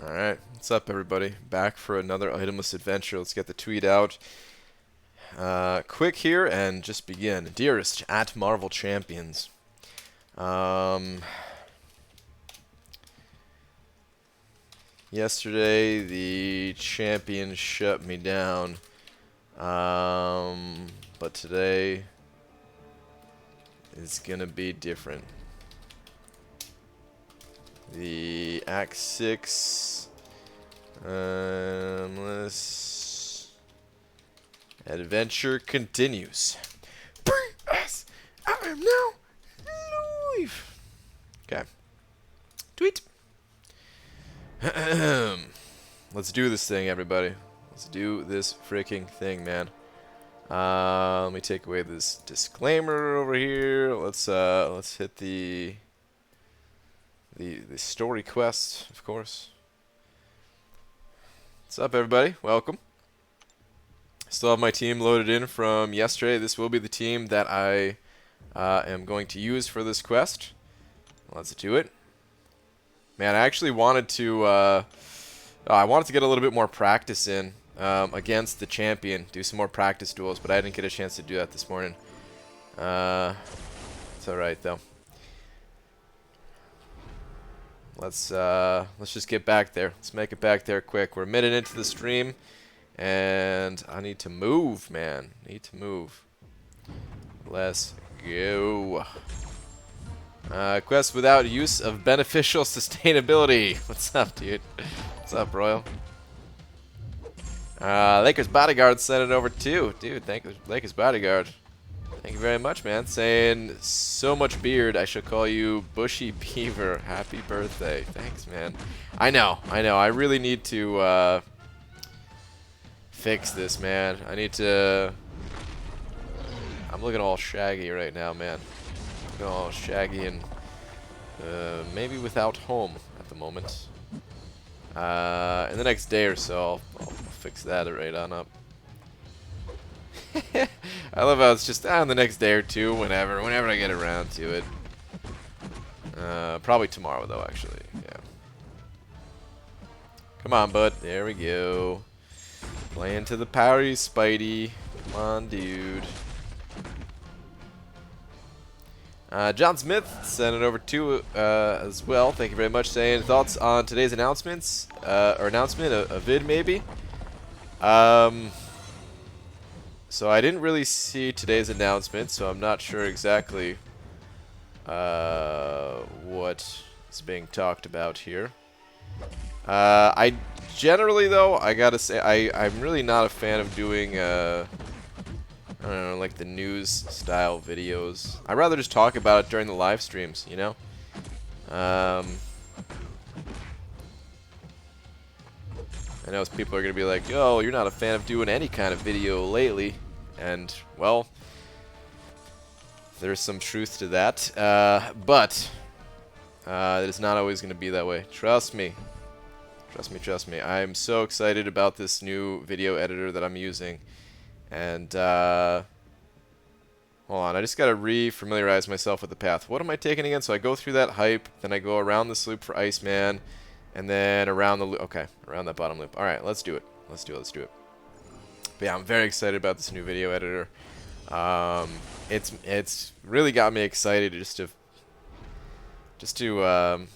Alright, what's up everybody? Back for another itemless adventure. Let's get the tweet out. Quick here and just begin. Dearest at Marvel Champions. Yesterday the champion shut me down. But today is gonna be different. The Act 6 Itemless adventure continues. Yes, I am now live. Okay. Tweet. Let's do this thing, everybody. Let's do this freaking thing, man. Let me take away this disclaimer over here. Let's hit the story quest, of course. What's up, everybody? Welcome. Still have my team loaded in from yesterday. This will be the team that I am going to use for this quest. Let's do it. Man, I actually wanted to get a little bit more practice in against the champion. Do some more practice duels, but I didn't get a chance to do that this morning. It's alright though. Let's just get back there. Let's make it back there quick. We're a minute into the stream, and I need to move, man. Need to move. Let's go. Quest without use of beneficial sustainability. What's up, dude? What's up, Royal? Lakers Bodyguard sent it over too. Dude, thank you, Lakers Bodyguard. Thank you very much, man. Saying, so much beard, I should call you Bushy Beaver. Happy birthday. Thanks, man. I know. I really need to fix this, man. I need to... I'm looking all shaggy right now, man. Looking all shaggy and maybe without home at the moment. In the next day or so, I'll fix that right on up. I love how it's just on the next day or two, whenever I get around to it. Probably tomorrow though, actually. Yeah. Come on, bud. There we go. Playing to the party, Spidey. Come on, dude. John Smith sent it over too as well. Thank you very much. Saying thoughts on today's announcements or announcement, a vid maybe. So I didn't really see today's announcement, so I'm not sure exactly what is being talked about here. I generally, though, I gotta say, I'm really not a fan of doing, I don't know, like the news-style videos. I'd rather just talk about it during the live streams, you know? I know people are gonna be like, "Yo, you're not a fan of doing any kind of video lately." And, well, there's some truth to that. But it is not always going to be that way. Trust me. Trust me. I am so excited about this new video editor that I'm using. And, hold on. I just got to re-familiarize myself with the path. What am I taking again? So I go through that hype, then I go around this loop for Iceman, and then around the loop. Okay, around that bottom loop. All right, let's do it. Let's do it. But yeah, I'm very excited about this new video editor. It's really got me excited just to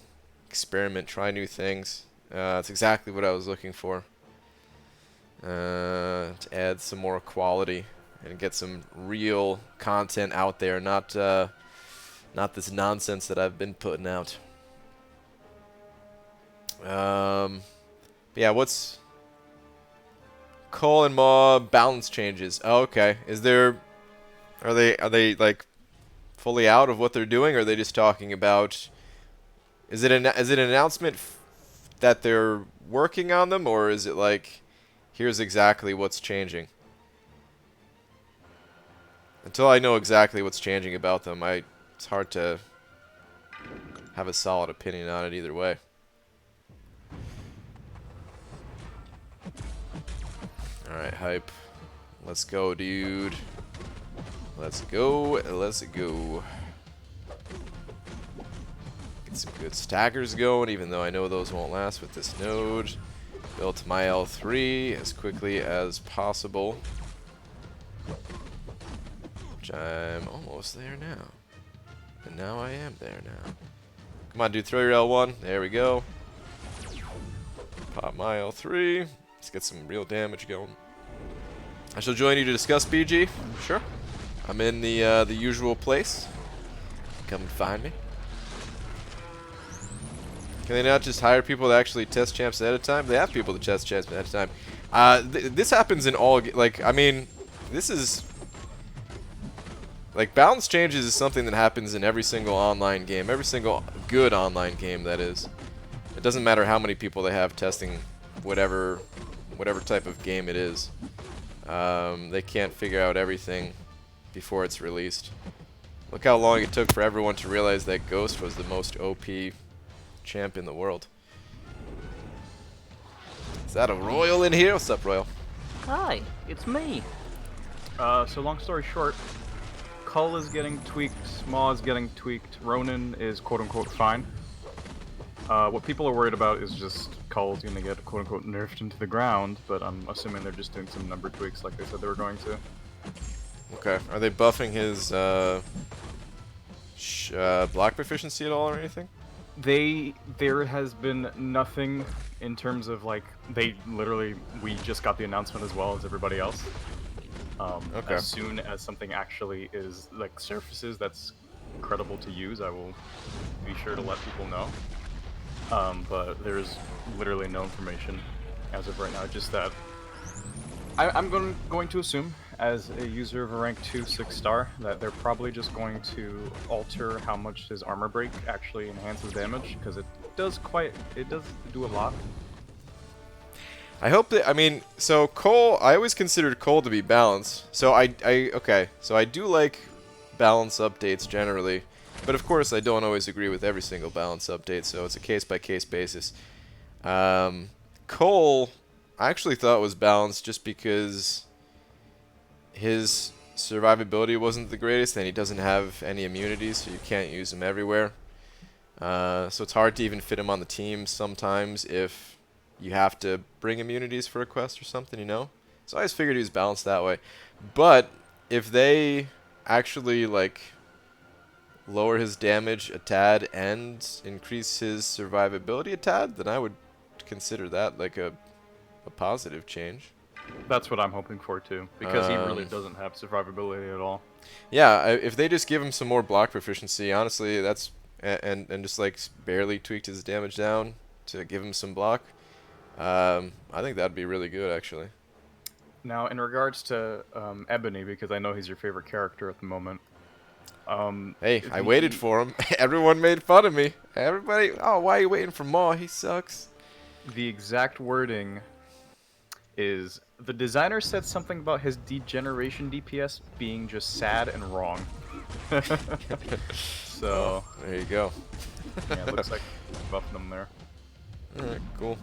experiment, try new things. It's exactly what I was looking for. To add some more quality and get some real content out there, not this nonsense that I've been putting out. But yeah, what's Cole and Maw balance changes? Oh, okay. Are they like fully out of what they're doing, or are they just talking about? Is it an announcement that they're working on them, or is it like, here's exactly what's changing? Until I know exactly what's changing about them, it's hard to have a solid opinion on it either way. Alright, hype. Let's go, dude. Let's go. Get some good stackers going, even though I know those won't last with this node. Built my L3 as quickly as possible. Which I'm almost there now. And now I am there now. Come on, dude, throw your L1. There we go. Pop my L3. Let's get some real damage going. I shall join you to discuss BG. Sure. I'm in the usual place. Come and find me. Can they not just hire people to actually test champs ahead of time? They have people to test champs ahead of time. This happens in all... Like, I mean, this is... Like, balance changes is something that happens in every single online game. Every single good online game, that is. It doesn't matter how many people they have testing whatever type of game it is. They can't figure out everything before it's released. Look how long it took for everyone to realize that Ghost was the most OP champ in the world. Is that a Royal in here? What's up, Royal? Hi, it's me. So long story short, Cull is getting tweaked, Maw is getting tweaked, Ronin is quote-unquote fine. What people are worried about is just Cull's gonna get quote-unquote nerfed into the ground, but I'm assuming they're just doing some number tweaks like they said they were going to. Okay. Are they buffing his block proficiency at all or anything? There has been nothing in terms of like, we just got the announcement as well as everybody else. Okay. As soon as something actually is like surfaces that's credible to use, I will be sure to let people know. But there's literally no information as of right now. Just that I'm going to assume, as a user of a rank 2 6-star, that they're probably just going to alter how much his armor break actually enhances damage, because it does do a lot. I hope that, I mean, so Cole, I always considered Cole to be balanced. So so I do like balance updates generally, but of course I don't always agree with every single balance update, so it's a case-by-case basis. Cole, I actually thought was balanced just because his survivability wasn't the greatest, and he doesn't have any immunities, so you can't use him everywhere. So it's hard to even fit him on the team sometimes if you have to bring immunities for a quest or something, you know? So I always figured he was balanced that way. But if they actually, like, lower his damage a tad and increase his survivability a tad, then I would consider that like a positive change. That's what I'm hoping for too, because he really doesn't have survivability at all. Yeah, if they just give him some more block proficiency, honestly, that's and just like barely tweaked his damage down to give him some block, I think that'd be really good actually. Now, in regards to Ebony, because I know he's your favorite character at the moment. Hey, I waited for him. Everyone made fun of me. Everybody, oh, why are you waiting for Maw? He sucks. The exact wording is, the designer said something about his degeneration DPS being just sad and wrong. So, there you go. Yeah, it looks like buffing him there. Alright, cool.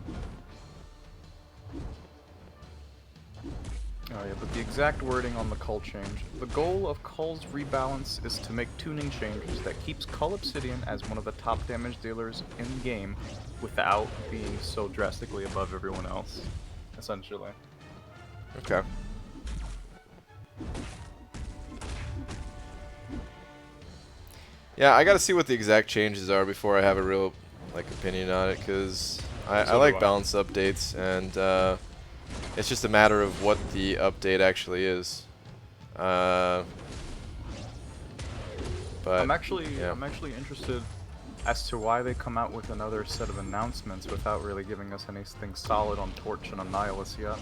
Oh yeah, but the exact wording on the Cull change. The goal of Cull's rebalance is to make tuning changes that keeps Cull Obsidian as one of the top damage dealers in the game without being so drastically above everyone else, essentially. Okay. Yeah, I gotta see what the exact changes are before I have a real opinion on it, because I like balance updates, and it's just a matter of what the update actually is. But I'm actually interested as to why they come out with another set of announcements without really giving us anything solid on Torch and Annihilus yet.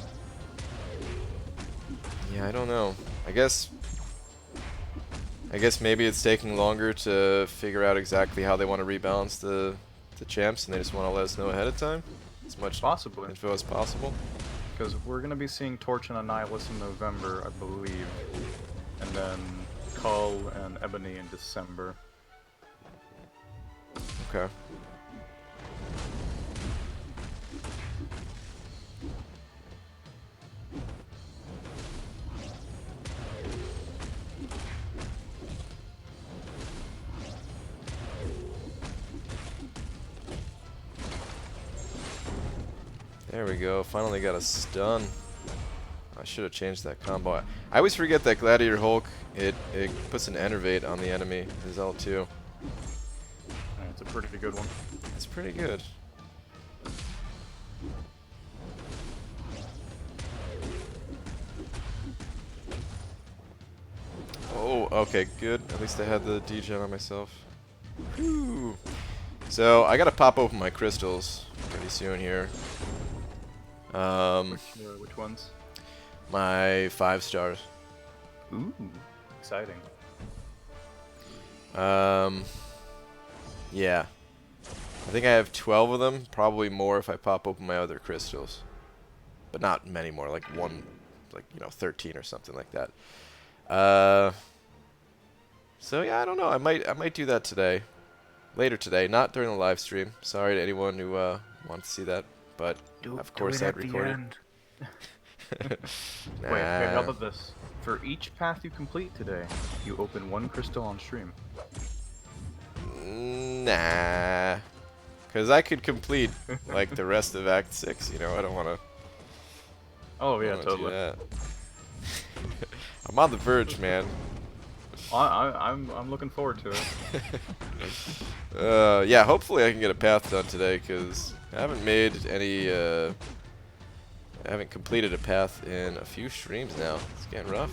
Yeah, I don't know. I guess maybe it's taking longer to figure out exactly how they want to rebalance the champs, and they just want to let us know ahead of time, as much Possibly. info as possible. Because we're going to be seeing Torch and Annihilus in November, I believe, and then Cull and Ebony in December. Okay. There we go. Finally got a stun. I should have changed that combo. I always forget that Gladiator Hulk, it puts an enervate on the enemy, his L2. Yeah, it's a pretty good one. It's pretty good. Oh, okay, good. At least I had the degen on myself. Whew. So, I gotta pop open my crystals pretty soon here. Which ones? My 5 stars. Ooh, exciting. Yeah. I think I have 12 of them, probably more if I pop open my other crystals. But not many more, like 13 or something like that. So yeah, I don't know. I might do that today. Later today, not during the live stream. Sorry to anyone who wants to see that, but of course I'd record it. Nah. Wait, how about this? For each path you complete today, you open 1 crystal on stream. Nah. Because I could complete, like, the rest of Act 6, you know? I don't want to... Oh, yeah, totally. I'm on the verge, man. I'm looking forward to it. Yeah, hopefully I can get a path done today, because I haven't made any, I haven't completed a path in a few streams now. It's getting rough.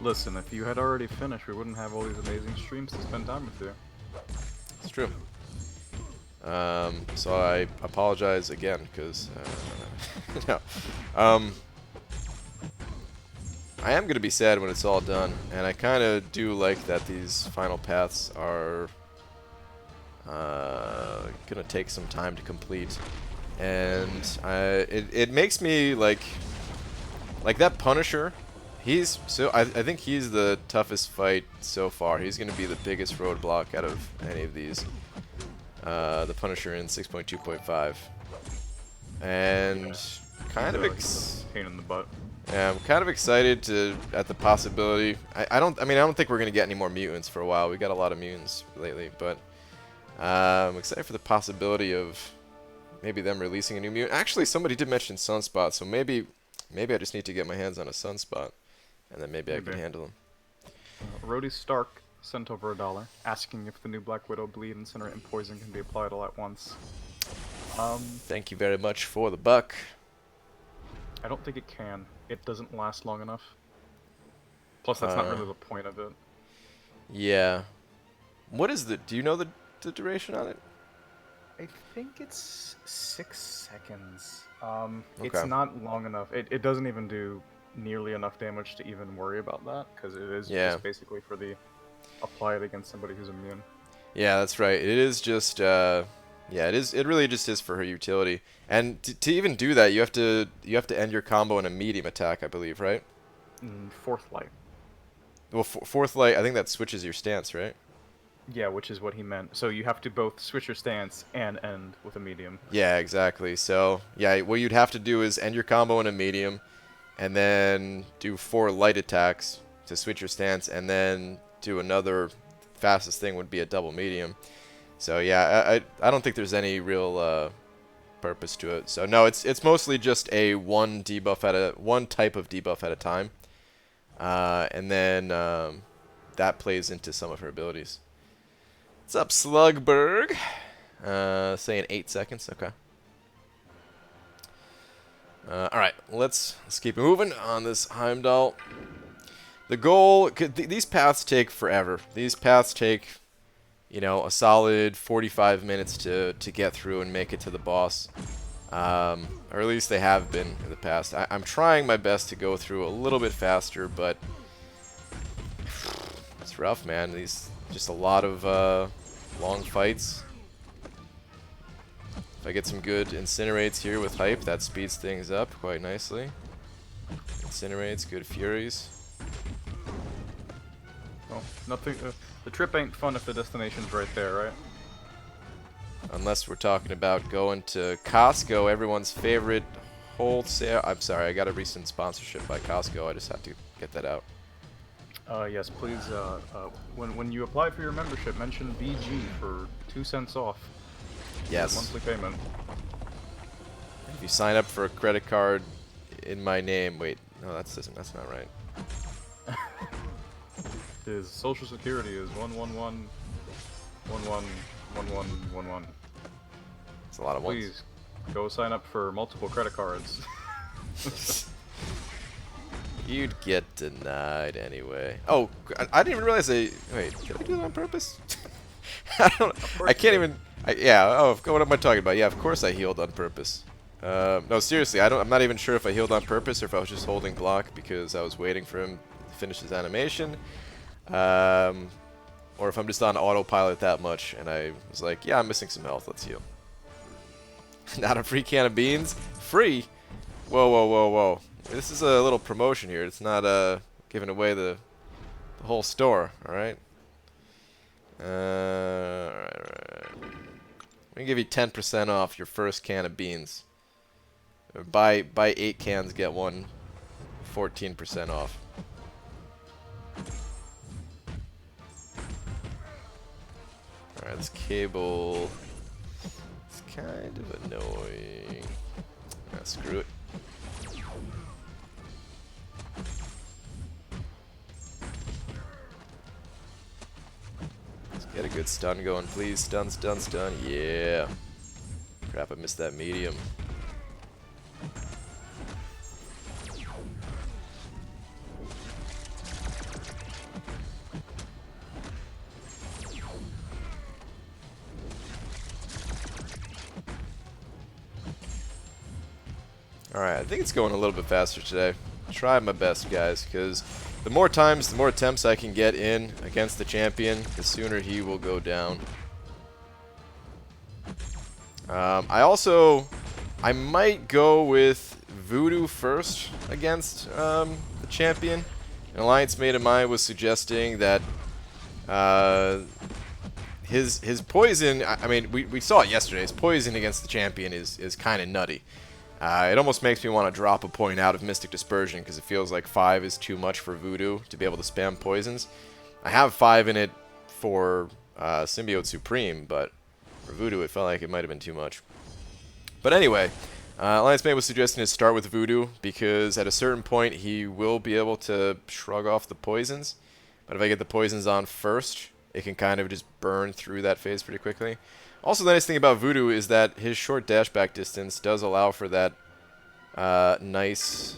Listen, if you had already finished, we wouldn't have all these amazing streams to spend time with you. It's true. So I apologize again, because, no. I am going to be sad when it's all done, and I kind of do like that these final paths are going to take some time to complete. And it makes me like that Punisher. I think he's the toughest fight so far. He's going to be the biggest roadblock out of any of these. The Punisher in 6.2.5, and kind of pain in the butt. Yeah, I'm kind of excited at the possibility. I don't think we're gonna get any more mutants for a while. We got a lot of mutants lately, but I'm excited for the possibility of maybe them releasing a new mutant. Actually, somebody did mention Sunspot, so maybe I just need to get my hands on a Sunspot, and then maybe I can handle them. Rhodey Stark sent over $1, asking if the new Black Widow bleed, incinerate, and poison can be applied all at once. Thank you very much for the buck. I don't think it can. It doesn't last long enough. Plus, that's not really the point of it. Yeah. What is do you know the duration on it? I think it's 6 seconds. Okay. It's not long enough. It doesn't even do nearly enough damage to even worry about that, because it is just basically for the apply it against somebody who's immune. Yeah, that's right. It is just yeah, it really just is for her utility. And to even do that, you have to end your combo in a medium attack, I believe, right? Fourth light. Well, fourth light, I think that switches your stance, right? Yeah, which is what he meant. So you have to both switch your stance and end with a medium. Yeah, exactly. So, yeah, what you'd have to do is end your combo in a medium, and then do 4 light attacks to switch your stance, and then do another fastest thing would be a double medium. So yeah, I don't think there's any real purpose to it. So no, it's mostly just a one type of debuff at a time, and then that plays into some of her abilities. What's up, Slugberg? Saying 8 seconds. Okay. All right, let's keep moving on this Heimdall. The goal, these paths take forever. These paths take, you know, a solid 45 minutes to get through and make it to the boss. Or at least they have been in the past. I'm trying my best to go through a little bit faster, but it's rough, man. Just a lot of long fights. If I get some good incinerates here with hype, that speeds things up quite nicely. Incinerates, good furies. Well, nothing. The trip ain't fun if the destination's right there, right? Unless we're talking about going to Costco, everyone's favorite wholesale. I'm sorry, I got a recent sponsorship by Costco. I just have to get that out. Yes, please. When you apply for your membership, mention BG for 2 cents off. Yes. Monthly payment. If you sign up for a credit card in my name, wait, no, that's not right. His social security is 111111111. It's a lot of ones. Please go sign up for multiple credit cards. You'd get denied anyway. Oh, I didn't even realize wait, did I do that on purpose? I can't even. Yeah. Oh, what am I talking about? Yeah, of course I healed on purpose. No, seriously, I'm not even sure if I healed on purpose or if I was just holding block because I was waiting for him to finish his animation, or if I'm just on autopilot that much and I was like, yeah, I'm missing some health. Let's heal. Not a free can of beans. Free. Whoa, whoa, whoa, whoa. This is a little promotion here. It's not giving away the whole store, alright? Alright. We can give you 10% off your first can of beans. Buy 8 cans, get one 14% off. Alright, this cable is kind of annoying. Ah, screw it. Get a good stun going, please. Stun, stun, stun. Yeah. Crap, I missed that medium. Alright, I think it's going a little bit faster today. Try my best, guys, because the more times, the more attempts I can get in against the champion, the sooner he will go down. I might go with Voodoo first against the champion. An alliance mate of mine was suggesting that his poison, I mean, we saw it yesterday, his poison against the champion is kind of nutty. It almost makes me want to drop a point out of Mystic Dispersion because it feels like 5 is too much for Voodoo to be able to spam poisons. I have 5 in it for Symbiote Supreme, but for Voodoo it felt like it might have been too much. But anyway, Alliance Mate was suggesting to start with Voodoo because at a certain point he will be able to shrug off the poisons. But if I get the poisons on first, it can kind of just burn through that phase pretty quickly. Also, the nice thing about Voodoo is that his short dashback distance does allow for that nice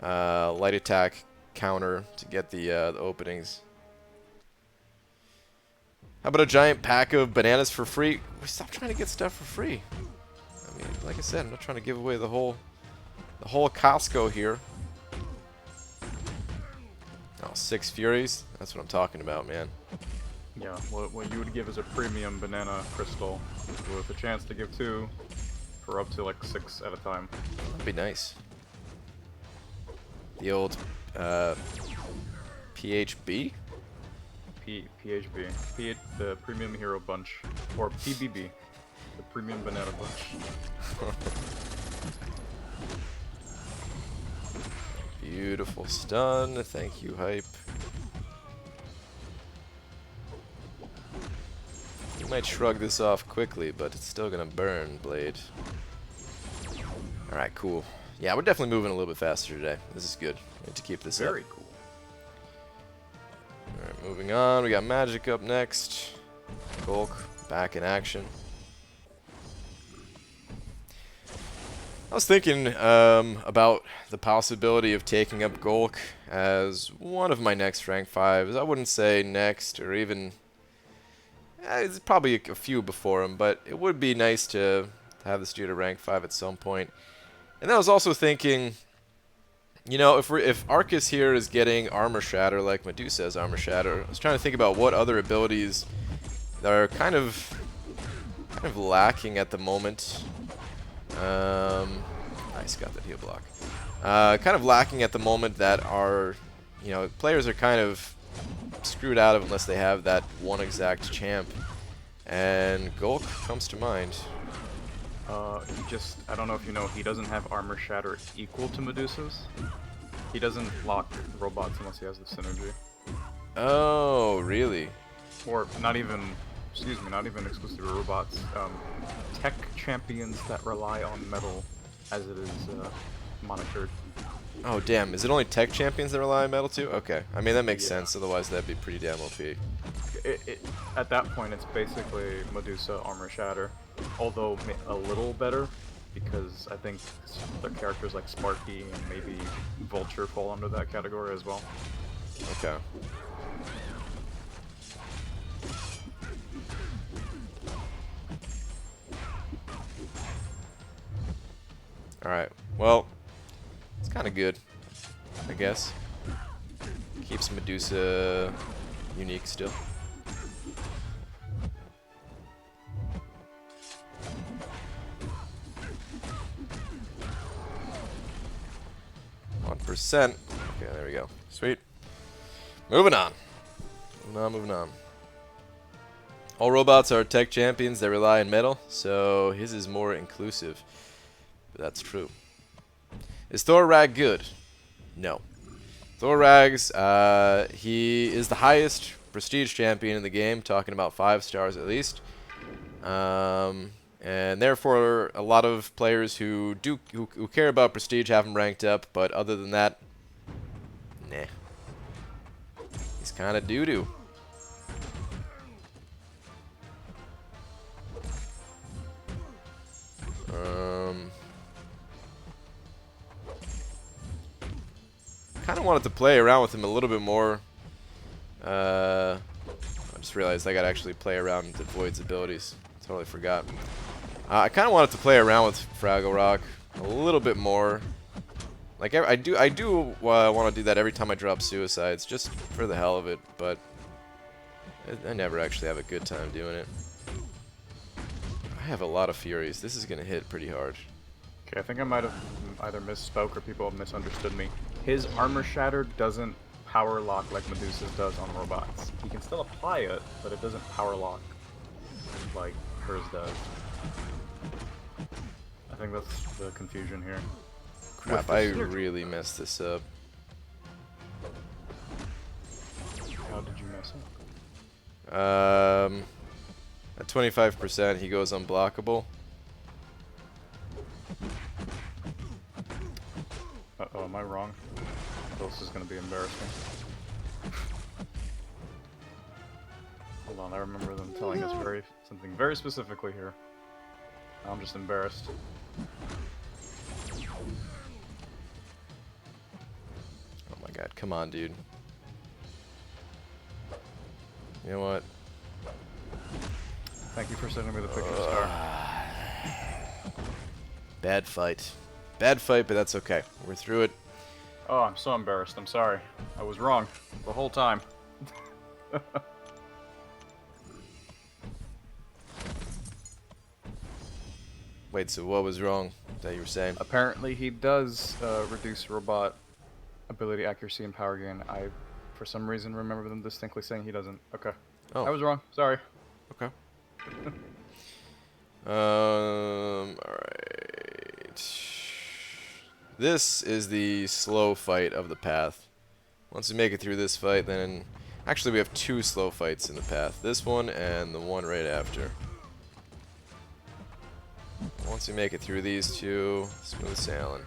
light attack counter to get the openings. How about a giant pack of bananas for free? Stop trying to get stuff for free. I mean, like I said, I'm not trying to give away the whole Costco here. Oh, 6 Furies? That's what I'm talking about, man. Yeah, what you would give is a premium banana crystal with a chance to give 2 for up to like 6 at a time. That'd be nice. The old PHB? PHB. The Premium Hero Bunch. Or PBB. The Premium Banana Bunch. Beautiful stun. Thank you, Hype. You might shrug this off quickly, but it's still gonna burn, Blade. Alright, cool. Yeah, we're definitely moving a little bit faster today. This is good. Need to keep this up. Very cool. Alright, moving on. We got Magic up next. Golk, back in action. I was thinking about the possibility of taking up Golk as one of my next rank 5s. I wouldn't say next or even... it's probably a few before him, but it would be nice to have this dude at rank 5 at some point. And then I was also thinking, you know, if Arcus here is getting Armor Shatter like Medusa has Armor Shatter, I was trying to think about what other abilities that are kind of lacking at the moment. Nice, got that heal block. Kind of lacking at the moment that are, you know, players are kind of screwed out of unless they have that one exact champ. And Golk comes to mind. I don't know if you know, he doesn't have Armor Shatter equal to Medusa's. He doesn't lock robots unless he has the synergy. Oh, really? Or not even excuse me, not even exclusive to robots, tech champions that rely on metal, as it is monitored. Oh damn, is it only tech champions that rely on metal too? Okay, I mean that makes Yeah. sense, otherwise that'd be pretty damn OP. At that point, it's basically Medusa Armor Shatter, although a little better, because I think the characters like Sparky and maybe Vulture fall under that category as well. Okay. Alright, well, it's kind of good, I guess. Keeps Medusa unique still. %. Okay, there we go. Sweet. Moving on. Moving on. All robots are tech champions that rely on metal, so his is more inclusive. But that's true. Is Thorrag good? No. Thorrags, he is the highest prestige champion in the game, talking about 5 stars at least. And therefore, a lot of players who care about prestige have him ranked up, but other than that, nah. He's kind of doo-doo. Kind of wanted to play around with him a little bit more. I just realized I gotta actually play around with Void's abilities. Totally forgot. I kind of wanted to play around with Fraggle Rock a little bit more. Like I do want to do that every time I drop suicides, just for the hell of it. But I never actually have a good time doing it. I have a lot of Furies. This is gonna hit pretty hard. Okay, I think I might have either misspoke or people have misunderstood me. His Armor Shatter doesn't power lock like Medusa's does on robots. He can still apply it, but it doesn't power lock like hers does. I think that's the confusion here. Crap, I really messed this up. How did you mess up? At 25%, he goes unblockable. Uh-oh, am I wrong? This is going to be embarrassing. Hold on, I remember them telling us something very specifically here. I'm just embarrassed. Oh my god, come on, dude. You know what? Thank you for sending me the picture, Star. Bad fight. Bad fight, but that's okay. We're through it. Oh, I'm so embarrassed. I'm sorry. I was wrong the whole time. Wait, so what was wrong that you were saying? Apparently he does reduce robot ability, accuracy, and power gain. I, for some reason, remember them distinctly saying he doesn't. Okay. Oh. I was wrong. Sorry. Okay. Alright. This is the slow fight of the path. Once we make it through this fight, then... Actually, we have 2 slow fights in the path. This one and the one right after. Once we make it through these 2, smooth sailing.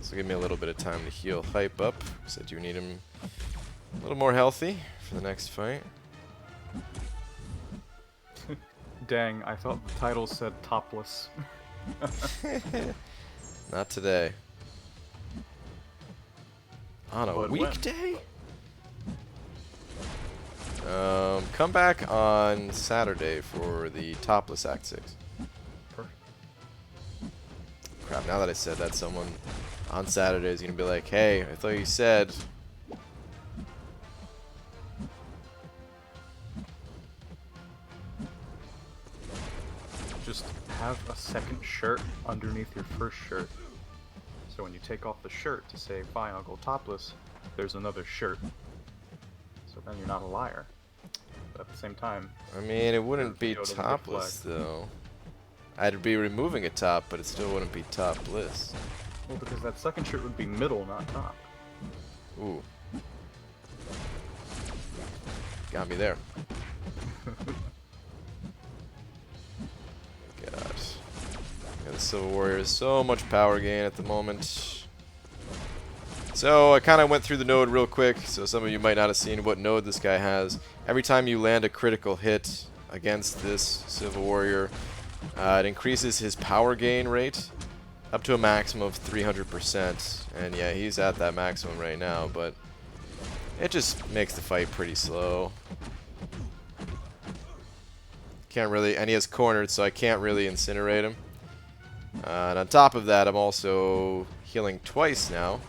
So give me a little bit of time to heal Hype up, because I do need him a little more healthy for the next fight. Dang, I thought the title said topless. Not today. On a But weekday? Come back on Saturday for the topless Act 6. Perfect. Crap, now that I said that, someone on Saturday is going to be like, hey, I thought you said... Just have a second shirt underneath your first shirt. So when you take off the shirt to say, fine, I'll go topless, there's another shirt. So then you're not a liar. But at the same time... I mean, it wouldn't be video doesn't topless, reflect. though. I'd be removing a top, but it still wouldn't be topless. Well, because that second shirt would be middle, not top. Ooh. Got me there. God. Yeah, the Civil Warrior has so much power gain at the moment. So I kind of went through the node real quick, so some of you might not have seen what node this guy has. Every time you land a critical hit against this Civil Warrior, it increases his power gain rate up to a maximum of 300%. And yeah, he's at that maximum right now, but it just makes the fight pretty slow. Can't really, and he has cornered, so I can't really incinerate him. And on top of that, I'm also healing twice now.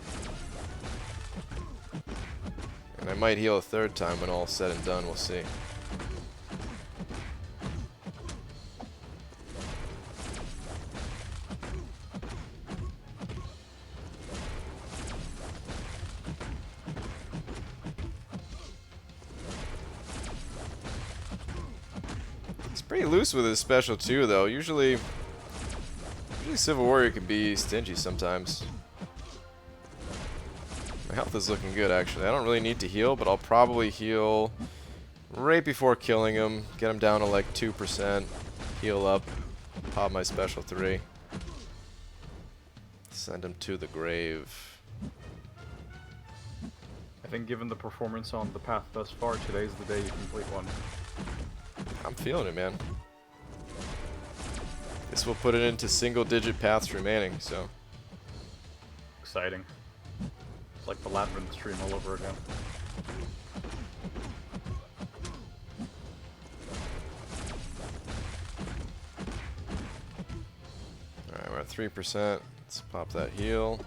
And I might heal a third time when all's said and done, we'll see. He's pretty loose with his special too, though. Usually Civil Warrior can be stingy sometimes. My health is looking good, actually. I don't really need to heal, but I'll probably heal right before killing him. Get him down to like 2%. Heal up. Pop my special 3. Send him to the grave. I think given the performance on the path thus far, today's the day you complete one. I'm feeling it, man. This will put it into single-digit paths remaining, so. Exciting. It's like the Labyrinth stream all over again. Alright, we're at 3%. Let's pop that heal.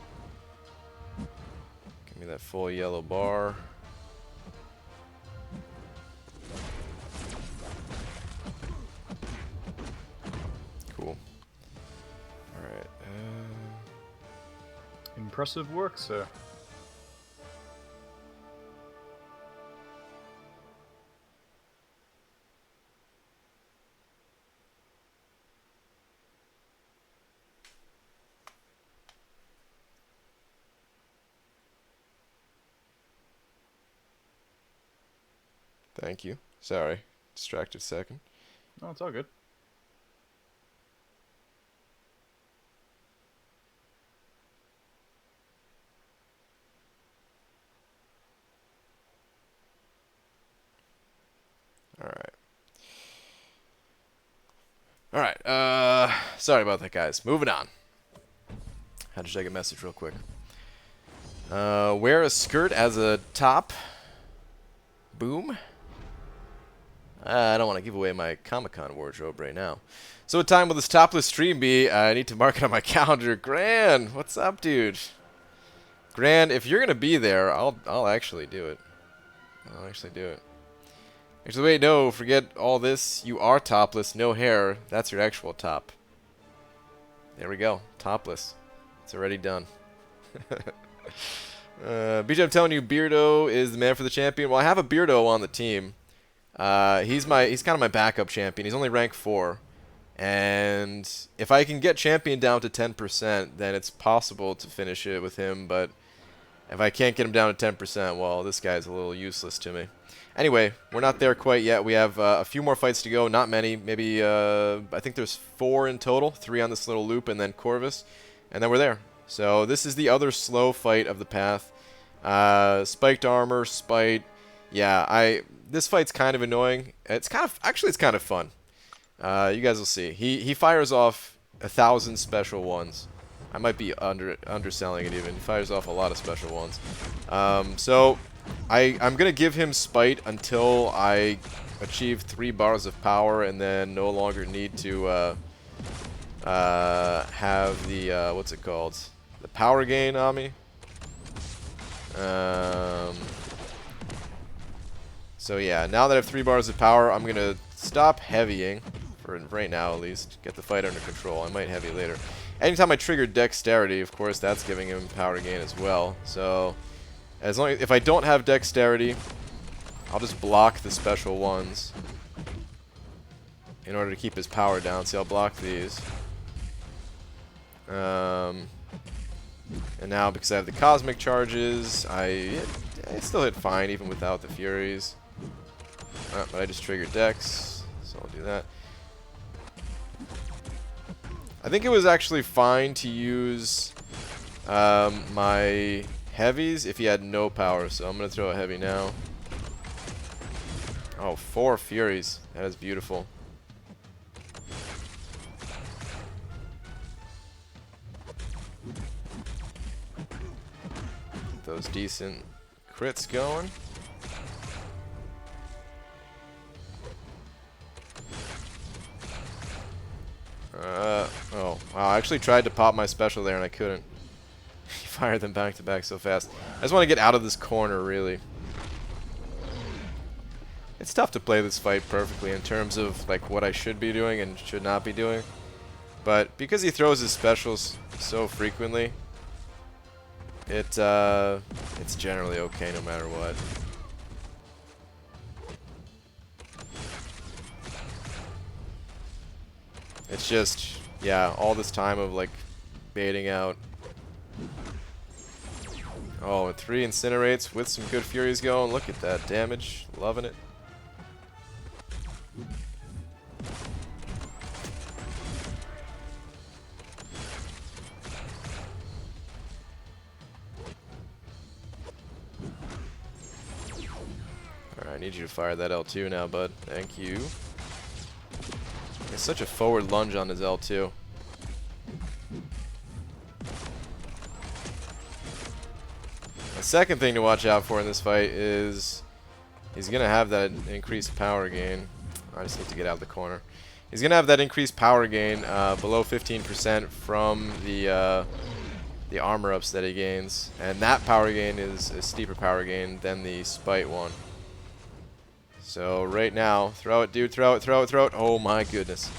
Give me that full yellow bar. Cool. Alright. Impressive work, sir. Thank you. Sorry. Distracted second. No, it's all good. Alright. Alright, sorry about that, guys. Moving on. Had to check a message real quick. Wear a skirt as a top. Boom. I don't want to give away my Comic-Con wardrobe right now. So what time will this topless stream be? I need to mark it on my calendar. Gran, what's up, dude? Gran, if you're gonna be there, I'll actually do it. I'll actually do it. Actually, wait, no, forget all this. You are topless, no hair. That's your actual top. There we go, topless. It's already done. BJ, I'm telling you, Beardo is the man for the champion. Well, I have a Beardo on the team. He's kind of my backup champion. He's only rank 4. And if I can get champion down to 10%, then it's possible to finish it with him. But if I can't get him down to 10%, well, this guy's a little useless to me. Anyway, we're not there quite yet. We have a few more fights to go. Not many. Maybe, I think there's 4 in total. 3 on this little loop, and then Corvus. And then we're there. So this is the other slow fight of the path. Spiked armor, spite. Yeah, this fight's kind of annoying. It's kind of fun. You guys will see. He fires off 1,000 special ones. I might be underselling it even. He fires off a lot of special ones. So I'm gonna give him spite until I achieve 3 bars of power, and then no longer need to have the what's it called? The power gain on me. So yeah, now that I have 3 bars of power, I'm gonna stop heavying for right now at least. Get the fight under control. I might heavy later. Anytime I trigger dexterity, of course, that's giving him power gain as well. So if I don't have dexterity, I'll just block the special ones. in order to keep his power down. See, I'll block these. And now, because I have the cosmic charges, I still hit fine even without the Furies. But I just triggered Dex, so I'll do that. I think it was actually fine to use my heavies if he had no power, so I'm going to throw a heavy now. Oh, 4 Furies. That is beautiful. Get those decent crits going. Oh, wow, I actually tried to pop my special there and I couldn't. He fired them back to back so fast. I just want to get out of this corner, really. It's tough to play this fight perfectly in terms of like what I should be doing and should not be doing. But because he throws his specials so frequently, it's generally okay no matter what. It's just, yeah, all this time of like baiting out. Oh, and 3 incinerates with some good Furies going. Look at that damage. Loving it. Alright, I need you to fire that L2 now, bud. Thank you. It's such a forward lunge on his L2. The second thing to watch out for in this fight is he's going to have that increased power gain. I just need to get out of the corner. He's going to have that increased power gain below 15% from the armor ups that he gains. And that power gain is a steeper power gain than the spite one. So right now, throw it, dude, throw it, throw it, throw it. Oh my goodness.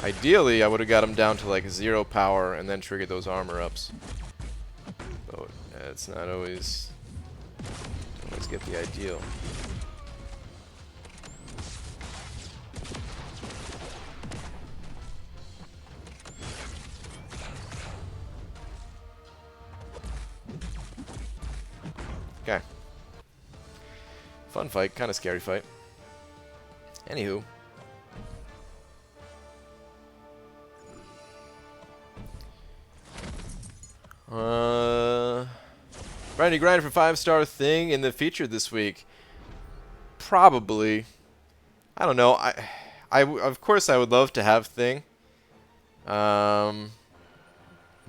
Ideally, I would have got him down to like 0 power and then triggered those armor ups. But it's not always get the ideal. Okay. Fun fight, kind of scary fight. Anywho. Brandy grind for 5-star thing in the feature this week. Probably. I don't know. Of course I would love to have thing. But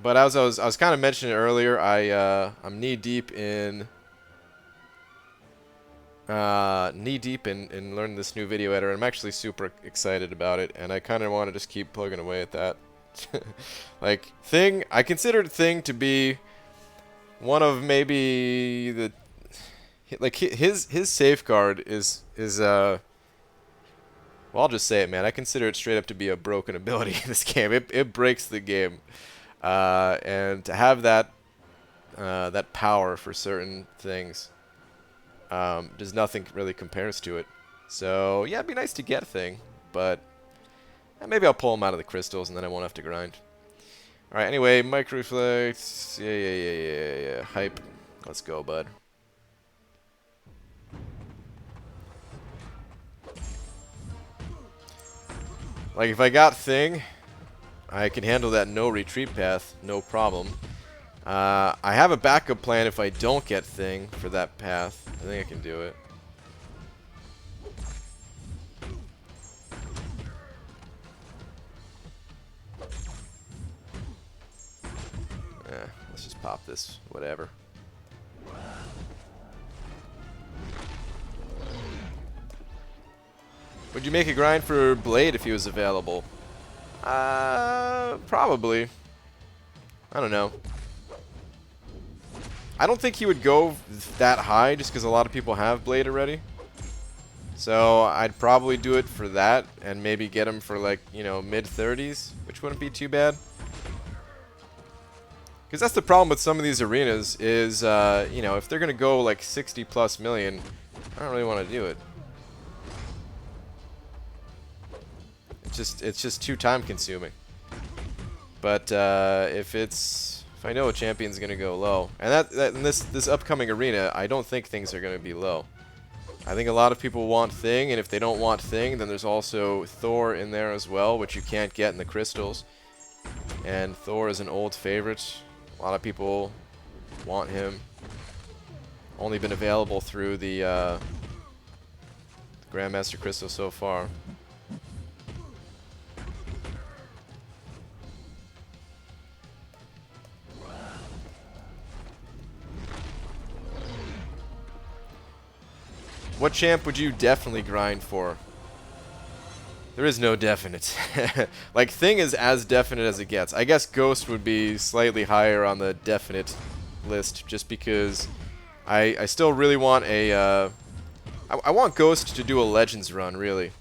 as I was kind of mentioning earlier, I'm knee deep in learning this new video editor. I'm actually super excited about it, and I kind of want to just keep plugging away at that. Like Thing, I considered Thing to be one of maybe the like his safeguard is well, I'll just say it, man. I consider it straight up to be a broken ability in this game. It breaks the game, and to have that that power for certain things, does nothing really compares to it. So yeah, it'd be nice to get Thing, but maybe I'll pull him out of the crystals and then I won't have to grind. Alright, anyway, Micro Reflect. Yeah. Hype. Let's go, bud. Like, if I got Thing, I can handle that no retreat path, no problem. I have a backup plan if I don't get Thing for that path. I think I can do it. Let's just pop this, whatever. Would you make a grind for Blade if he was available? Probably. I don't know. I don't think he would go that high just because a lot of people have Blade already. So I'd probably do it for that and maybe get him for like, you know, mid-30s, which wouldn't be too bad. Because that's the problem with some of these arenas is, you know, if they're going to go like 60 plus million, I don't really want to do it. It's just too time consuming. But if I know a champion's going to go low, and in this upcoming arena, I don't think things are going to be low. I think a lot of people want Thing, and if they don't want Thing, then there's also Thor in there as well, which you can't get in the crystals. And Thor is an old favorite. A lot of people want him. Only been available through the Grandmaster Crystal so far. What champ would you definitely grind for? There is no definite. Like, Thing is as definite as it gets. I guess Ghost would be slightly higher on the definite list, just because I still really want a... I want Ghost to do a Legends run, really.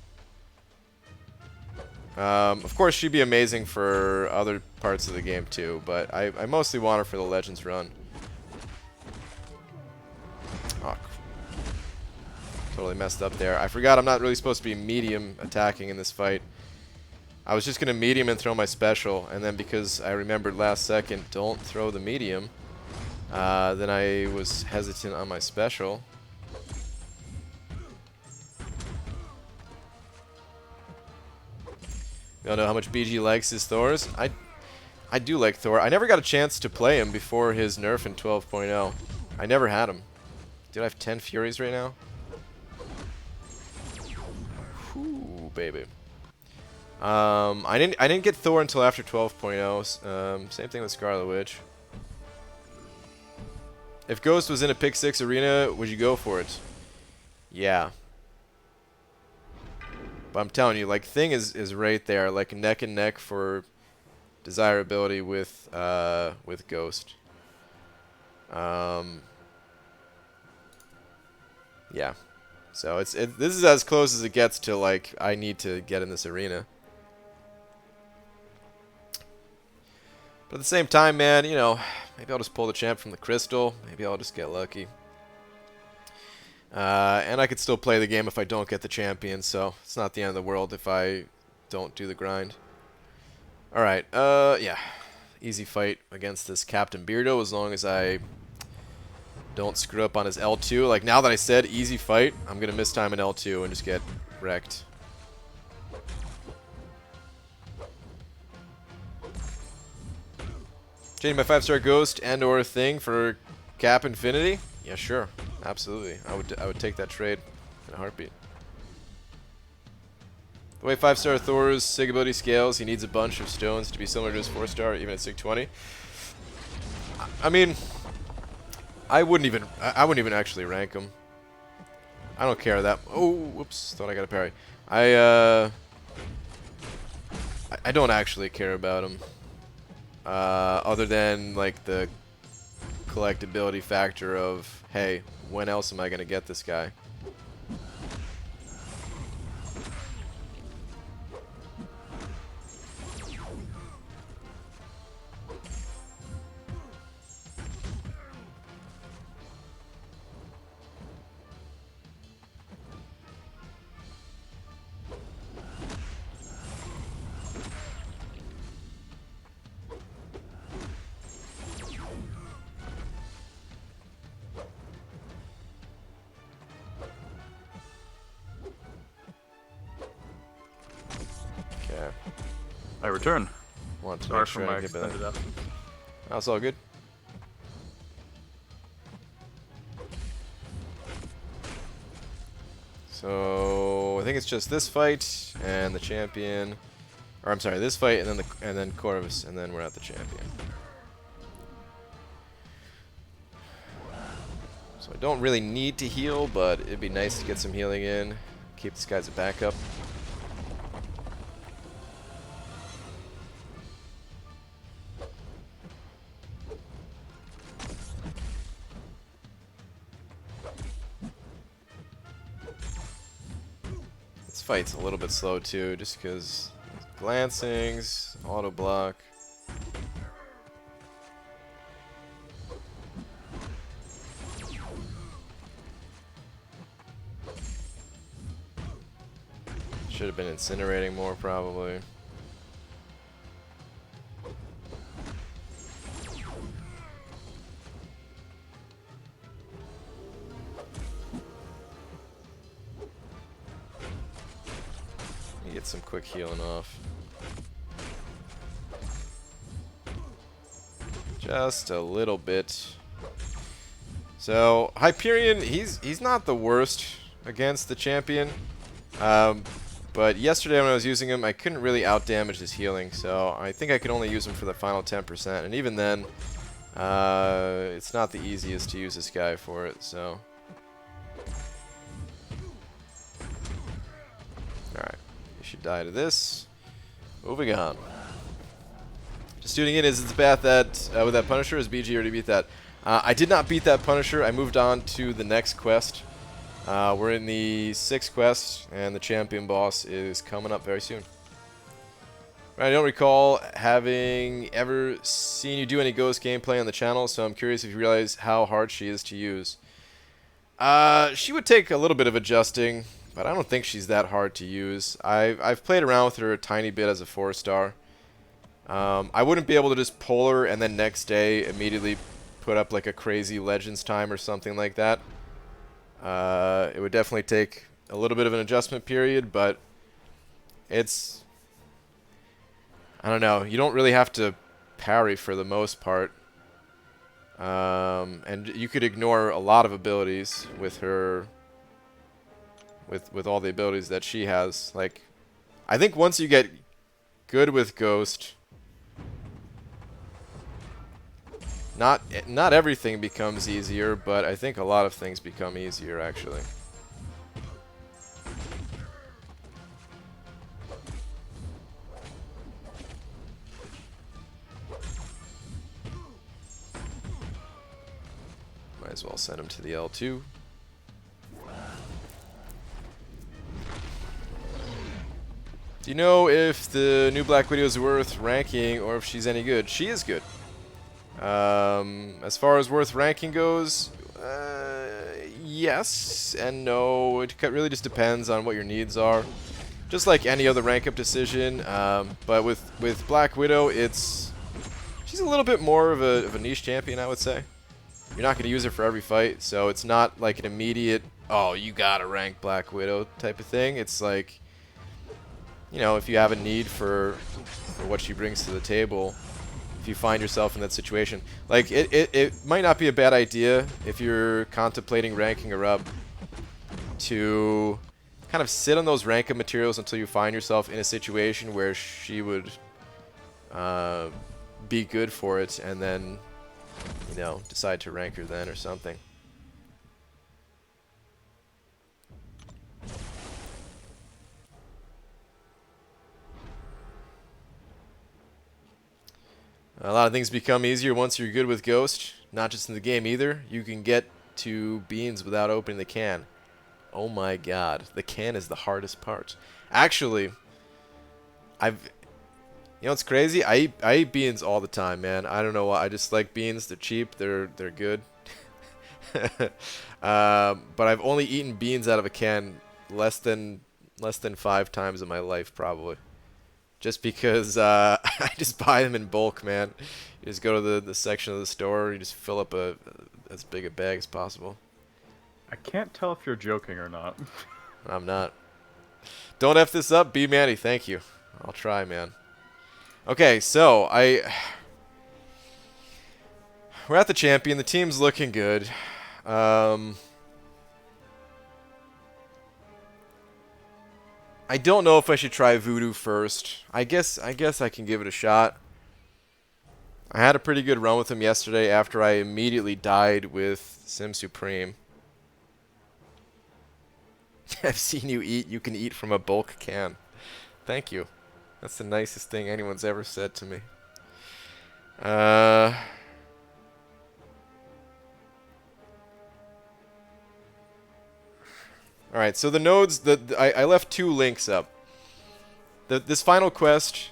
Of course, she'd be amazing for other parts of the game, too, but I mostly want her for the Legends run. Oh, totally messed up there. I forgot I'm not really supposed to be medium attacking in this fight. I was just going to medium and throw my special, and then because I remembered last second, don't throw the medium, then I was hesitant on my special. You all know how much BG likes his Thors? I do like Thor. I never got a chance to play him before his nerf in 12.0. I never had him. Dude, I have 10 Furies right now? Whew, baby. I didn't get Thor until after 12.0. Same thing with Scarlet Witch. If Ghost was in a pick 6 arena, would you go for it? Yeah. But I'm telling you, like, Thing is right there, like neck and neck for desirability with Ghost. Yeah. So this is as close as it gets to, like, I need to get in this arena. But at the same time, man, you know, maybe I'll just pull the champ from the crystal. Maybe I'll just get lucky. And I could still play the game if I don't get the champion, so it's not the end of the world if I don't do the grind. Alright, yeah. Easy fight against this Captain Beardo as long as I don't screw up on his L2. Like, now that I said easy fight, I'm going to miss time in L2 and just get wrecked. Changing my 5-star Ghost and or Thing for Cap Infinity? Yeah, sure. Absolutely. I would take that trade in a heartbeat. The way 5-star Thor's Sig ability scales, he needs a bunch of stones to be similar to his 4-star, even at Sig 20. I mean, I wouldn't even actually rank him. I don't care that. Oh, whoops! Thought I got a parry. I don't actually care about him. Other than like the collectability factor of, hey, when else am I gonna get this guy? I return. Want to Sorry make for sure my I get that. extended absence. That's all good. So I think it's just this fight and the champion, or I'm sorry, this fight and then Corvus, and then we're at the champion. So I don't really need to heal, but it'd be nice to get some healing in. Keep this guy as a backup. This fight's a little bit slow too, just because glancings, auto block. Should have been incinerating more, probably. Get some quick healing off. Just a little bit. So Hyperion, he's not the worst against the champion. But yesterday when I was using him, I couldn't really outdamage his healing, so I think I could only use him for the final 10%. And even then, it's not the easiest to use this guy for it, so. Alright, you should die to this. Moving on. Just tuning in, is it bad that with that Punisher, is BG already beat that? I did not beat that Punisher. I moved on to the next quest. We're in the 6th quest, and the champion boss is coming up very soon. I don't recall having ever seen you do any Ghost gameplay on the channel, so I'm curious if you realize how hard she is to use. She would take a little bit of adjusting, but I don't think she's that hard to use. I've played around with her a tiny bit as a 4-star. I wouldn't be able to just pull her and then next day immediately put up like a crazy Legends time or something like that. It would definitely take a little bit of an adjustment period, but it's, I don't know, you don't really have to parry for the most part. And you could ignore a lot of abilities with her, with all the abilities that she has. Like, I think once you get good with Ghost, not everything becomes easier, but I think a lot of things become easier, actually. Might as well send him to the L2. Do you know if the new Black Widow is worth ranking or if she's any good? She is good. As far as worth ranking goes, yes and no. It really just depends on what your needs are. Just like any other rank up decision. But with Black Widow, she's a little bit more of a niche champion, I would say. You're not going to use her for every fight, so it's not like an immediate, oh, you gotta rank Black Widow type of thing. It's like, you know, if you have a need for what she brings to the table, if you find yourself in that situation. Like, it might not be a bad idea if you're contemplating ranking her up to kind of sit on those rank up materials until you find yourself in a situation where she would be good for it, and then, you know, decide to rank her then or something. A lot of things become easier once you're good with Ghost. Not just in the game either. You can get to beans without opening the can. Oh my god. The can is the hardest part. Actually, you know what's crazy? I eat beans all the time, man. I don't know why. I just like beans. They're cheap. They're good. But I've only eaten beans out of a can less than 5 times in my life, probably. Just because I just buy them in bulk, man. You just go to the section of the store, you just fill up as big a bag as possible. I can't tell if you're joking or not. I'm not. Don't F this up, B Manny, thank you. I'll try, man. Okay, so we're at the champion. The team's looking good. I don't know if I should try Voodoo first. I guess I can give it a shot. I had a pretty good run with him yesterday after I immediately died with Sim Supreme. I've seen you eat. You can eat from a bulk can. Thank you. That's the nicest thing anyone's ever said to me. Alright, so the nodes, I left 2 links up. This final quest,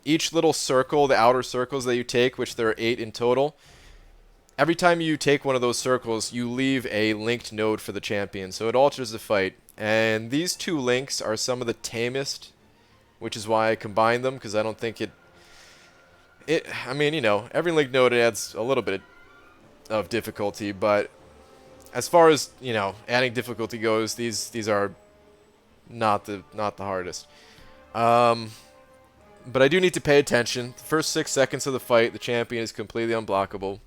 each little circle, the outer circles that you take, which there are 8 in total, every time you take one of those circles, you leave a linked node for the champion, so it alters the fight. And these two links are some of the tamest, which is why I combined them, because I don't think I mean, you know, every linked node adds a little bit of difficulty, but as far as, you know, adding difficulty goes, these are not the hardest. But I do need to pay attention. The first 6 seconds of the fight, the champion is completely unblockable.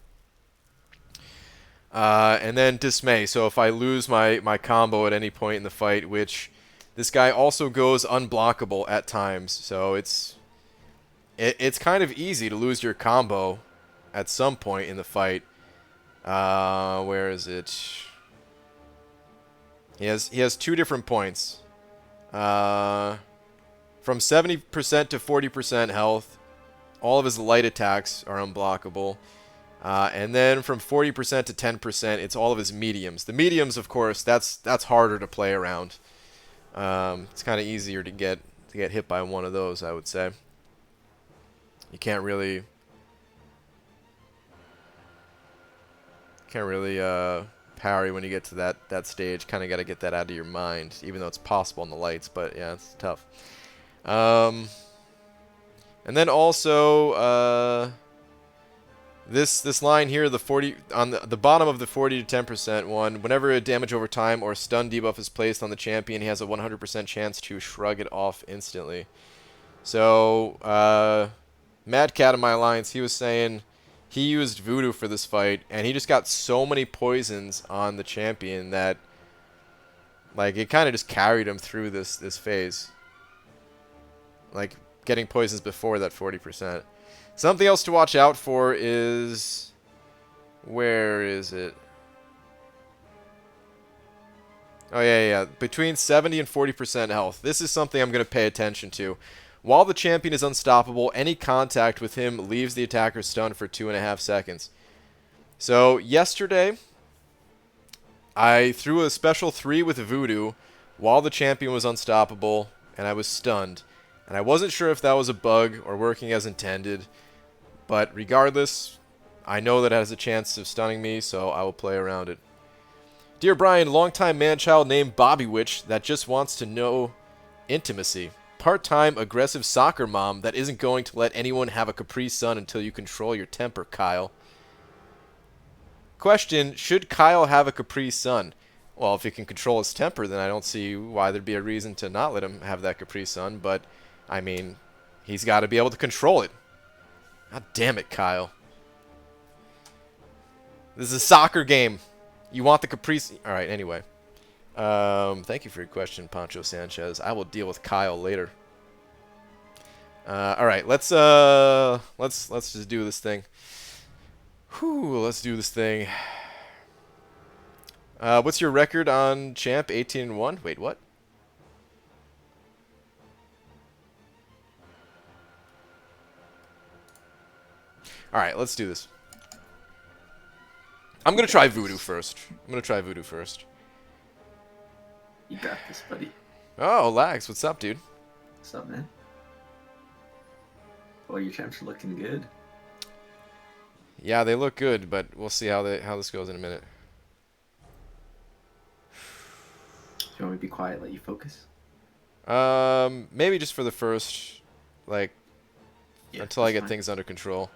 And then Dismay. So if I lose my combo at any point in the fight, which this guy also goes unblockable at times, so it's kind of easy to lose your combo at some point in the fight. Where is it? He has 2 different points. From 70% to 40% health, all of his light attacks are unblockable. And then from 40% to 10%, it's all of his mediums. The mediums, of course, that's harder to play around. It's kind of easier to get hit by one of those, I would say. You can't really parry when you get to that stage. Kind of got to get that out of your mind, even though it's possible in the lights. But yeah, it's tough. And then also this line here, the 40 on the bottom of the 40 to 10% one. Whenever a damage over time or stun debuff is placed on the champion, he has a 100% chance to shrug it off instantly. So Mad Cat in my alliance, he was saying he used Voodoo for this fight, and he just got so many poisons on the champion that, like, it kind of just carried him through this phase. Like, getting poisons before that 40%. Something else to watch out for is... Where is it? Oh, yeah. Between 70 and 40% health. This is something I'm going to pay attention to. While the champion is unstoppable, any contact with him leaves the attacker stunned for 2.5 seconds. So, yesterday, I threw a special 3 with Voodoo while the champion was unstoppable, and I was stunned. And I wasn't sure if that was a bug or working as intended, but regardless, I know that it has a chance of stunning me, so I will play around it. Dear Brian, longtime man-child named Bobby Witch that just wants to know intimacy. Part-time aggressive soccer mom that isn't going to let anyone have a Capri Sun until you control your temper, Kyle. Question, should Kyle have a Capri Sun? Well, if he can control his temper, then I don't see why there'd be a reason to not let him have that Capri Sun, but... I mean, he's got to be able to control it. God damn it, Kyle. This is a soccer game. You want the caprice... Alright, anyway. Thank you for your question, Pancho Sanchez. I will deal with Kyle later. Alright, let's just do this thing. Whew, let's do this thing. What's your record on Champ? 18-1? Wait, what? Alright, let's do this. I'm going to try Voodoo first. You got this, buddy. Oh, Lax, what's up, dude? What's up, man? Well, your champs are looking good. Yeah, they look good, but we'll see how this goes in a minute. Do you want me to be quiet, let you focus? Maybe just for the first, like, Yeah, until I get fine. things under control.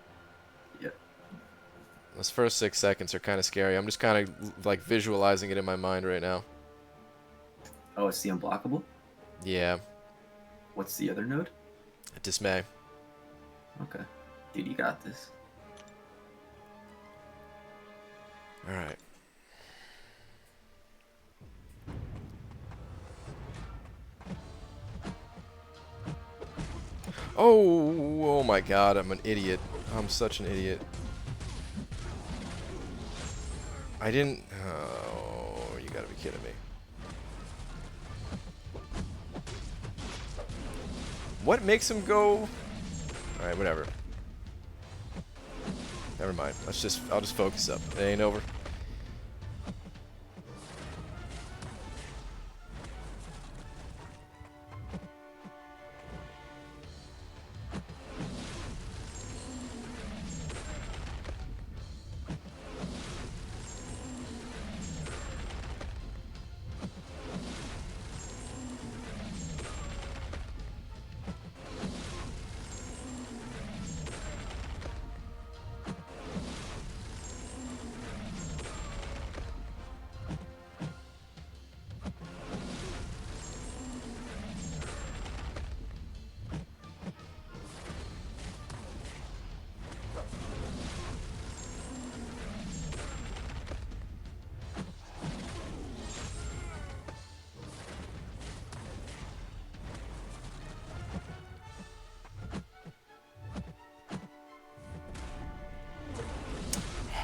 Yep. Those first 6 seconds are kind of scary. I'm just kind of, like, visualizing it in my mind right now. Oh, it's the unblockable? Yeah. What's the other node? Dismay. Okay. Dude, you got this. Alright. Oh my god, I'm an idiot. I'm such an idiot. I didn't... Oh, you gotta be kidding me. What makes him go... Alright, whatever. Never mind. I'll just focus up. It ain't over.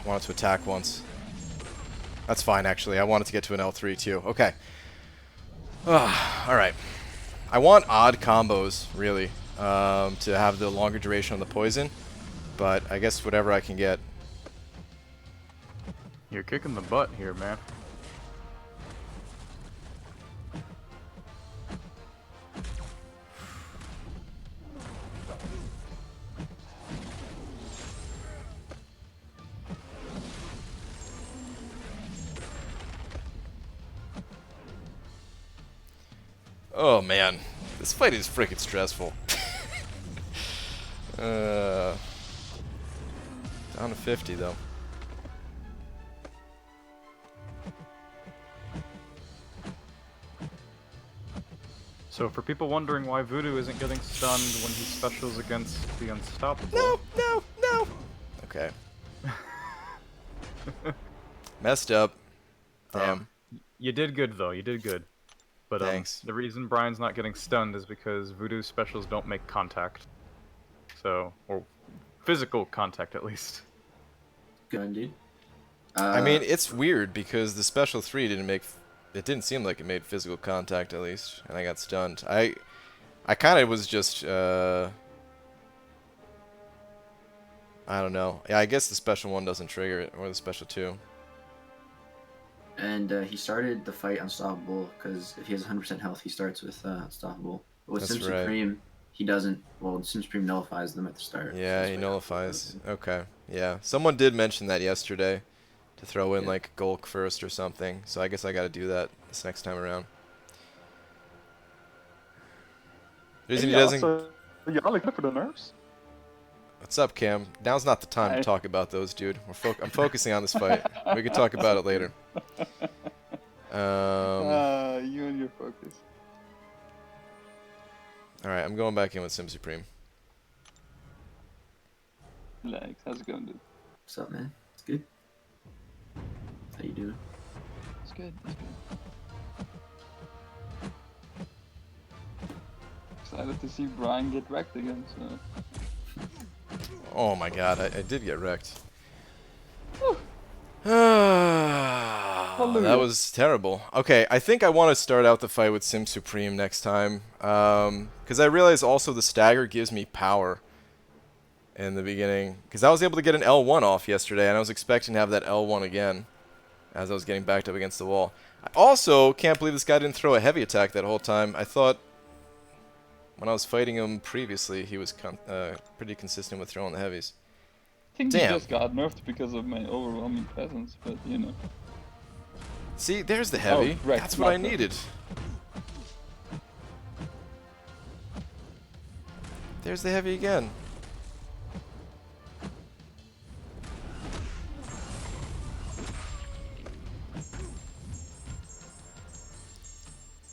wanted to attack once. That's fine, actually. I wanted to get to an L3 too. Okay. Alright. I want odd combos, really, to have the longer duration on the poison. But I guess whatever I can get. You're kicking the butt here, man. Oh man, this fight is freaking stressful. Down to 50 though. So for people wondering why Voodoo isn't getting stunned when he specials against the Unstoppable... No, no, no! Okay. Messed up. Damn. You did good though, you did good. But Thanks. the reason Brian's not getting stunned is because Voodoo specials don't make contact. So, or physical contact at least. Good, dude. I mean, it's weird because the special 3 didn't make... It didn't seem like it made physical contact, at least, and I got stunned. I kind of was just, I don't know. Yeah, I guess the special 1 doesn't trigger it, or the special 2. And he started the fight Unstoppable because if he has 100% health, he starts with Unstoppable. But with That's Sim right. Supreme, he doesn't. Well, Sim Supreme nullifies them at the start. Yeah, he nullifies. Okay, yeah. Someone did mention that yesterday, to throw in, like, Gulk first or something. So I guess I gotta do that this next time around. The reason he doesn't... So you're only good for the nerfs? What's up, Cam? Now's not the time to talk about those, dude. I'm focusing on this fight. We can talk about it later. You and your focus. Alright, I'm going back in with Sim Supreme. Relax, how's it going, dude? What's up, man? It's good. How you doing? It's good, it's good. Excited to see Brian get wrecked again, so... Oh my god, I did get wrecked. That was terrible. Okay, I think I want to start out the fight with Sim Supreme next time. Because I realize also the stagger gives me power in the beginning. Because I was able to get an L1 off yesterday, and I was expecting to have that L1 again as I was getting backed up against the wall. I also can't believe this guy didn't throw a heavy attack that whole time. I thought when I was fighting him previously, he was pretty consistent with throwing the heavies. I think Damn. he just got nerfed because of my overwhelming presence, but you know. See, there's the heavy. right, That's what I not that. needed. There's the heavy again.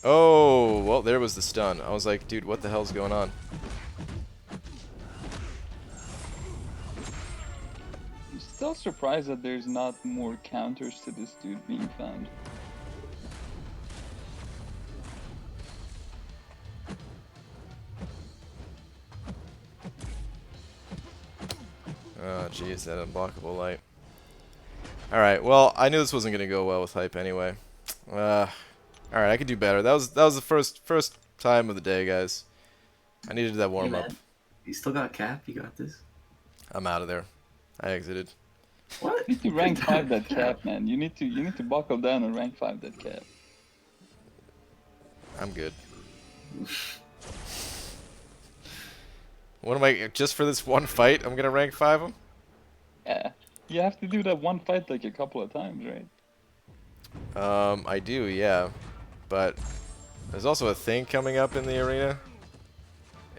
Oh, well, there was the stun. I was like, dude, what the hell's going on? I'm still surprised that there's not more counters to this dude being found. Oh, jeez, that unblockable light. Alright, well, I knew this wasn't going to go well with hype anyway. Alright, I could do better. That was the first time of the day, guys. I needed that warm-up. man. You still got cap? You got this? I'm out of there. I exited. What? You need to rank 5 that cap, man. You need to buckle down and rank 5 that cap. I'm good. What am I, just for this one fight, I'm gonna rank 5 him? Yeah. You have to do that one fight like a couple of times, right? I do, yeah. But there's also a thing coming up in the arena.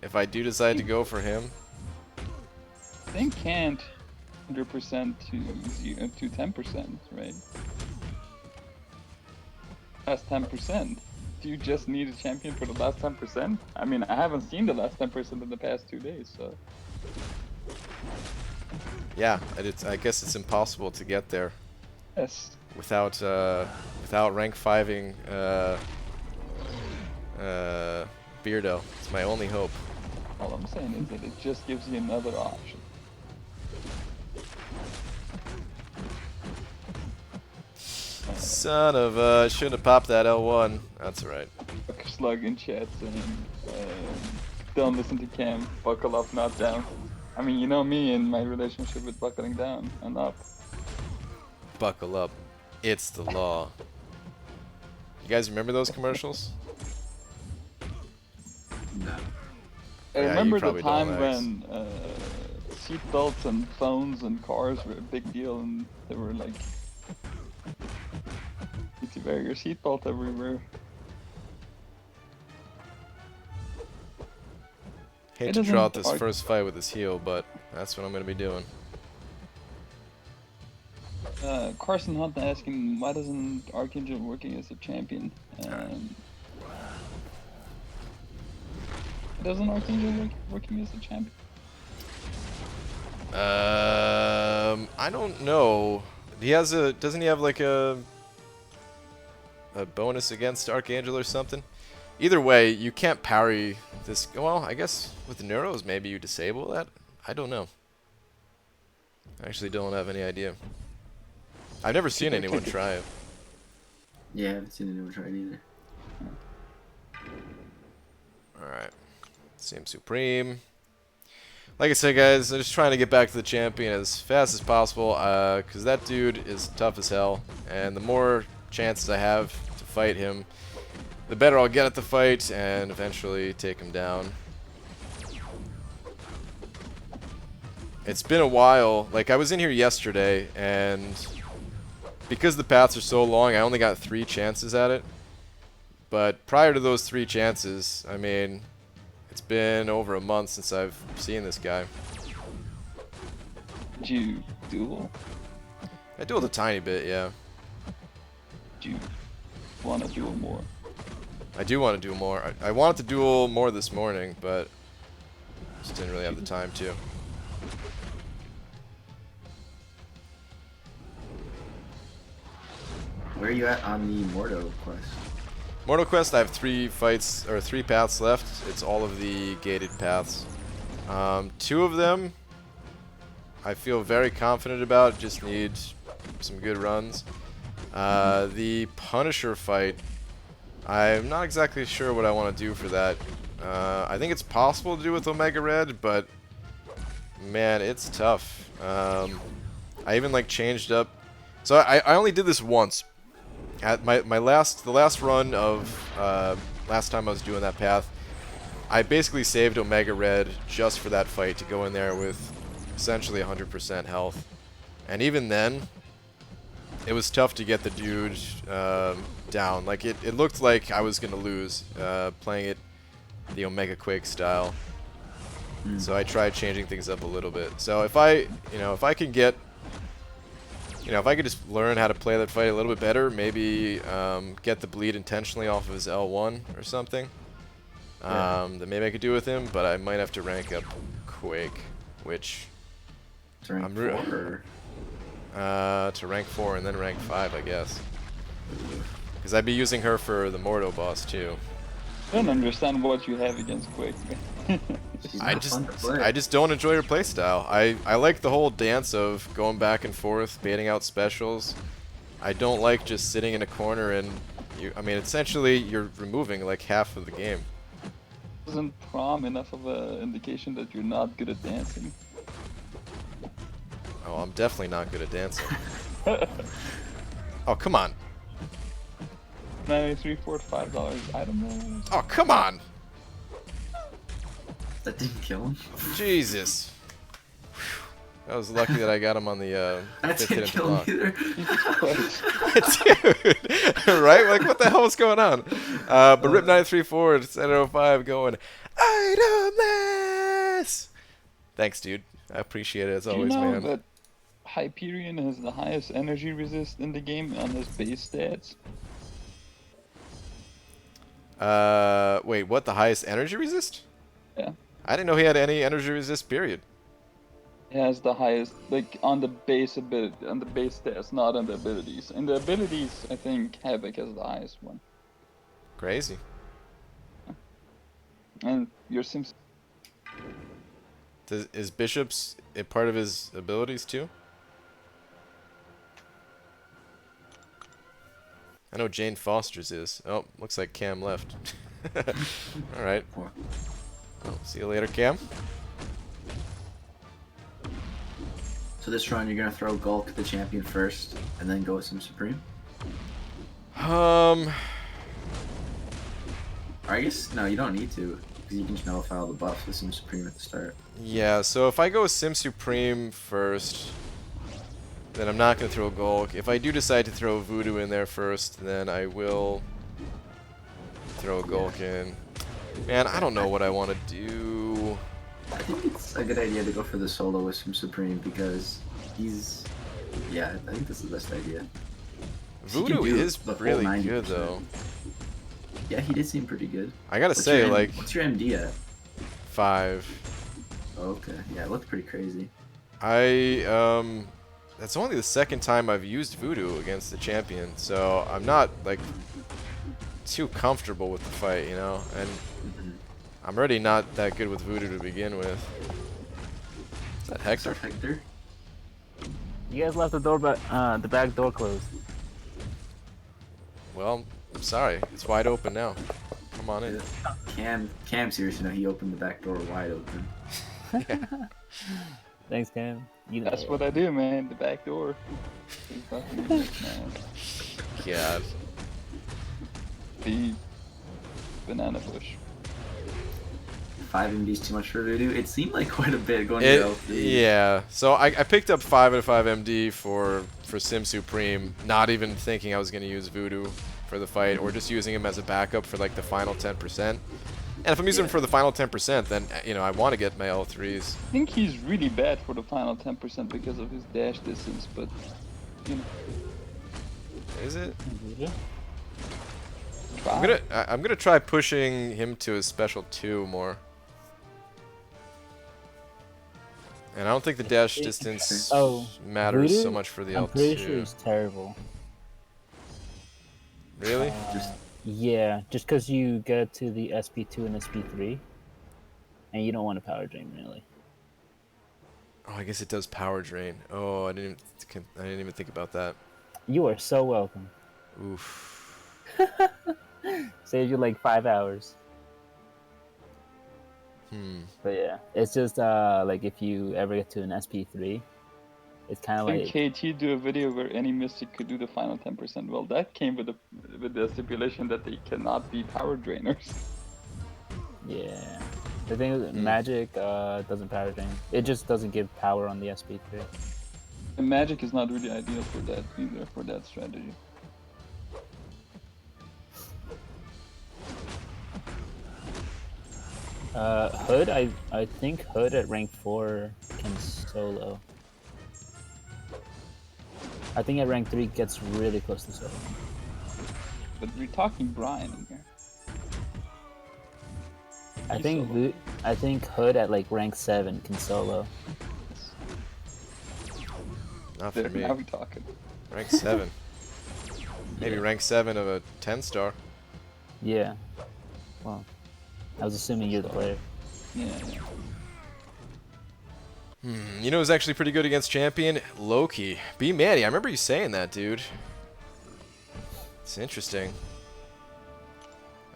If I do decide to go for him. They can't 100% to 10%, right? Last 10%. Do you just need a champion for the last 10%? I mean, I haven't seen the last 10% in the past 2 days, so... Yeah, I guess it's impossible to get there Yes. without rank 5ing Beardo. It's my only hope. All I'm saying is that it just gives you another option. Son of a... Shouldn't have popped that L1. That's alright. Slug in chat saying, don't listen to Cam, buckle up, not down. I mean, you know me and my relationship with buckling down and up. Buckle up. It's the law. You guys remember those commercials? No. I Yeah, remember you the probably time don't, when seatbelts and phones and cars were a big deal, and they were like, you need to wear your seatbelt everywhere. Hate It to draw out doesn't this arc- first fight with his heel, but that's what I'm going to be doing. Carson Hunt asking, why doesn't Archangel working as a champion? Doesn't Archangel working as a champion? I don't know. He has a... Doesn't he have like a bonus against Archangel or something? Either way, you can't parry this... Well, I guess with the Neuros, maybe you disable that? I don't know. I actually don't have any idea. I've never seen anyone try it. Yeah, I haven't seen anyone try it either. Alright. Same Supreme. Like I said, guys, I'm just trying to get back to the champion as fast as possible, because that dude is tough as hell, and the more chances I have to fight him, the better I'll get at the fight, and eventually take him down. It's been a while. Like, I was in here yesterday, and because the paths are so long, I only got 3 chances at it. But prior to those 3 chances, I mean, it's been over a month since I've seen this guy. Did you duel? I dueled a tiny bit, yeah. Do you want to duel more? I do want to do more. I wanted to duel more this morning, but just didn't really have the time to. Where are you at on the Mordo quest? Mortal Quest, I have 3 fights, or 3 paths left. It's all of the gated paths. 2 of them I feel very confident about, just need some good runs. The Punisher fight, I'm not exactly sure what I want to do for that. I think it's possible to do with Omega Red, but man, it's tough. I even like changed up. So I only did this once. At the last run of last time I was doing that path, I basically saved Omega Red just for that fight to go in there with essentially 100% health. And even then, it was tough to get the dude down. Like it looked like I was gonna lose playing it the Omega Quake style. So I tried changing things up a little bit. So if I can get, if I could just learn how to play that fight a little bit better, maybe get the bleed intentionally off of his L1 or something, then maybe I could do with him, but I might have to rank up Quake, which To rank I'm 4 or... to rank 4 and then rank 5, I guess. Because I'd be using her for the Mordo boss too. I don't understand what you have against Quake. She's I not fun to play. just don't enjoy her playstyle. I like the whole dance of going back and forth, baiting out specials. I don't like just sitting in a corner and I mean, essentially you're removing like half of the game. Isn't prom enough of an indication that you're not good at dancing? Oh, I'm definitely not good at dancing. Oh, come on. $93, $45 item. Oh, come on. That didn't kill him. Jesus. I was lucky that I got him on the That 5th didn't hit kill him block. either. Dude, right? Like, what the hell was going on? But Rip 93 forward, Center 05 going, Itemless! Thanks, dude. I appreciate it as Do you always, know man. that Hyperion has the highest energy resist in the game on his base stats? Wait, what? The highest energy resist? Yeah. I didn't know he had any energy resist, period. He has the highest, like, on the base ability, on the base stats, not on the abilities. In the abilities, I think Havoc has the highest one. Crazy. And your Sims. Is Bishop's a part of his abilities, too? I know Jane Foster's is. Oh, looks like Cam left. Alright. Poor. Well, see you later, Cam. So this run, you're gonna throw Gulk the champion first, and then go with some Supreme? Or I guess, no, you don't need to, because you can just nullify all the buffs with some Supreme at the start. Yeah, so if I go with Sim Supreme first, then I'm not going to throw Gulk. If I do decide to throw Voodoo in there first, then I will throw Gulk in. Man, I don't know what I want to do. I think it's a good idea to go for the solo with some Supreme, because he's... Yeah, I think this is the best idea. Voodoo is the full really 90%. good, though. Yeah, he did seem pretty good. I gotta What's say, your like, what's your MD at? 5. Oh, okay, yeah, it looked pretty crazy. That's only the second time I've used Voodoo against the champion, so I'm not, like, too comfortable with the fight, you know? And I'm already not that good with Voodoo to begin with. Is that Hector? What's up, Hector? You guys left the back door closed. Well, I'm sorry. It's wide open now. Come on in. Cam, seriously, no, he opened the back door wide open. Thanks, Cam. You know. That's what I do, man. The back door. God. The banana bush. 5 MD's too much for Voodoo. It seemed like quite a bit going to L3. Yeah. So I picked up 5 out of 5 MD for Sim Supreme, not even thinking I was going to use Voodoo for the fight, or just using him as a backup for like the final 10%. And if I'm using him for the final 10%, then, you know, I want to get my L3s. I think he's really bad for the final 10% because of his dash distance, but, you know. Is it? Try. I'm gonna try pushing him to his special 2 more. And I don't think the dash distance matters Voodoo? so much for the I'm L2. pretty sure he's terrible. Really? Yeah, just because you get to the SP2 and SP3, and you don't want to power drain really. Oh, I guess it does power drain. Oh, I didn't even think about that. You are so welcome. Oof. Saves you like 5 hours. But yeah, it's just like if you ever get to an SP3, it's kind of like. Did KT do a video where any mystic could do the final 10%? Well, that came with the stipulation that they cannot be power drainers. Yeah. The thing is, magic doesn't power drain. It just doesn't give power on the SP3. And magic is not really ideal for that either, for that strategy. Hood, I think Hood at rank 4 can solo. I think at rank 3 gets really close to solo. But we're talking Brian here. I think Hood at like rank 7 can solo. Not for me. Now we're talking. Rank 7. Maybe rank 7 of a 10-star. Yeah. Well, I was assuming you're the player. Yeah. You know who's actually pretty good against champion? Loki. B Manny. I remember you saying that, dude. It's interesting.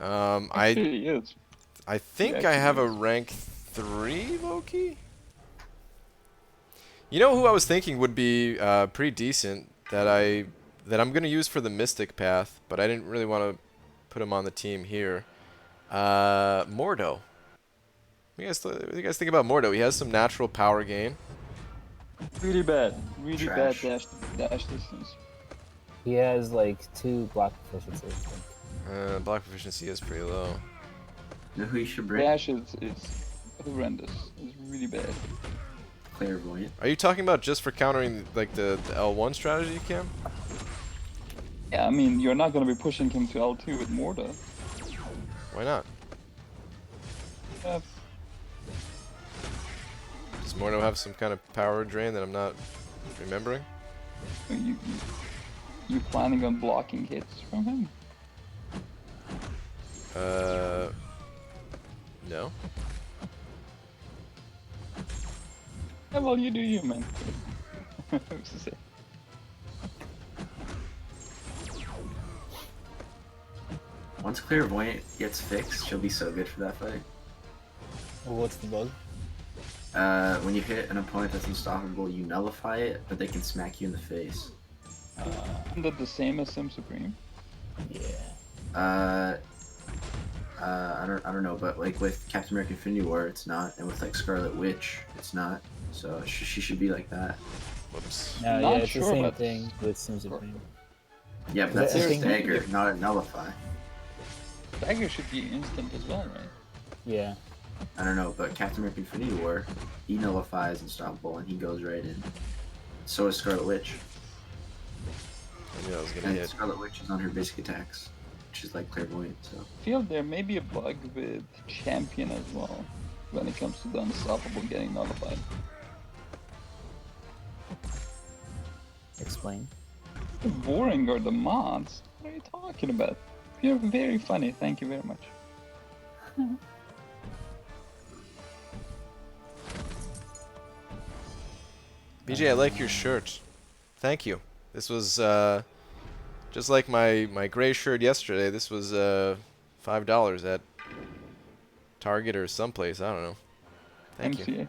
Actually, he is. I think I have a rank 3 Loki. You know who I was thinking would be pretty decent that I'm gonna use for the Mystic path, but I didn't really want to put him on the team here. Mordo. What do you guys think about Mordo? He has some natural power gain. Really bad. Really Trash. bad dash distance. He has like 2 block proficiency. Block proficiency is pretty low. You know who you should bring? Dash is horrendous. It's really bad. Clairvoyant. Are you talking about just for countering like the L1 strategy, Cam? Yeah, I mean, you're not going to be pushing him to L2 with Morda. Why not? Yeah, Does Mordo have some kind of power drain that I'm not remembering? you planning on blocking hits from him? No. Yeah, well, you do you, man. Who's to say? Once Clairvoyant gets fixed, she'll be so good for that fight. Well, what's the bug? When you hit an opponent that's unstoppable, you nullify it, but they can smack you in the face. Isn't that the same as Sim Supreme? Yeah. I don't know, but like with Captain America Infinity War, it's not, and with like Scarlet Witch, it's not. So she should be like that. Whoops. No, Not yeah, it's sure, the same but- thing with Sim Supreme. Yeah, but Is that's that a a thing? stagger, not a nullify. Dagger should be instant as well, right? Yeah. I don't know, but Captain America Infinity War, he nullifies Unstoppable and he goes right in. So is Scarlet Witch. I knew I was gonna And hit. Scarlet Witch is on her basic attacks, which is like Clairvoyant, so. I feel there may be a bug with Champion as well, when it comes to the Unstoppable getting nullified. Explain. How boring are the mods? What are you talking about? You're very funny, thank you very much. BJ, I like your shirt. Thank you. This was just like my gray shirt yesterday. This was $5 at Target or someplace. I don't know. Thank you. MCA.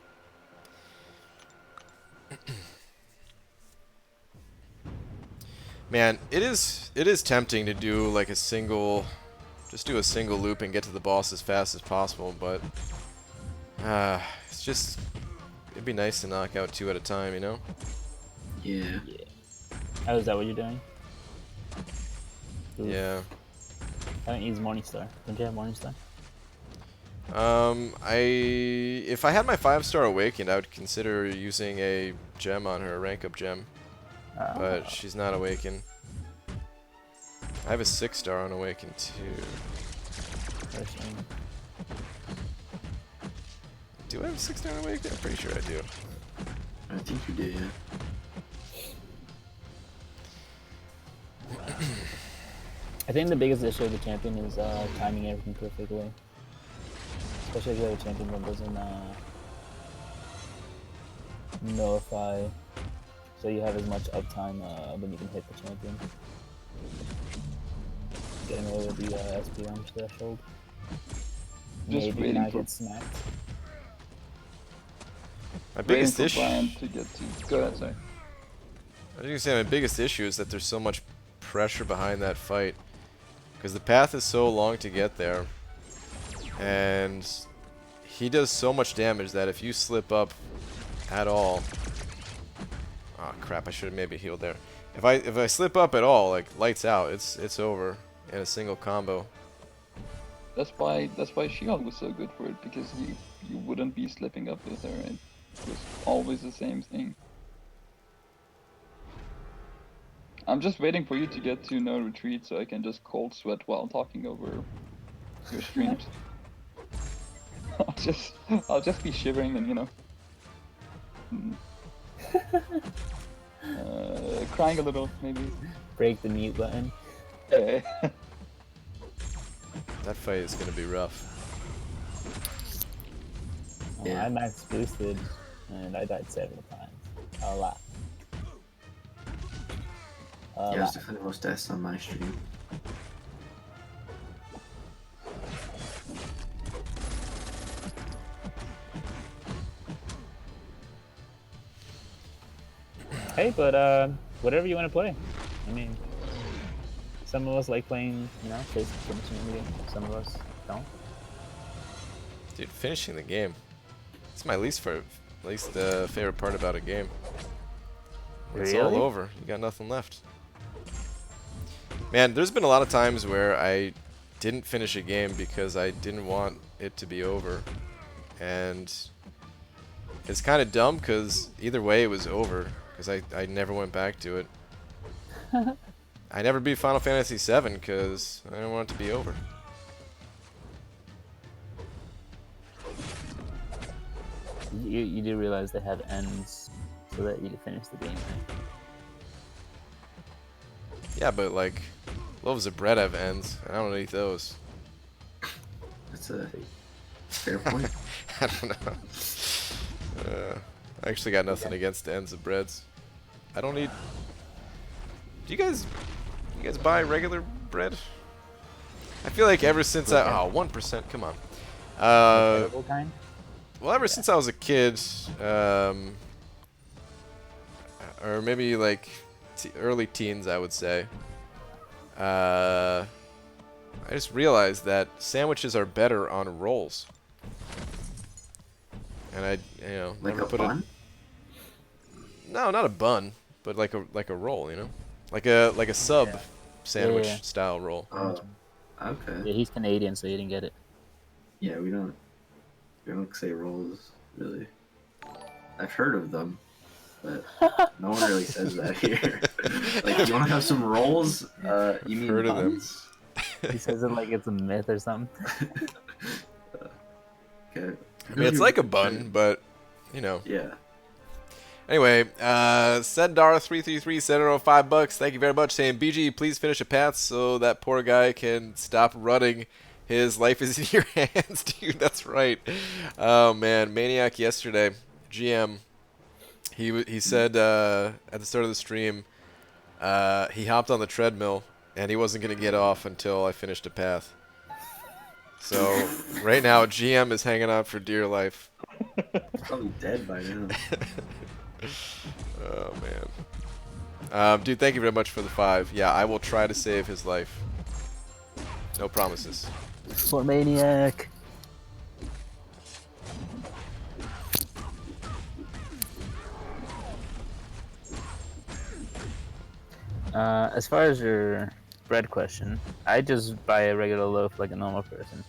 Man, it is tempting to do like a single, just do a single loop and get to the boss as fast as possible, but it's just, it'd be nice to knock out 2 at a time, you know? Yeah. Oh, is that what you're doing? Oof. Yeah. I don't use Morningstar. Don't you have Morningstar? If I had my 5-star awakened, I would consider using a gem on her, a rank up gem. But she's not awakened. I have a 6-star on awakened too. Personally. Do I have a 6-star on awakened? I'm pretty sure I do. I think you did, yeah. I think the biggest issue of the champion is timing everything perfectly. Especially if you have a champion that doesn't nullify, so you have as much uptime when you can hit the champion. Getting over the SP range threshold. Just Maybe waiting not for- get smacked. My Waiting biggest for issue. Brian to get to. Go ahead, sorry. I was gonna say my biggest issue is that there's so much pressure behind that fight, because the path is so long to get there, and he does so much damage that if you slip up at all, oh crap! I should have maybe healed there. If I slip up at all, like lights out, it's over in a single combo. That's why Shield was so good for it, because you wouldn't be slipping up with her. It was always the same thing. I'm just waiting for you to get to no retreat so I can just cold sweat while talking over your streams. I'll just be shivering and, you know, crying a little maybe. Break the mute button. Eh. That fight is gonna be rough. Oh, Yeah. I max boosted and I died several times. A lot. Yeah, it's definitely the most deaths on my stream. Hey, but whatever you want to play. I mean, some of us like playing, you know, just finishing the game. Some of us don't. Dude, finishing the game. It's my least favorite part about a game. It's all Really? over. You got nothing left. Man, there's been a lot of times where I didn't finish a game because I didn't want it to be over. And it's kind of dumb because either way it was over. Because I never went back to it. I never beat Final Fantasy VII because I didn't want it to be over. You do realize they have ends so that you can finish the game, right? Yeah, but like, loaves of bread have ends. I don't eat those. That's a fair point. I don't know. I actually got nothing against the ends of breads. I don't eat. Do you guys buy regular bread? I feel like ever since 1%, come on. Terrible kind. Well, ever since I was a kid, or maybe like early teens, I would say. I just realized that sandwiches are better on rolls, and I, Like never a put bun? No, not a bun, but like a roll, like a sub Yeah. sandwich Yeah. style roll. Oh, okay. Yeah, he's Canadian, so he didn't get it. Yeah, we don't say rolls really. I've heard of them, but no one really says that here. Like, you want to have some rolls? You mean Heard of them. buns? He says it like it's a myth or something. Okay. I mean, it's like a bun, but Yeah. Anyway, Sendar333 sent over $5. Thank you very much. Saying, BG, please finish a path so that poor guy can stop running. His life is in your hands, dude. That's right. Oh man, Maniac yesterday, GM. He said at the start of the stream, he hopped on the treadmill and he wasn't gonna get off until I finished a path. So right now, GM is hanging out for dear life. Probably dead by now. Oh man. Dude, thank you very much for the 5. Yeah, I will try to save his life. No promises. For Maniac. As far as your bread question, I just buy a regular loaf like a normal person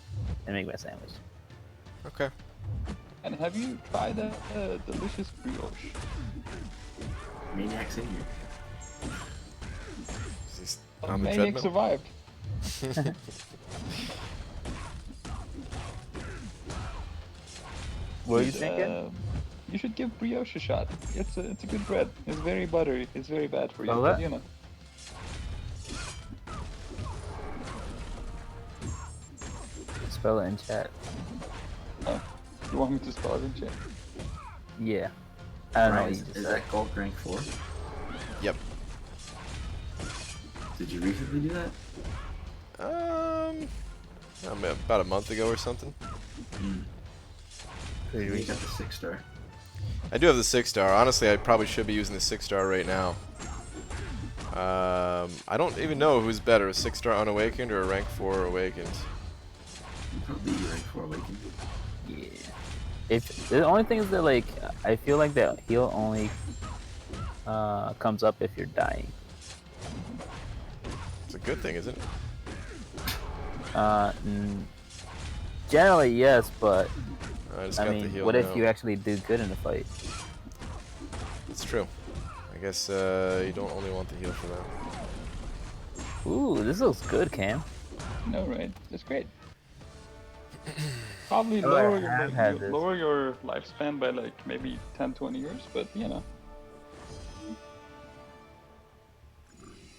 and make my sandwich. Okay. And have you tried a delicious brioche? Maniac's in here. He's Oh, on the Maniac treadmill. survived. What are you Dude, thinking? You should give brioche a shot. It's a good bread. It's very buttery. It's very bad for you, Oh, but that- you know. Spell it in chat. Oh, you want me to spell it in chat? Yeah. I don't know. Ryan, what is you just is said. that Gulk rank 4? Yep. Did you recently do that? About a month ago or something. Pretty You recent. got the 6-star. I do have the 6-star. Honestly, I probably should be using the 6-star right now. I don't even know who's better, a 6-star unawakened or a rank 4 awakened. Probably rank 4 awakened. Yeah. If the only thing is that like I feel like that heal only comes up if you're dying. It's a good thing, isn't it? Generally yes, but I just I got the mean, heal what now. if you actually do good in the fight? It's true. I guess you don't only want the heal for that. Ooh, this looks good, Cam. No, right? That's great. Probably Oh, I lower have had your this. lower your lifespan by like maybe 10-20 years, but you know.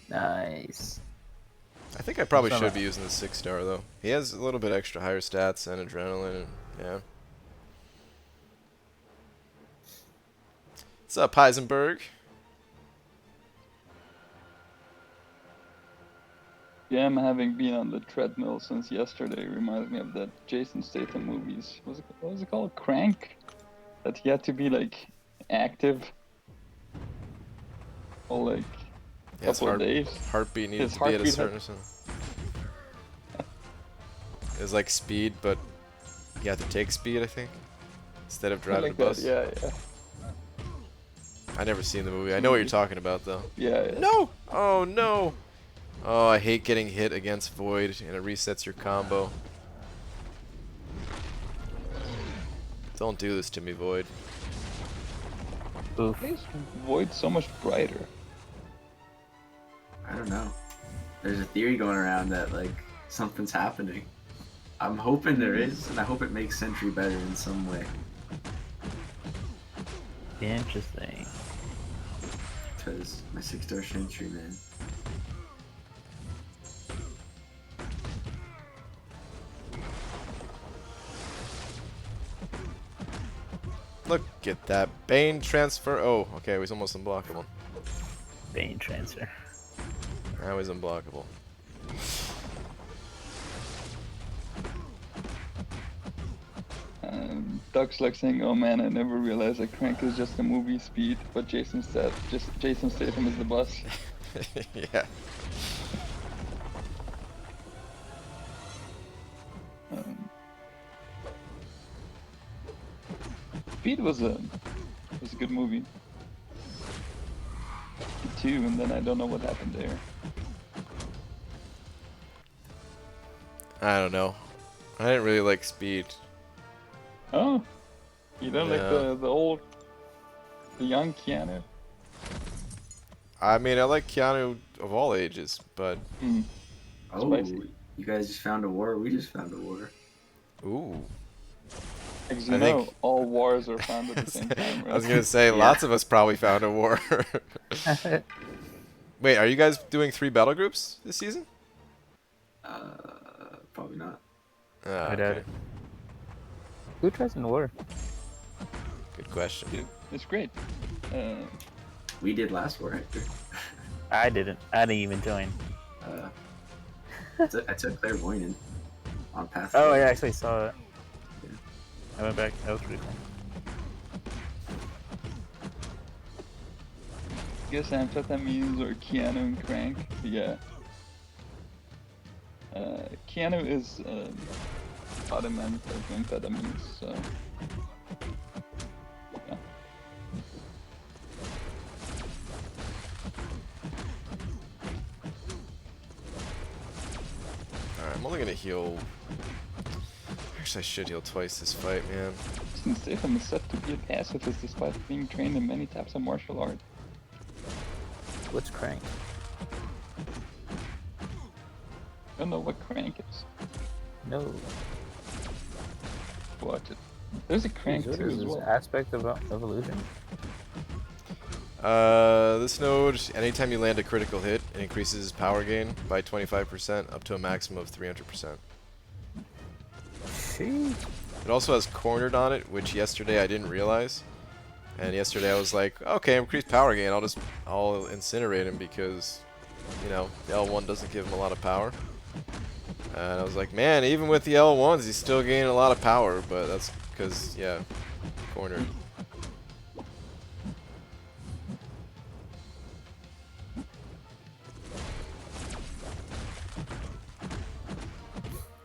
Nice. I think I probably Some- should be using the 6-star though. He has a little bit extra higher stats and adrenaline. And, yeah. What's up, Heisenberg? Yeah, having been on the treadmill since yesterday reminds me of that Jason Statham movies. What was it called? Crank? That he had to be like active all like Yeah, his couple of days. heartbeat needed His to be at a heartbeat certain percent. It's like speed, but you have to take speed, I think, instead of driving like a bus. that. Yeah. I never seen the movie. I know what you're talking about, though. Yeah. No! Oh, no! Oh, I hate getting hit against Void, and it resets your combo. Don't do this to me, Void. Oof. Why is Void so much brighter? I don't know. There's a theory going around that like something's happening. I'm hoping there is, and I hope it makes Sentry better in some way. Interesting. Because my 6-star Sentry, man. Look at that. Bane transfer. Oh, okay, he's almost unblockable. Bane transfer. Now he's unblockable. Doug's like saying, "Oh man, I never realized that Crank is just a movie speed, but Jason Statham is the boss." Yeah. Speed was a good movie. Too, and then I don't know what happened there. I don't know. I didn't really like Speed. Oh, you don't like No. the young Keanu? I mean, I like Keanu of all ages, but Oh, Spicy. you guys just found a war. We just found a war. ooh. Because I think- all wars are found at the same time, right? I was gonna say, lots of us probably found a war. Wait, are you guys doing 3 battle groups this season? Probably not. Ah, I doubt okay. it. Who tries in war? Good question. It's great. We did last war, Hector. I didn't. I didn't even join. I took Clairvoyant on Path. Oh, I actually saw it. I went back. That was pretty cool. I guess amphetamines or Keanu and Crank. Yeah. Keanu is adamant of amphetamines, so. Yeah. Alright, I'm only gonna heal. Actually, I should heal twice this fight, man. Jason Statham is set to be a pacifist despite being trained in many types of martial art. What's Crank? Don't know what Crank is. No. Watch it. There's a Crank What too is as this well. aspect of evolution? This node, anytime you land a critical hit, it increases power gain by 25% up to a maximum of 300%. Sheesh. It also has cornered on it, which yesterday I didn't realize. And yesterday I was like, okay, increased power gain, I'll incinerate him because, you know, the L1 doesn't give him a lot of power. And I was like, man, even with the L1s, he's still gaining a lot of power, but that's because, yeah, cornered.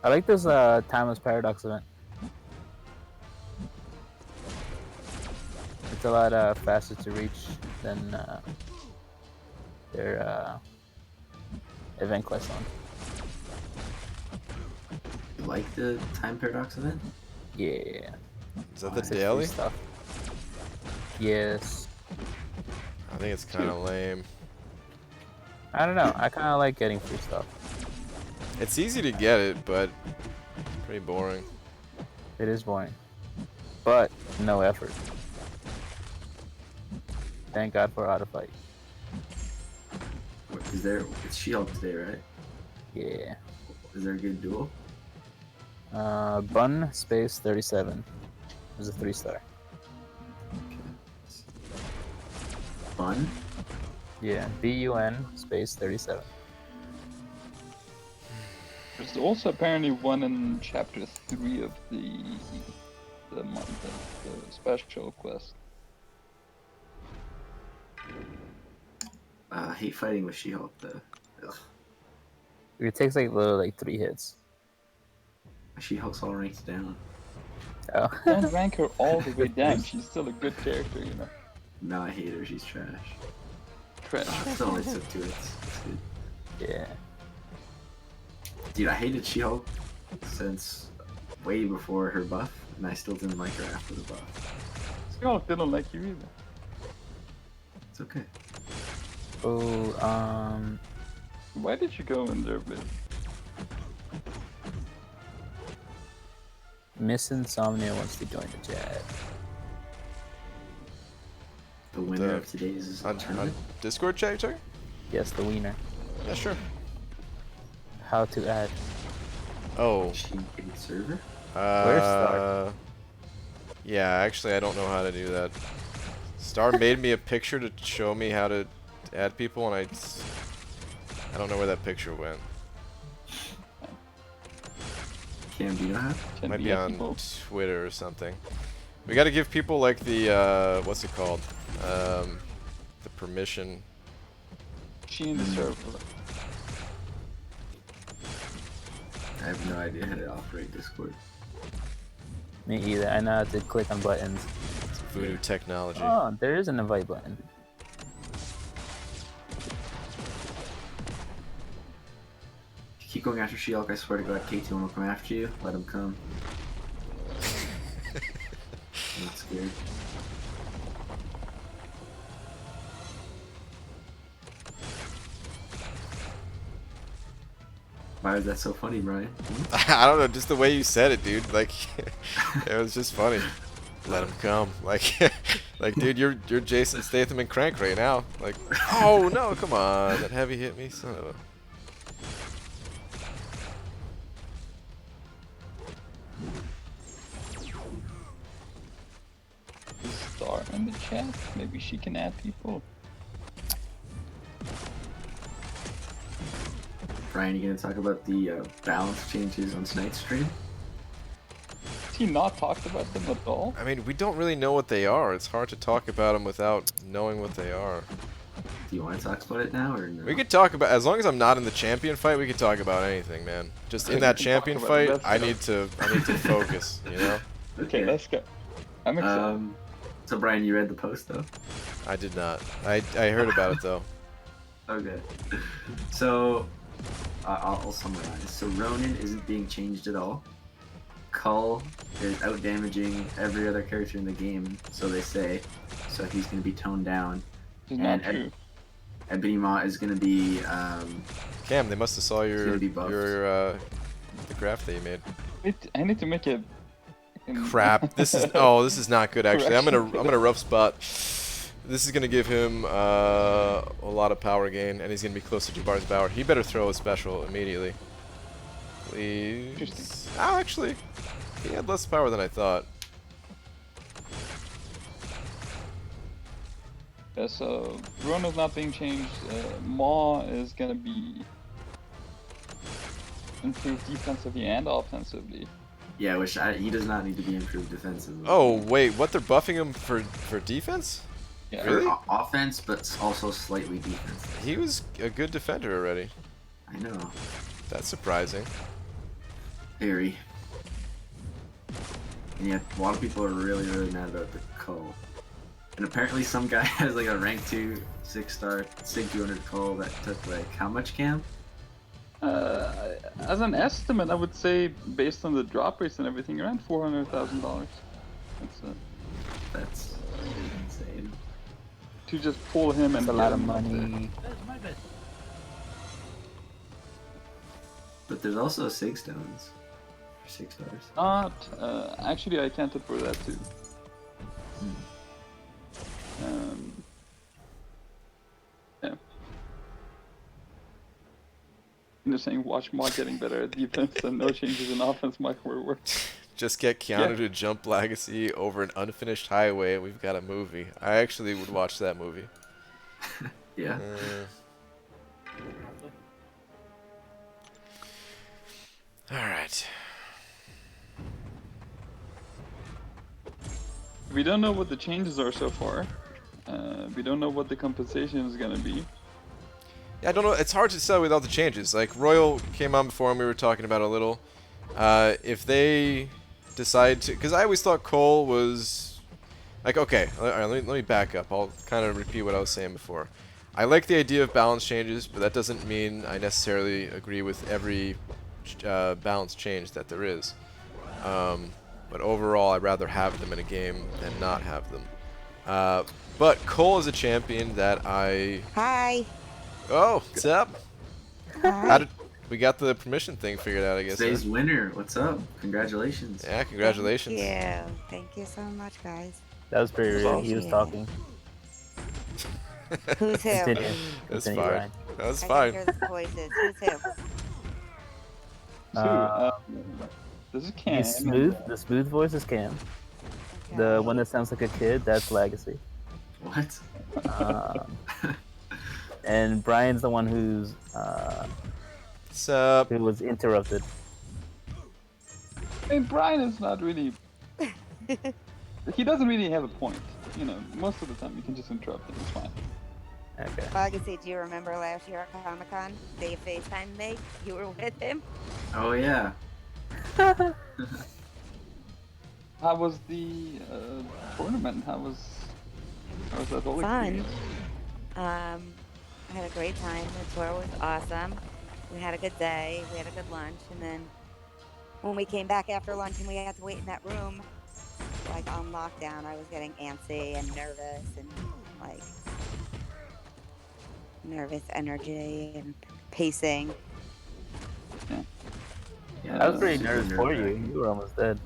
I like this Timeless Paradox event. It's a lot faster to reach than their event quest one. You like the time paradox event? Yeah. Is that the It's free daily? stuff. Yes. I think it's kind of lame. I don't know. I kind of like getting free stuff. It's easy to get it, but pretty boring. It is boring, but no effort. Thank God for Auto Fight. What, it's She-Hulk today, right? Yeah. Is there a good duel? Bun space 37 is a 3-star. Fun? Yeah. BUN space 37. There's also apparently one in chapter 3 of the month, the special quest. I hate fighting with She-Hulk though. Ugh. It takes like literally like 3 hits. She-Hulk's all ranked down. Oh. Don't rank her all the way down. She's still a good character, you know. No, I hate her. She's trash. Trash. Still only took 2 hits. It's good. Yeah. Dude, I hated She-Hulk since way before her buff, and I still didn't like her after the buff. She-Hulk didn't like you either. It's okay. Oh, Why did you go in there with? Miss Insomnia wants to join the chat. The winner The- of today's On tournament. Discord chat, you're talking? Yes, the wiener. Yeah, sure. How to add? Oh. She in server? Uh, yeah, actually, I don't know how to do that. Star made me a picture to show me how to add people, and I don't know where that picture went. Cam, do you know how? Can Might we be have on people? Twitter or something. We got to give people like the what's it called? The permission. She in the server. I have no idea how to operate Discord. Me either. I know how to click on buttons. Voodoo technology. Oh, there is an invite button. If you keep going after She-Hulk, I swear to God, KT will come after you. Let him come. I'm not scared. Why is that so funny, Brian? I don't know, just the way you said it, dude. Like, it was just funny. Let him come. Like, like, dude, you're Jason Statham and Crank right now. Like, oh no, come on, that heavy hit me, son of a. Star in the chat. Maybe she can add people. Brian, you gonna talk about the balance changes on tonight's stream? Has he not talked about them at all? I mean, we don't really know what they are. It's hard to talk about them without knowing what they are. Do you want to talk about it now or no? We could talk about, as long as I'm not in the champion fight, we could talk about anything, man. Just in that We can talk champion about fight, it. I need to focus, you know? Okay, let's go. I'm excited. So Brian, you read the post though? I did not. I heard about it though. Okay. So, I'll summarize. So Ronin isn't being changed at all. Cull is out damaging every other character in the game, so they say. So he's going to be toned down. It's not true. Ebony Maw is going to be Cam, they must have saw gonna your be buffed. the graph that you made. I need to make a Crap. This is not good actually. I'm in a rough spot. This is gonna give him a lot of power gain, and he's gonna be close to Jabbar's power. He better throw a special immediately. Please. Interesting. Oh, actually, he had less power than I thought. Yeah, so Rona's not being changed. Maw is gonna be improved defensively and offensively. yeah, which he does not need to be improved defensively. Oh wait, what? They're buffing him for defense? Yeah. For Really? offense, but also slightly defensive. He was a good defender already. I know. That's surprising. Very. And yet, a lot of people are really mad about the Cull. And apparently some guy has like a rank 2, 6-star, Sig 200 Cull that took like, how much, Cam? As an estimate, I would say, based on the drop rates and everything, around $400,000. That's insane. To just pull him and That's a get lot of him up money. But there's also Sig Stones for 6 stars. Not, actually, I can't afford that too. Yeah. I'm just saying, watch Maw getting better at defense and no changes in offense might work. Just get Keanu Yeah. to jump Legacy over an unfinished highway, and we've got a movie. I actually would watch that movie. Yeah. Alright. We don't know what the changes are so far. We don't know what the compensation is gonna be. Yeah, I don't know. It's hard to tell without the changes. Like, Royal came on before and we were talking about it a little. If they decide to... Because I always thought Cole was... Like, okay, all right, let me back up. I'll kind of repeat what I was saying before. I like the idea of balance changes, but that doesn't mean I necessarily agree with every balance change that there is. But overall, I'd rather have them in a game than not have them. But Cole is a champion that I... Hi. Oh, what's up? Hi. We got the permission thing figured out, I guess. Today's Huh? winner. What's up? Congratulations. Yeah, congratulations. Thank you so much, guys. That was pretty real. He was Yeah. talking. Who's him? Continue. That's Continue, fine. Ryan. That's I fine. can hear the voices. Who's him? This is Cam. The smooth voice is Cam. Okay. The one that sounds like a kid, that's Legacy. What? And Brian's the one who's What's up? who was interrupted. Hey, Brian is not really. he doesn't really have a point. You know, most of the time you can just interrupt him. It's fine. Okay. Legacy, do you remember last year at Comic Con? They FaceTimed me. You were with him. Oh yeah. How was the tournament? How was that whole Fun. experience? I had a great time. The tour was awesome. We had a good day. We had a good lunch, and then when we came back after lunch and we had to wait in that room, like on lockdown, I was getting antsy and nervous and like nervous energy and pacing. Yeah, I was pretty super nervous for you. nerve-wracking. You were almost dead.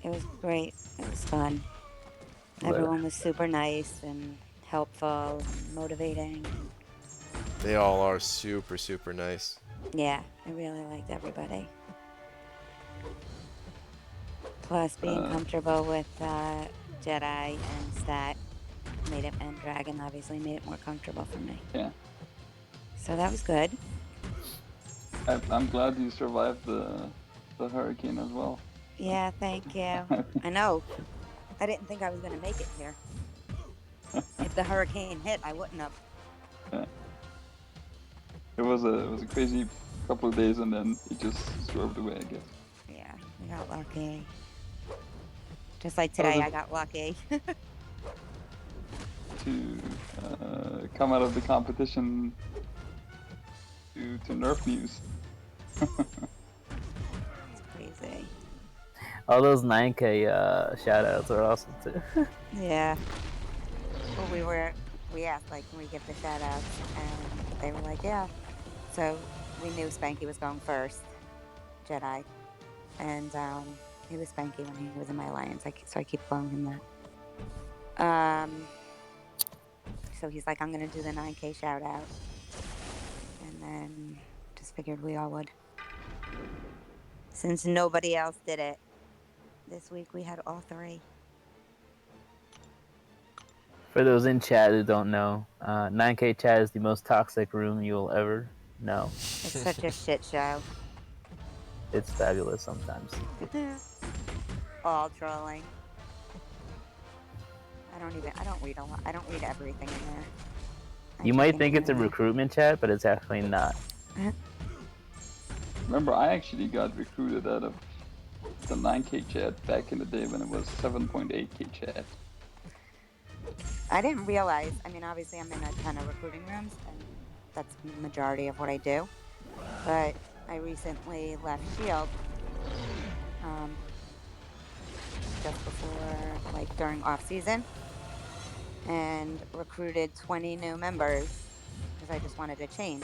It was great. It was fun. But Everyone was super nice and helpful and motivating. They all are super, super nice. Yeah, I really liked everybody. Plus, being comfortable with Jedi and Stat made it, and Dragon obviously made it more comfortable for me. Yeah. So that was good. I'm glad you survived the hurricane as well. Yeah, thank you. I know. I didn't think I was going to make it here. If the hurricane hit, I wouldn't have. Yeah. It was a crazy couple of days, and then it just swerved away, I guess. Yeah, we got lucky. Just like today, I got lucky. To come out of the competition to Nerf news. It's crazy. all those 9K shoutouts are awesome too. Yeah. Well, we asked, like, can we give the shout outs? And they were like, yeah. So we knew Spanky was going first, Jedi. And he was Spanky when he was in my alliance. So I keep calling him that. So he's like, I'm going to do the 9K shout out. And then just figured we all would. Since nobody else did it, this week we had all three. For those in chat who don't know, 9K chat is the most toxic room you will ever know. It's such a shit show. It's fabulous sometimes. All trolling. I don't read a lot. I don't read everything in there. You might think it's a recruitment chat, but it's actually not. Remember, I actually got recruited out of the 9K chat back in the day when it was 7.8K chat. I didn't realize. I mean, obviously, I'm in a ton of recruiting rooms, and that's the majority of what I do. But I recently left Shield, just before, like, during off season, and recruited 20 new members because I just wanted to change.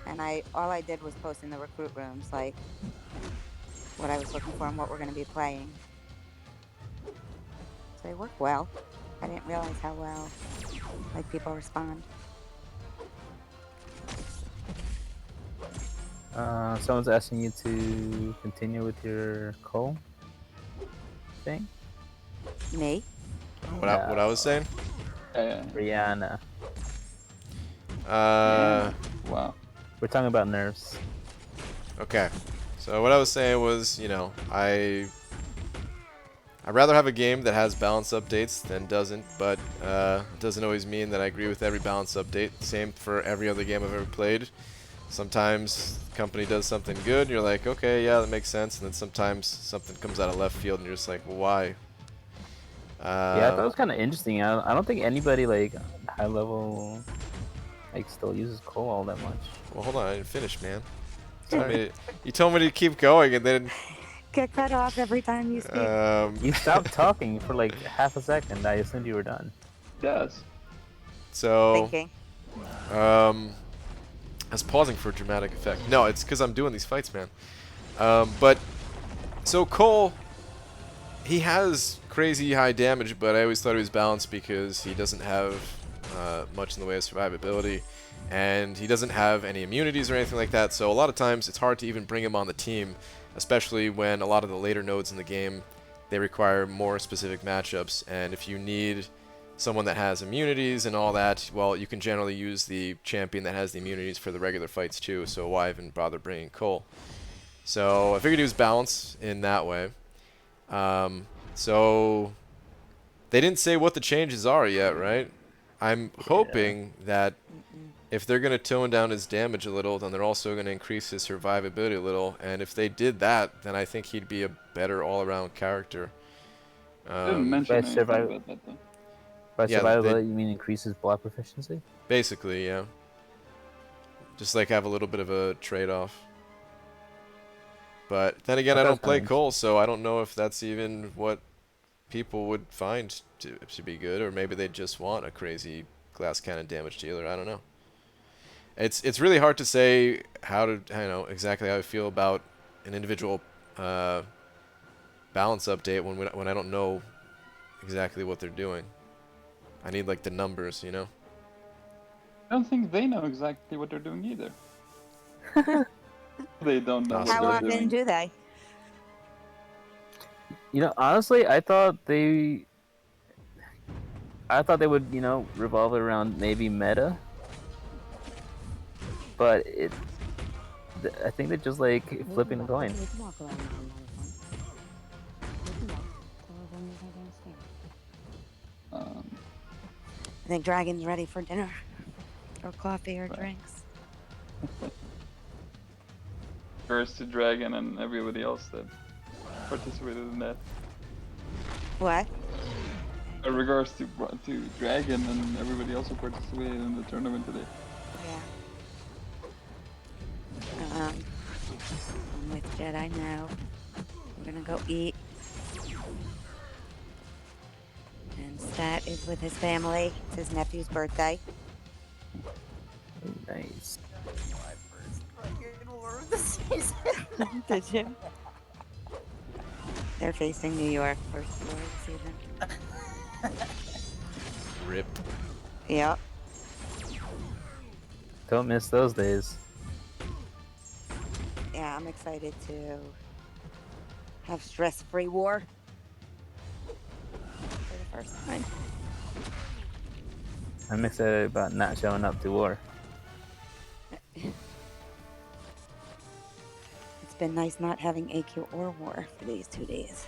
And all I did was post in the recruit rooms, like, what I was looking for and what we're going to be playing. So they work well. I didn't realize how well, like, people respond. Someone's asking you to continue with your Cole thing. Me? What I was saying? Rihanna. Wow. We're talking about nerfs. Okay. So what I was saying was, you know, I'd rather have a game that has balance updates than doesn't, but it doesn't always mean that I agree with every balance update. Same for every other game I've ever played. Sometimes the company does something good, and you're like, okay, yeah, that makes sense, and then sometimes something comes out of left field, and you're just like, well, why? Yeah, I thought it was kind of interesting. I don't think anybody, like, high level, like, still uses Cole all that much. Well, hold on, I didn't finish, man. You told me to keep going, and then... Get cut off every time you speak. You stopped talking for, like, half a second. I assumed you were done. Yes. So... Thinking. I was pausing for dramatic effect. No, it's because I'm doing these fights, man. But... So, Cole... He has crazy high damage, but I always thought he was balanced because he doesn't have much in the way of survivability, and he doesn't have any immunities or anything like that, so a lot of times it's hard to even bring him on the team, especially when a lot of the later nodes in the game, they require more specific matchups, and if you need someone that has immunities and all that, well, you can generally use the champion that has the immunities for the regular fights too, so why even bother bringing Cole? So I figured he was balanced in that way. So They didn't say what the changes are yet, right? I'm hoping that if they're going to tone down his damage a little, then they're also going to increase his survivability a little. And if they did that, then I think he'd be a better all-around character. Didn't mention By anything survive- about that though. By Yeah, survivability, you mean increases block proficiency? Basically, yeah. Just like have a little bit of a trade-off. But then again, I That's don't play fine. Cole, so I don't know if that's even what people would find to be good, or maybe they just want a crazy glass cannon damage dealer. I don't know. It's really hard to say how to exactly how I feel about an individual balance update when I don't know exactly what they're doing. I need like the numbers, you know. I don't think they know exactly what they're doing either. They don't know Possibly. How what they're often doing. do they? You know, honestly, I thought they would, you know, revolve it around maybe meta. But I think they're just like flipping a coin. We can walk around with them all if we want. We can walk till everyone's not downstairs. I think Dragon's ready for dinner, or coffee, or Right. drinks. First to Dragon and everybody else that participated in that. What? In regards to Dragon and everybody else who participated in the tournament today. Yeah. I'm with Jedi now. We're gonna go eat. And Stat is with his family. It's his nephew's birthday. Nice. Did you? They're facing New York first war of the season. Rip. Yep. Don't miss those days. Yeah, I'm excited to have stress-free war for the first time. I'm excited about not showing up to war. It's been nice not having AQ or war for these 2 days.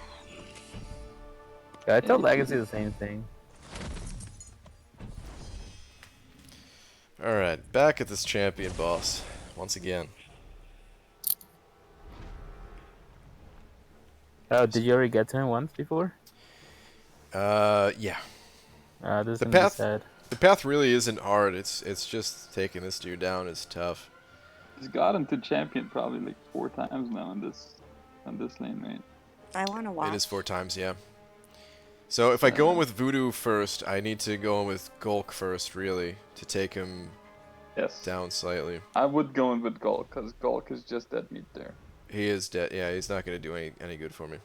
Yeah, I told Legacy the same thing. Alright, back at this champion boss. Once again. Oh, did you already get to him once before? Yeah. This is The gonna be path- sad. The path really isn't hard. It's just taking this dude down is tough. He's gotten to champion probably like 4 times now on this lane, right? I want to watch. It is 4 times, yeah. So if I go in with Voodoo first, I need to go in with Gulk first, really, to take him Yes. down slightly. I would go in with Gulk, because Gulk is just dead meat there. He is dead. Yeah, he's not going to do any good for me.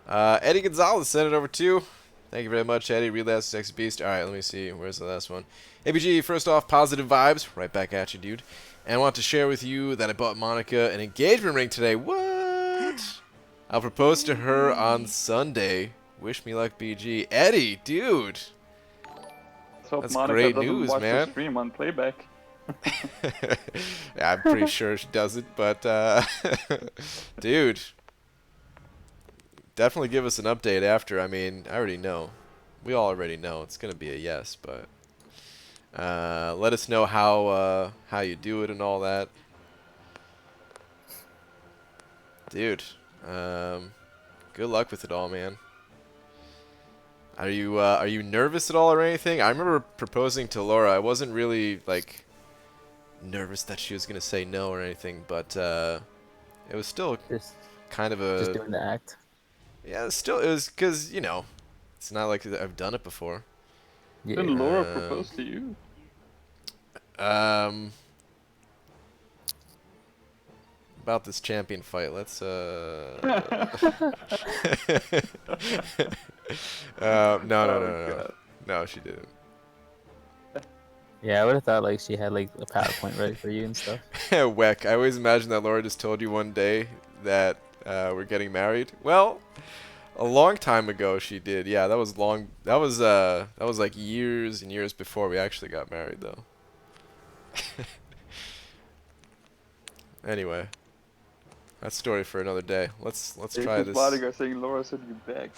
Eddie Gonzalez sent it over too. Thank you very much, Eddie. Real last sexy beast. All right, let me see. Where's the last one? ABG, first off, positive vibes. Right back at you, dude. And I want to share with you that I bought Monica an engagement ring today. What? I'll propose to her on Sunday. Wish me luck, BG. Eddie, dude. Let's hope That's Monica great doesn't news, watch man. the stream on playback. Yeah, I'm pretty sure she doesn't, but dude, definitely give us an update after. I mean, I already know. We all already know it's gonna be a yes, but let us know how you do it and all that, dude. Good luck with it all, man. Are you nervous at all or anything? I remember proposing to Laura. I wasn't really like nervous that she was gonna say no or anything, but it was still Just kind of just a doing the act. yeah. It was because it's not like I've done it before. Yeah. Didn't Laura propose to you? About this champion fight, let's no. Oh, No, God. no, she didn't. Yeah, I would have thought like she had like a PowerPoint ready for you and stuff. Weck. I always imagine that Laura just told you one day that we're getting married. Well, a long time ago she did. Yeah, that was long. That was like years and years before we actually got married, though. Anyway, that's a story for another day. Let's try this. Bodyguard saying Laura said you beg.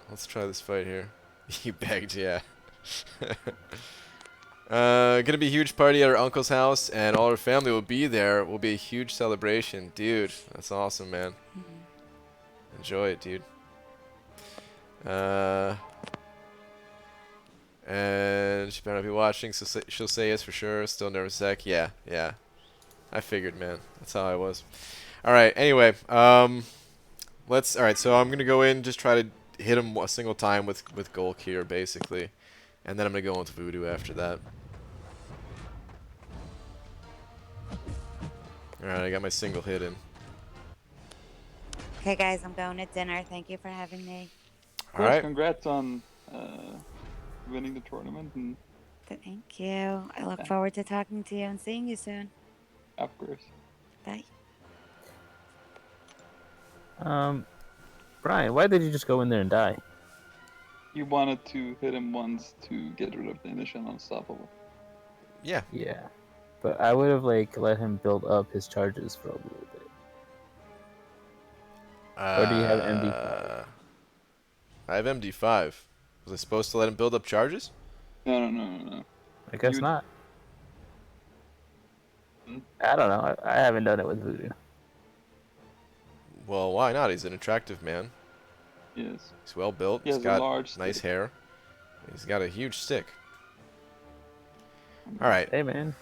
Let's try this fight here. You begged, yeah. Gonna be a huge party at our uncle's house, and all our family will be there. Will be a huge celebration, dude. That's awesome, man. Enjoy it, dude. And she better not be watching, so she'll say yes for sure. Still nervous sec. Yeah, yeah. I figured, man. That's how I was. All right. Anyway, let's. All right. So I'm gonna go in, just try to hit him a single time with Golk here, basically, and then I'm gonna go into Voodoo after that. All right. I got my single hit in. Okay, guys, I'm going to dinner. Thank you for having me. All right. Congrats on winning the tournament, and Thank you. I look forward to talking to you and seeing you soon. of course. Bye. Brian, why did you just go in there and die? You wanted to hit him once to get rid of the initial unstoppable. Yeah. Yeah, but I would have like let him build up his charges for a little bit. Or do you have MD5? I have MD5. Was I supposed to let him build up charges? No. I guess not. I don't know. I haven't done it with Voodoo. Well, why not? He's an attractive man. Yes. He's well built. He He's has a got large nice stick. hair. He's got a huge stick. All right. Hey, man.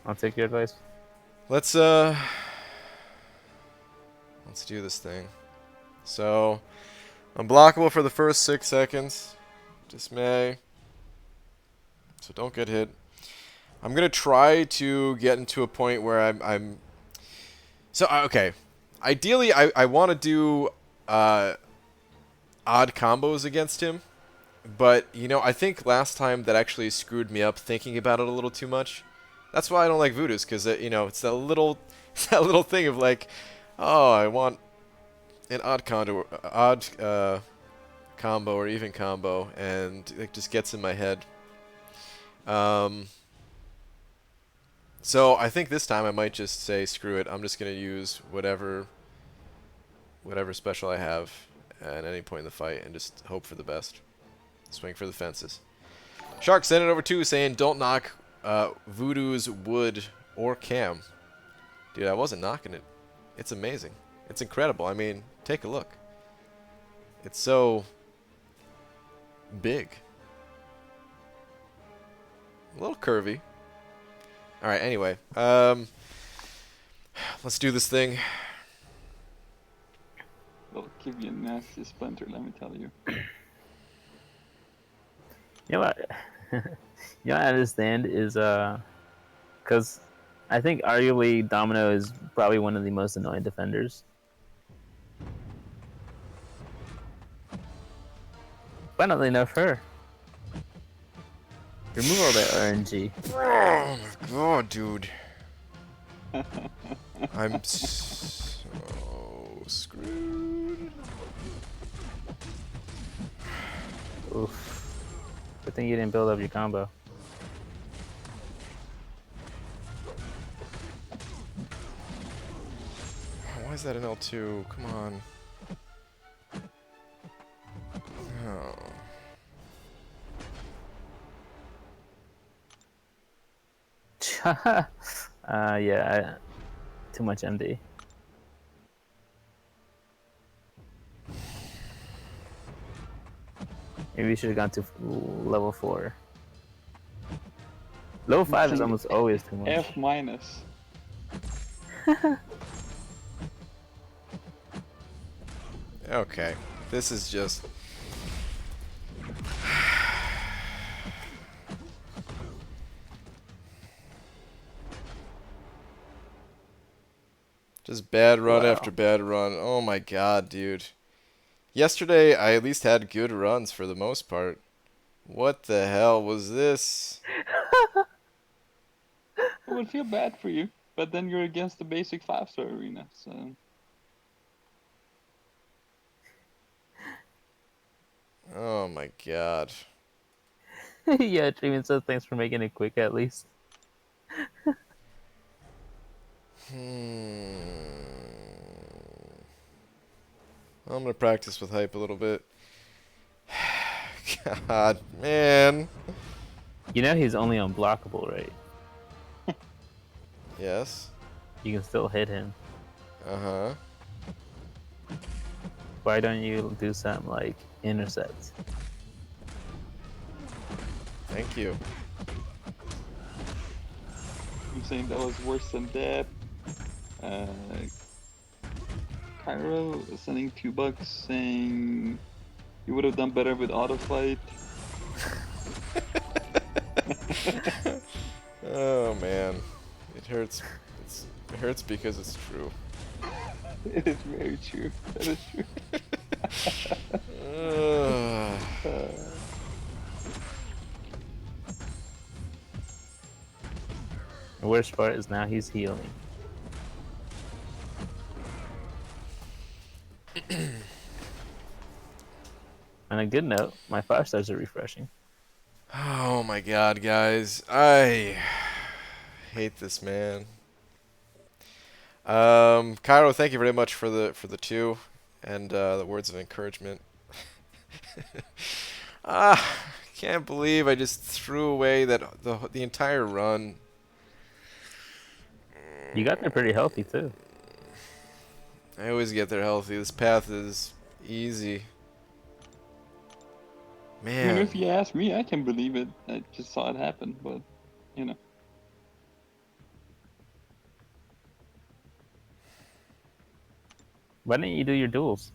I'll take your advice. Let's do this thing. So, unblockable for the first 6 seconds. Dismay. So don't get hit. I'm gonna try to get into a point where I'm. So okay. Ideally, I want to do odd combos against him, but you know I think last time that actually screwed me up thinking about it a little too much. That's why I don't like Voodoos, because you know it's that little thing of like, oh, I want an odd combo or even combo, and it just gets in my head. So I think this time I might just say screw it. I'm just gonna use whatever special I have at any point in the fight and just hope for the best. Swing for the fences. Shark sent it over too, saying don't knock Voodoo's wood or cam. Dude, I wasn't knocking it. It's amazing. It's incredible. I mean, take a look. It's so big. A little curvy. Alright, anyway. Let's do this thing. They'll give you a nasty splinter, let me tell you. You know what? You know what I understand is because I think arguably Domino is probably one of the most annoying defenders. Why don't they nerf her? Remove all that RNG. Oh my god, dude. I'm so screwed. Oof. Good thing you didn't build up your combo. Why is that an L2? Come on. Oh. Yeah, too much MD. Maybe we should have gone to level 4. Level 5 is almost always too much. F minus. Okay. This is just... Just bad run after bad run. Oh my god, dude. Yesterday, I at least had good runs for the most part. What the hell was this? It would feel bad for you, but then you're against the basic 5-star arena, so... Oh my god. Yeah, Treatment says thanks for making it quick at least. I'm gonna practice with hype a little bit. God, man. You know he's only unblockable, right? Yes. You can still hit him. Uh-huh. Why don't you do something like intercept? Thank you. I'm saying that was worse than that. Cairo sending $2 saying you would have done better with auto fight. Oh man, it hurts. It hurts because it's true. It is very true. That is true. Ugh. The worst part is now he's healing. On a good note, my 5 stars are refreshing. Oh my God, guys, I hate this man. Cairo, thank you very much for the 2 and the words of encouragement. Can't believe I just threw away the entire run. You got there pretty healthy too. I always get there healthy. This path is easy. I mean, Man. if you ask me, I can believe it. I just saw it happen, but you know. Why didn't you do your duels?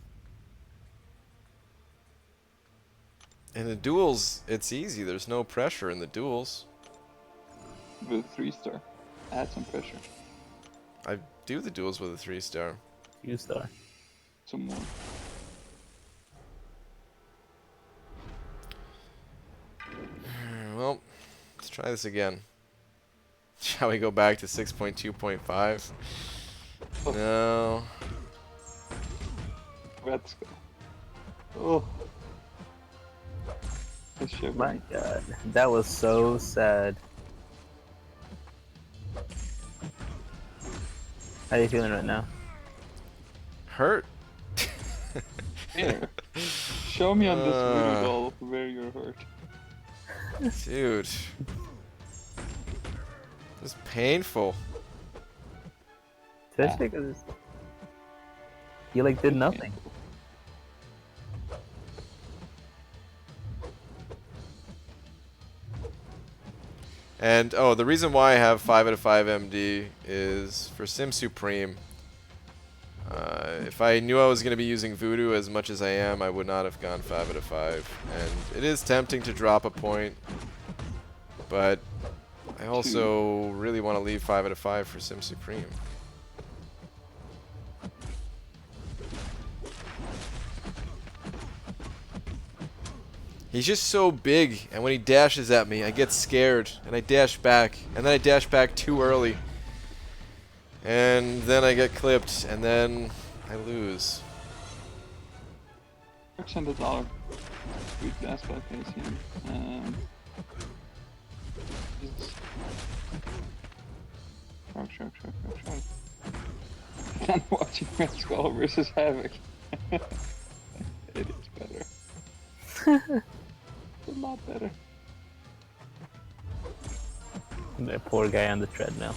In the duels, it's easy. There's no pressure in the duels. With 3-star, add some pressure. I do the duels with a 3-star. 2-star. Some more. Well, let's try this again. Shall we go back to 6.2.5? No. Let's go. Oh. That's shivering. My God, that was so sad. How are you feeling right now? Hurt? Here. Show me on this voodoo doll where you're hurt. Dude. It's painful. Especially because you like did nothing. And, oh, the reason why I have 5 out of 5 MD is for Sim Supreme. If I knew I was going to be using Voodoo as much as I am, I would not have gone 5 out of 5. And it is tempting to drop a point, but I also really want to leave 5 out of 5 for Sim Supreme. He's just so big, and when he dashes at me, I get scared, and I dash back, and then I dash back too early. And then I get clipped, and then I lose. $600. Sweet basketball case here. Shark. I'm watching Red Skull versus Havoc. It is better. A lot better. That poor guy on the treadmill.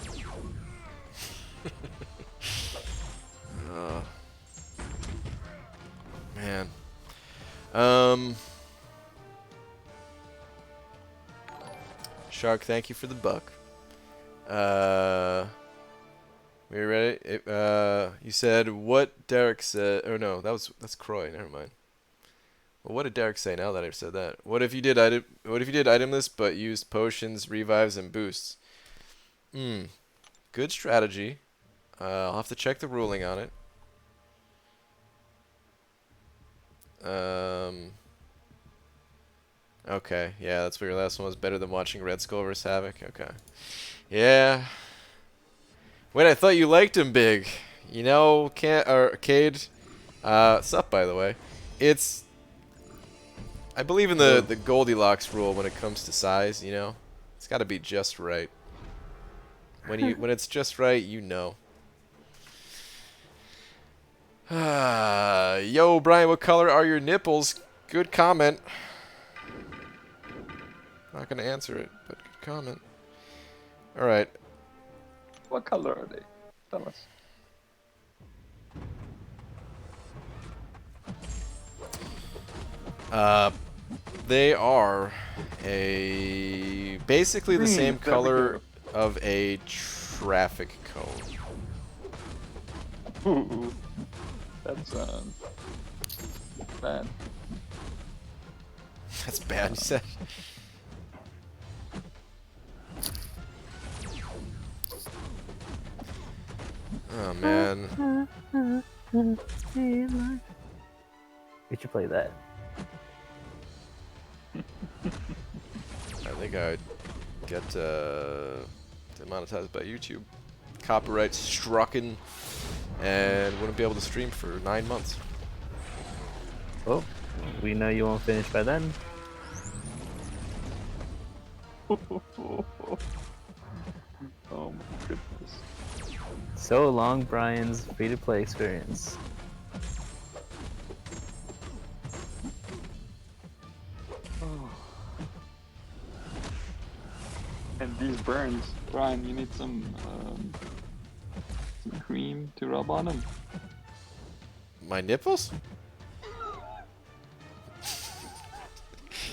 Man. Shark, thank you for the buck. We ready? You said what Derek said. Oh no, that's Croy. Never mind. Well, what did Derek say? Now that I've said that, what if you did itemless but used potions, revives, and boosts? Good strategy. I'll have to check the ruling on it. Okay, yeah, that's what your last one was. Better than watching Red Skull vs Havoc. Okay, yeah. Wait, I thought you liked him big. You know, Cade. Sup, by the way. I believe in the Goldilocks rule when it comes to size. You know, it's got to be just right. When it's just right, you know. Yo, Brian, what color are your nipples? Good comment. Not gonna answer it, but good comment. Alright. What color are they? Tell us. They are basically the Green, same there we color go. of a traffic cone. Ooh, that's bad. That's bad, you said. Oh man. We should play that. I think I'd get demonetized by YouTube. Copyright strucken and wouldn't be able to stream for 9 months. Oh, we know you won't finish by then. Oh my goodness. So long, Brian's free-to-play experience. And these burns, Brian, you need some cream to rub on them. My nipples?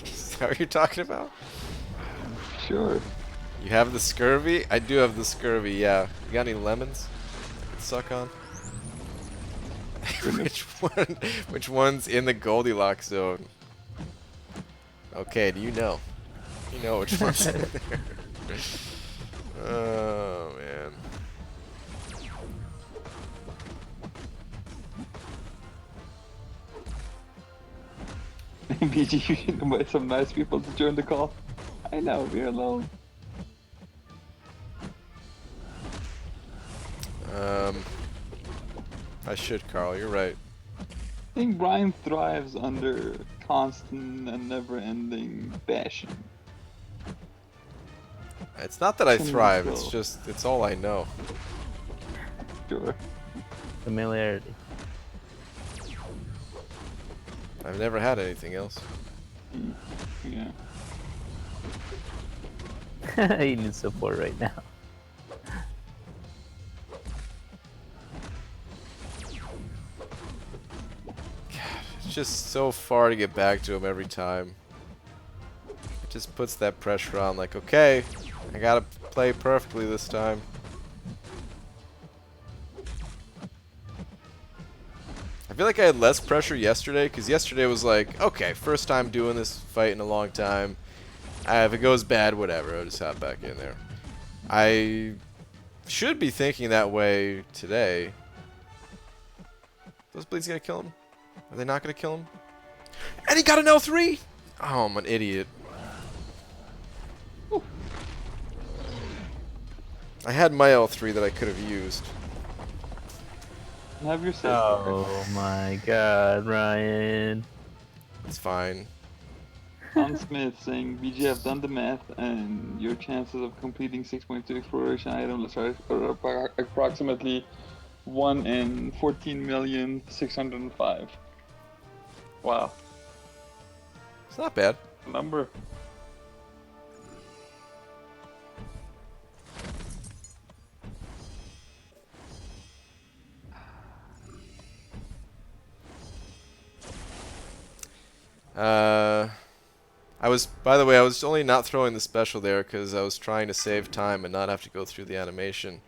Is that what you're talking about? Sure. You have the scurvy? I do have the scurvy, yeah. You got any lemons I could suck on? Which one's in the Goldilocks zone? Okay, do you know? You know which one's in there. Oh man. Maybe you should invite some nice people to join the call. I know, we're alone. I should, Carl, you're right. I think Brian thrives under constant and never-ending bashing. It's not that I Can we thrive, it's go? just, it's all I know. Sure. Familiarity. I've never had anything else. Yeah. He needs support right now. It's just so far to get back to him every time. It just puts that pressure on, like, okay, I gotta play perfectly this time. I feel like I had less pressure yesterday, because yesterday was like, okay, first time doing this fight in a long time. If it goes bad, whatever, I'll just hop back in there. I should be thinking that way today. Those bleeds gonna kill him? Are they not gonna kill him? And he got an L3! Oh, I'm an idiot. I had my L3 that I could have used. Have your say. Oh my god, Ryan. It's fine. John Smith saying, BG, have done the math, and your chances of completing 6.2 exploration items are approximately 1 in 14,605,000. Wow. It's not bad. Number. By the way, I was only not throwing the special there because I was trying to save time and not have to go through the animation.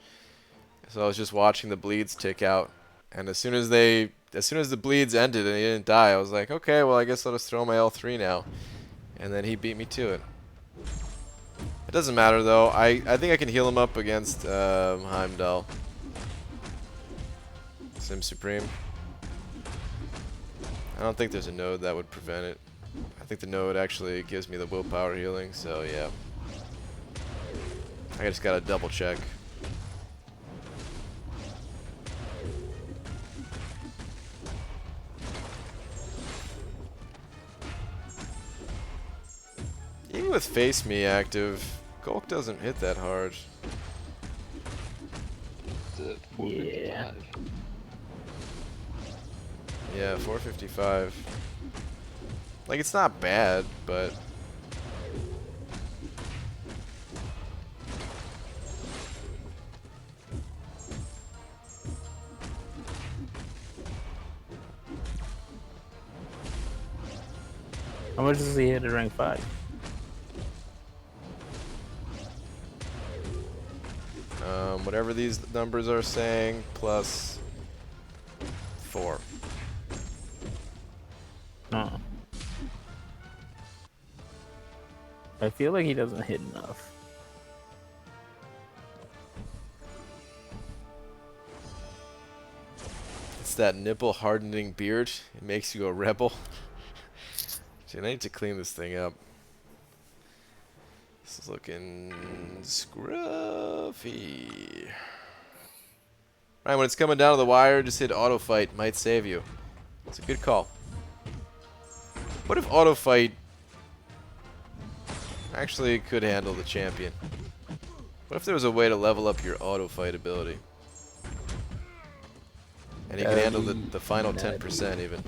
So I was just watching the bleeds tick out, and as soon as the bleeds ended and he didn't die, I was like, okay, well I guess I'll just throw my L3 now. And then he beat me to it. It doesn't matter though. I think I can heal him up against Heimdall. Sim Supreme. I don't think there's a node that would prevent it. I think the node actually gives me the willpower healing, so yeah. I just gotta double check. Even with Face Me active, Gulk doesn't hit that hard. Yeah. Yeah, 455. Like, it's not bad, but How much does he hit at rank 5? Whatever these numbers are saying, plus 4. Oh. I feel like he doesn't hit enough. It's that nipple hardening beard. It makes you a rebel. Dude, I need to clean this thing up. This is looking scruffy. Right, when it's coming down to the wire, just hit auto fight. Might save you. It's a good call. What if auto fight actually could handle the champion? What if there was a way to level up your auto fight ability? And he can handle the final 10% even.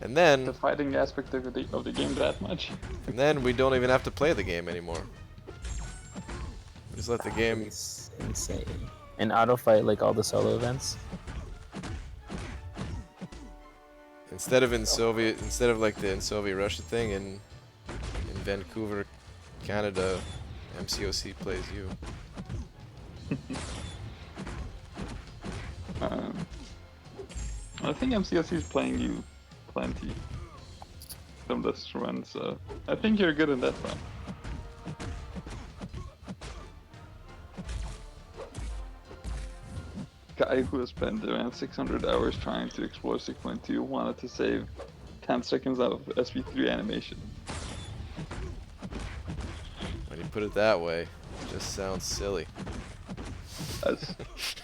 And then The fighting aspect of the game that much. And then we don't even have to play the game anymore. Just let the game. It's insane. And auto fight like all the solo events. Instead of like the in Soviet Russia thing in Vancouver, Canada, MCOC plays you. I think MCOC is playing you plenty from this run, so I think you're good in that run. Guy who has spent around 600 hours trying to explore 6.2 wanted to save 10 seconds out of SP3 animation. When you put it that way, it just sounds silly. That's,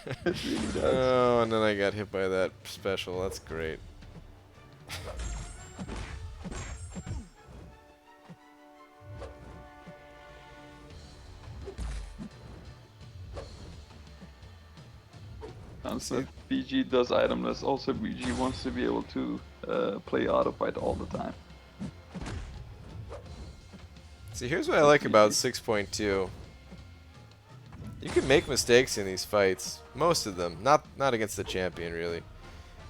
it really does. Oh, and then I got hit by that special. That's great. So BG does itemless. Also, BG wants to be able to play auto fight all the time. See, here's what I like about 6.2. You can make mistakes in these fights. Most of them. Not against the champion, really.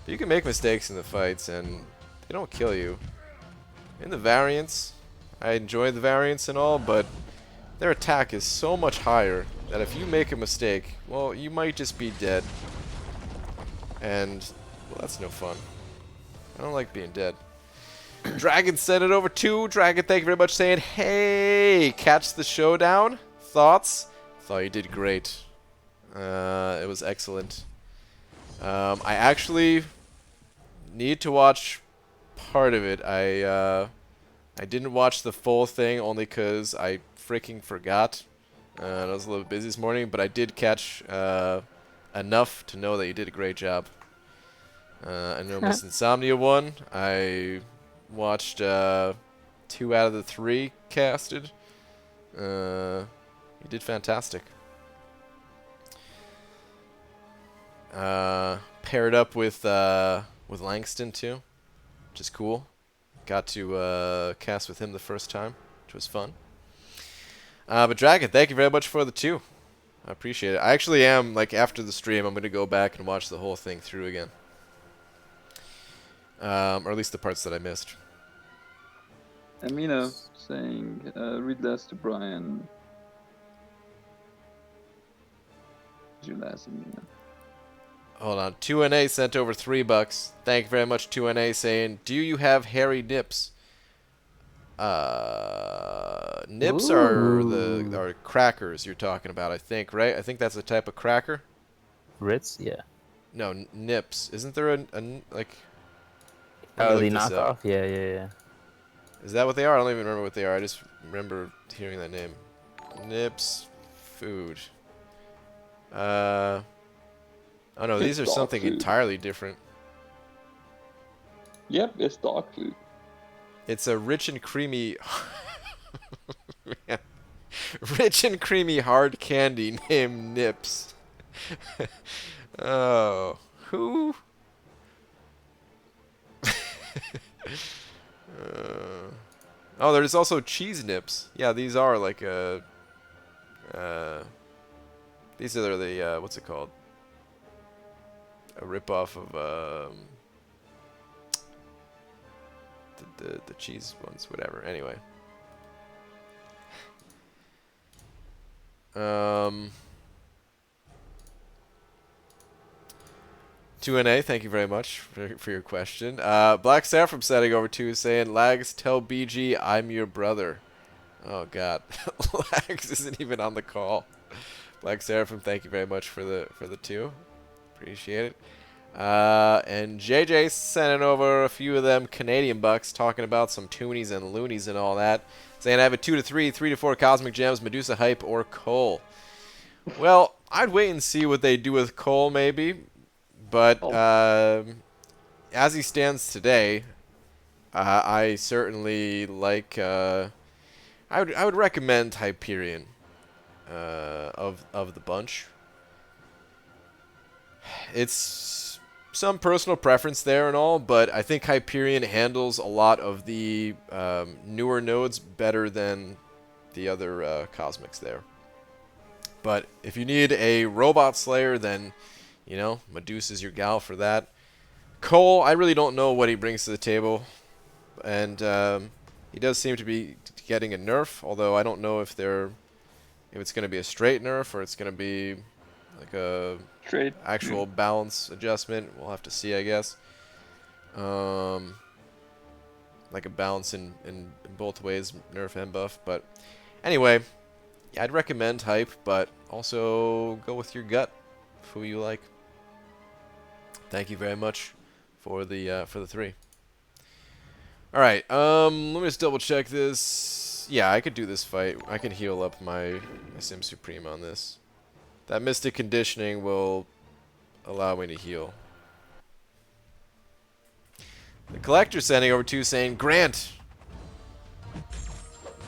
But you can make mistakes in the fights, and they don't kill you. In the variants, I enjoy the variants and all, but their attack is so much higher that if you make a mistake, well, you might just be dead. And, well, that's no fun. I don't like being dead. Dragon sent it over to Dragon. Thank you very much, saying, "Hey, catch the showdown. Thoughts? Thought you did great. It was excellent. I actually need to watch part of it. I didn't watch the full thing only because I freaking forgot. I was a little busy this morning, but I did catch enough to know that you did a great job. I know Miss Insomnia won. I watched 2 out of the 3 casted. You did fantastic. Paired up with Langston too, which is cool. Got to cast with him the first time, which was fun. But Dragon, thank you very much for the 2. I appreciate it. I actually am, like, after the stream, I'm going to go back and watch the whole thing through again. Or at least the parts that I missed. Amina saying, read last to Brian. Your last Amina. Hold on. 2NA sent over $3. Thank you very much, 2NA, saying, "Do you have hairy nips?" Nips are crackers you're talking about, I think, right? I think that's a type of cracker. Ritz, yeah. No, nips. Isn't there a like? Oh, the knockoff? Yeah, yeah, yeah. Is that what they are? I don't even remember what they are. I just remember hearing that name. Nips food. Oh no, these are Dog something food. entirely different. Yep, it's dog food. It's a rich and creamy rich and creamy hard candy named Nips. Oh, who? Oh, there's also cheese nips. Yeah, these are like a these are the what's it called? A ripoff of the cheese ones, whatever. Anyway. Um, 2NA, thank you very much for your question. Black Saffron setting over 2 is saying, Lags, tell BG I'm your brother. Oh god. Lags isn't even on the call. Black Seraphim, thank you very much for the 2. Appreciate it. And JJ sending over a few of them Canadian bucks, talking about some toonies and loonies and all that. Saying I have a 2 to 3, 3 to 4 Cosmic Gems, Medusa Hype, or Cole. Well, I'd wait and see what they do with Cole, maybe. But as he stands today, I certainly like. I would recommend Hyperion of the bunch. It's some personal preference there and all, but I think Hyperion handles a lot of the newer nodes better than the other Cosmics there. But if you need a Robot Slayer, then, you know, Medusa's your gal for that. Cole, I really don't know what he brings to the table. And he does seem to be getting a nerf, although I don't know if it's going to be a straight nerf or it's going to be like a Straight. actual balance adjustment. We'll have to see, I guess. Like a balance in both ways, nerf and buff. But anyway, yeah, I'd recommend Hype, but also go with your gut, who you like. Thank you very much for the 3. All right, let me just double check this. Yeah, I could do this fight. I can heal up my Sim Supreme on this. That Mystic Conditioning will allow me to heal. The Collector sending over to saying, Grant,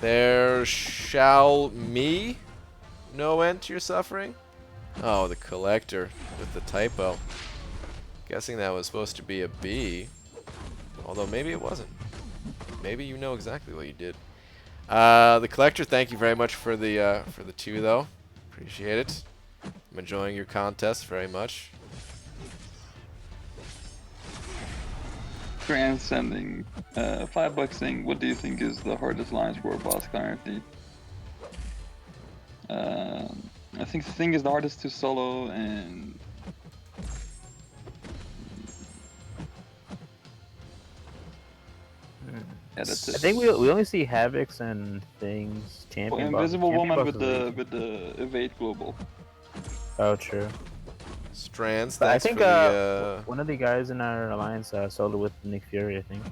there shall me no end to your suffering? Oh, the Collector with the typo. Guessing that was supposed to be a B. Although maybe it wasn't. Maybe you know exactly what you did. The Collector, thank you very much for the 2 though. Appreciate it. I'm enjoying your contest very much. Grant sending $5 saying, what do you think is the hardest Lions War boss currently? I think the thing is the hardest to solo, and yeah, that's it. I think we only see Havocs and things. Champion boss. Invisible Champion Woman boss with is the evade global. Oh, true. Strands, But I thanks think for the... one of the guys in our alliance soloed with Nick Fury, I think.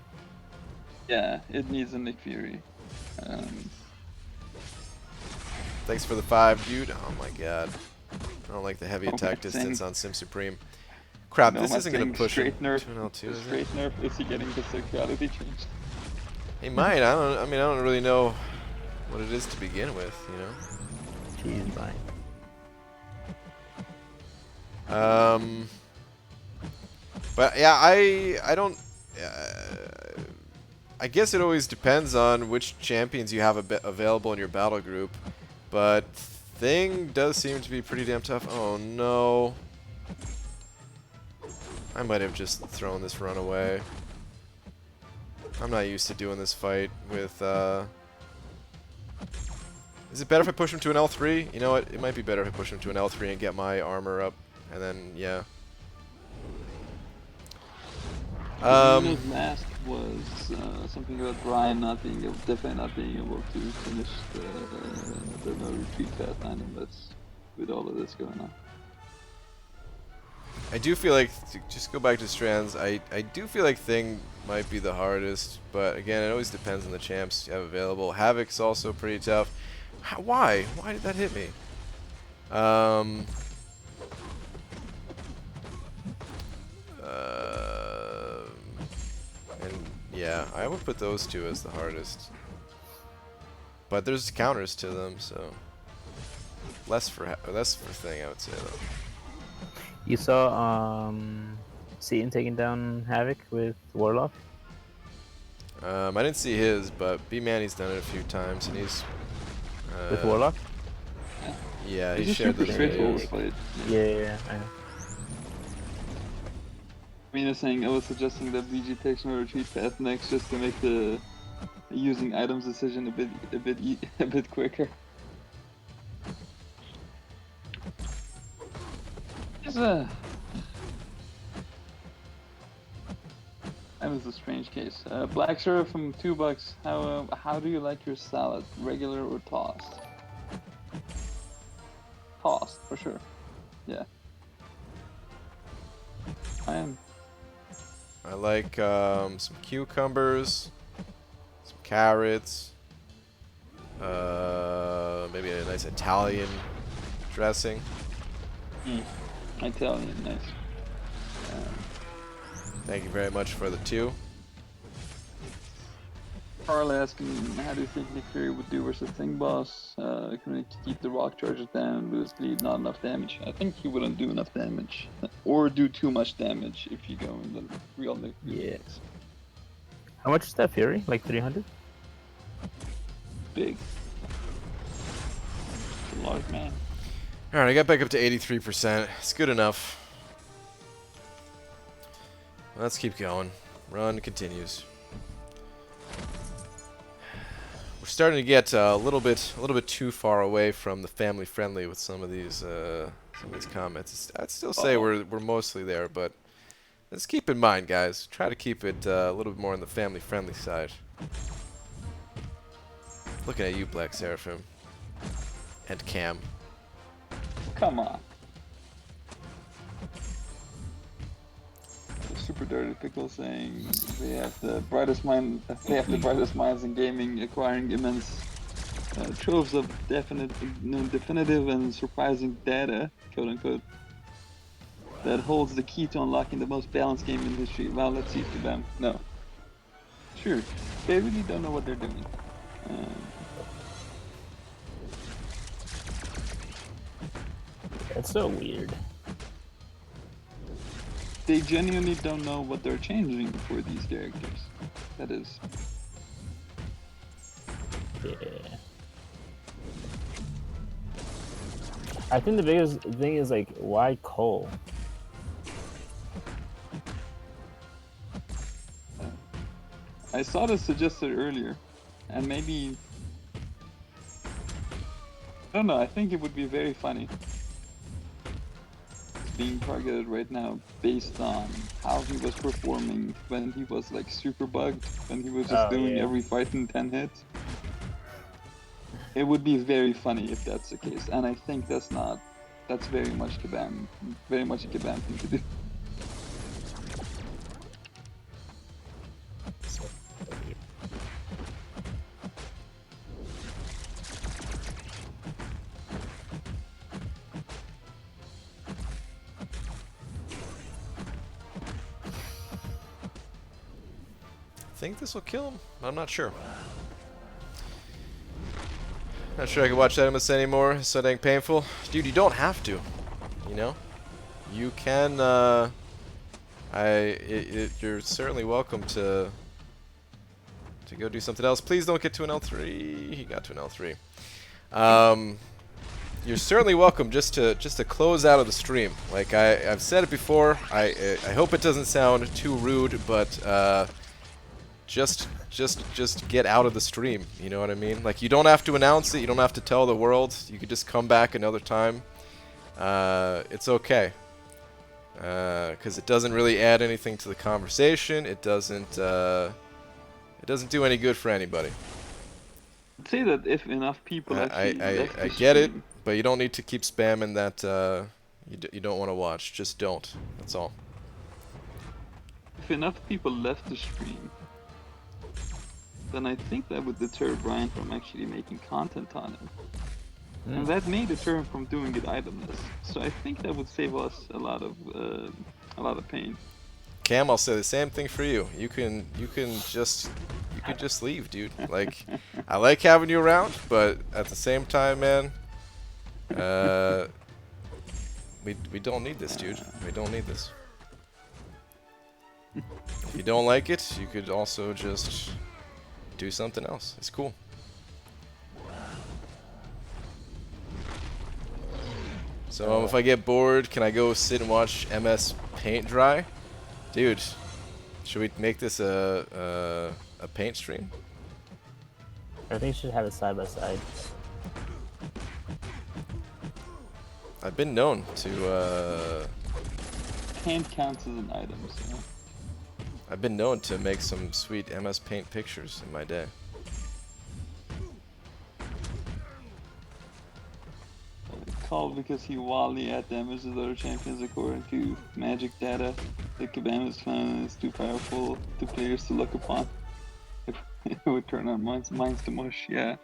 Yeah, it needs a Nick Fury. Thanks for the 5, dude. Oh my god. I don't like the heavy attack distance on Sim Supreme. Crap, this isn't going to push him to an L2, is it? Straight nerf, is he getting the sexuality change? He might. I don't really know what it is to begin with, you know? Jeez, fine. But yeah, I don't. I guess it always depends on which champions you have available in your battle group. But Thing does seem to be pretty damn tough. Oh no. I might have just thrown this run away. I'm not used to doing this fight with, Is it better if I push him to an L3? You know what? It might be better if I push him to an L3 and get my armor up. And then, yeah. His mask was something about Ryan definitely not being able to finish the no retreat fast 9 unless with all of this going on. I do feel like, to just go back to Strands, I do feel like Thing might be the hardest, but again, it always depends on the champs you have available. Havoc's also pretty tough. Why? Why did that hit me? And yeah, I would put those 2 as the hardest. But there's counters to them, so less for Thing, I would say though. You saw Seaton taking down Havoc with Warlock? I didn't see his, but B-Man, he's done it a few times, and he's... With Warlock? Yeah, he It's a shared super those straightforward videos. fight. Yeah, I know. Mina saying I was suggesting that VG takes no retreat path next just to make the using items decision a bit quicker. It's a that was a strange case. Black Syrup from $2. How do you like your salad? Regular or tossed? Tossed for sure. Yeah. I am. I like some cucumbers, some carrots, maybe a nice Italian dressing. Italian, nice. Thank you very much for the 2. Carl asking, how do you think Nick Fury would do versus Thing Boss? Can we keep the rock charges down, lose bleed, not enough damage? I think he wouldn't do enough damage, or do too much damage if you go in the real Nick Fury. Yeah. How much is that Fury? Like 300? Big. It's a large man. Alright, I got back up to 83%. It's good enough. Let's keep going. Run continues. We're starting to get a little bit too far away from the family friendly with some of these comments. I'd still say we're mostly there, but let's keep in mind, guys. Try to keep it a little bit more on the family friendly side. Looking at you, Black Seraphim, and Cam. Come on. Super Dirty Pickle saying they have the brightest minds in gaming, acquiring immense troves of definitive and surprising data, quote unquote, that holds the key to unlocking the most balanced game in history. Well, let's see for them. No. Sure. They really don't know what they're doing. That's so weird. They genuinely don't know what they're changing for these characters. That is. Yeah. I think the biggest thing is like, why Cole? I saw this suggested earlier, and maybe I don't know. I think it would be very funny. Being targeted right now based on how he was performing when he was like super bugged, when he was just doing every fight in 10 hits. It would be very funny if that's the case, and I think that's very much a Kabam thing to do. I think this will kill him. I'm not sure. Not sure I can watch Itemless anymore. It's so dang painful. Dude, you don't have to. You know? You can, you're certainly welcome to go do something else. Please don't get to an L3. He got to an L3. You're certainly welcome just to close out of the stream. Like I've said it before. I hope it doesn't sound too rude, but just get out of the stream. You know what I mean? Like, you don't have to announce it. You don't have to tell the world. You could just come back another time. It's okay. Because it doesn't really add anything to the conversation. It doesn't do any good for anybody. I'd say that if enough people actually I get it, but you don't need to keep spamming that you don't want to watch. Just don't. That's all. If enough people left the stream, then I think that would deter Brian from actually making content on it. And that may deter him from doing it itemless. So I think that would save us a lot of pain. Cam, I'll say the same thing for you. You can just leave, dude. Like, I like having you around, but at the same time, man, we don't need this, dude. We don't need this. If you don't like it, you could also just do something else. It's cool. So if I get bored, can I go sit and watch MS paint dry? Dude, should we make this a paint stream? I think you should have it side by side. I've been known to Paint counts as an item, so. I've been known to make some sweet MS Paint pictures in my day. Called because he wildly outdamages other champions according to magic data. The Kabama's clan is too powerful to players to look upon. It would turn our minds to mush, yeah.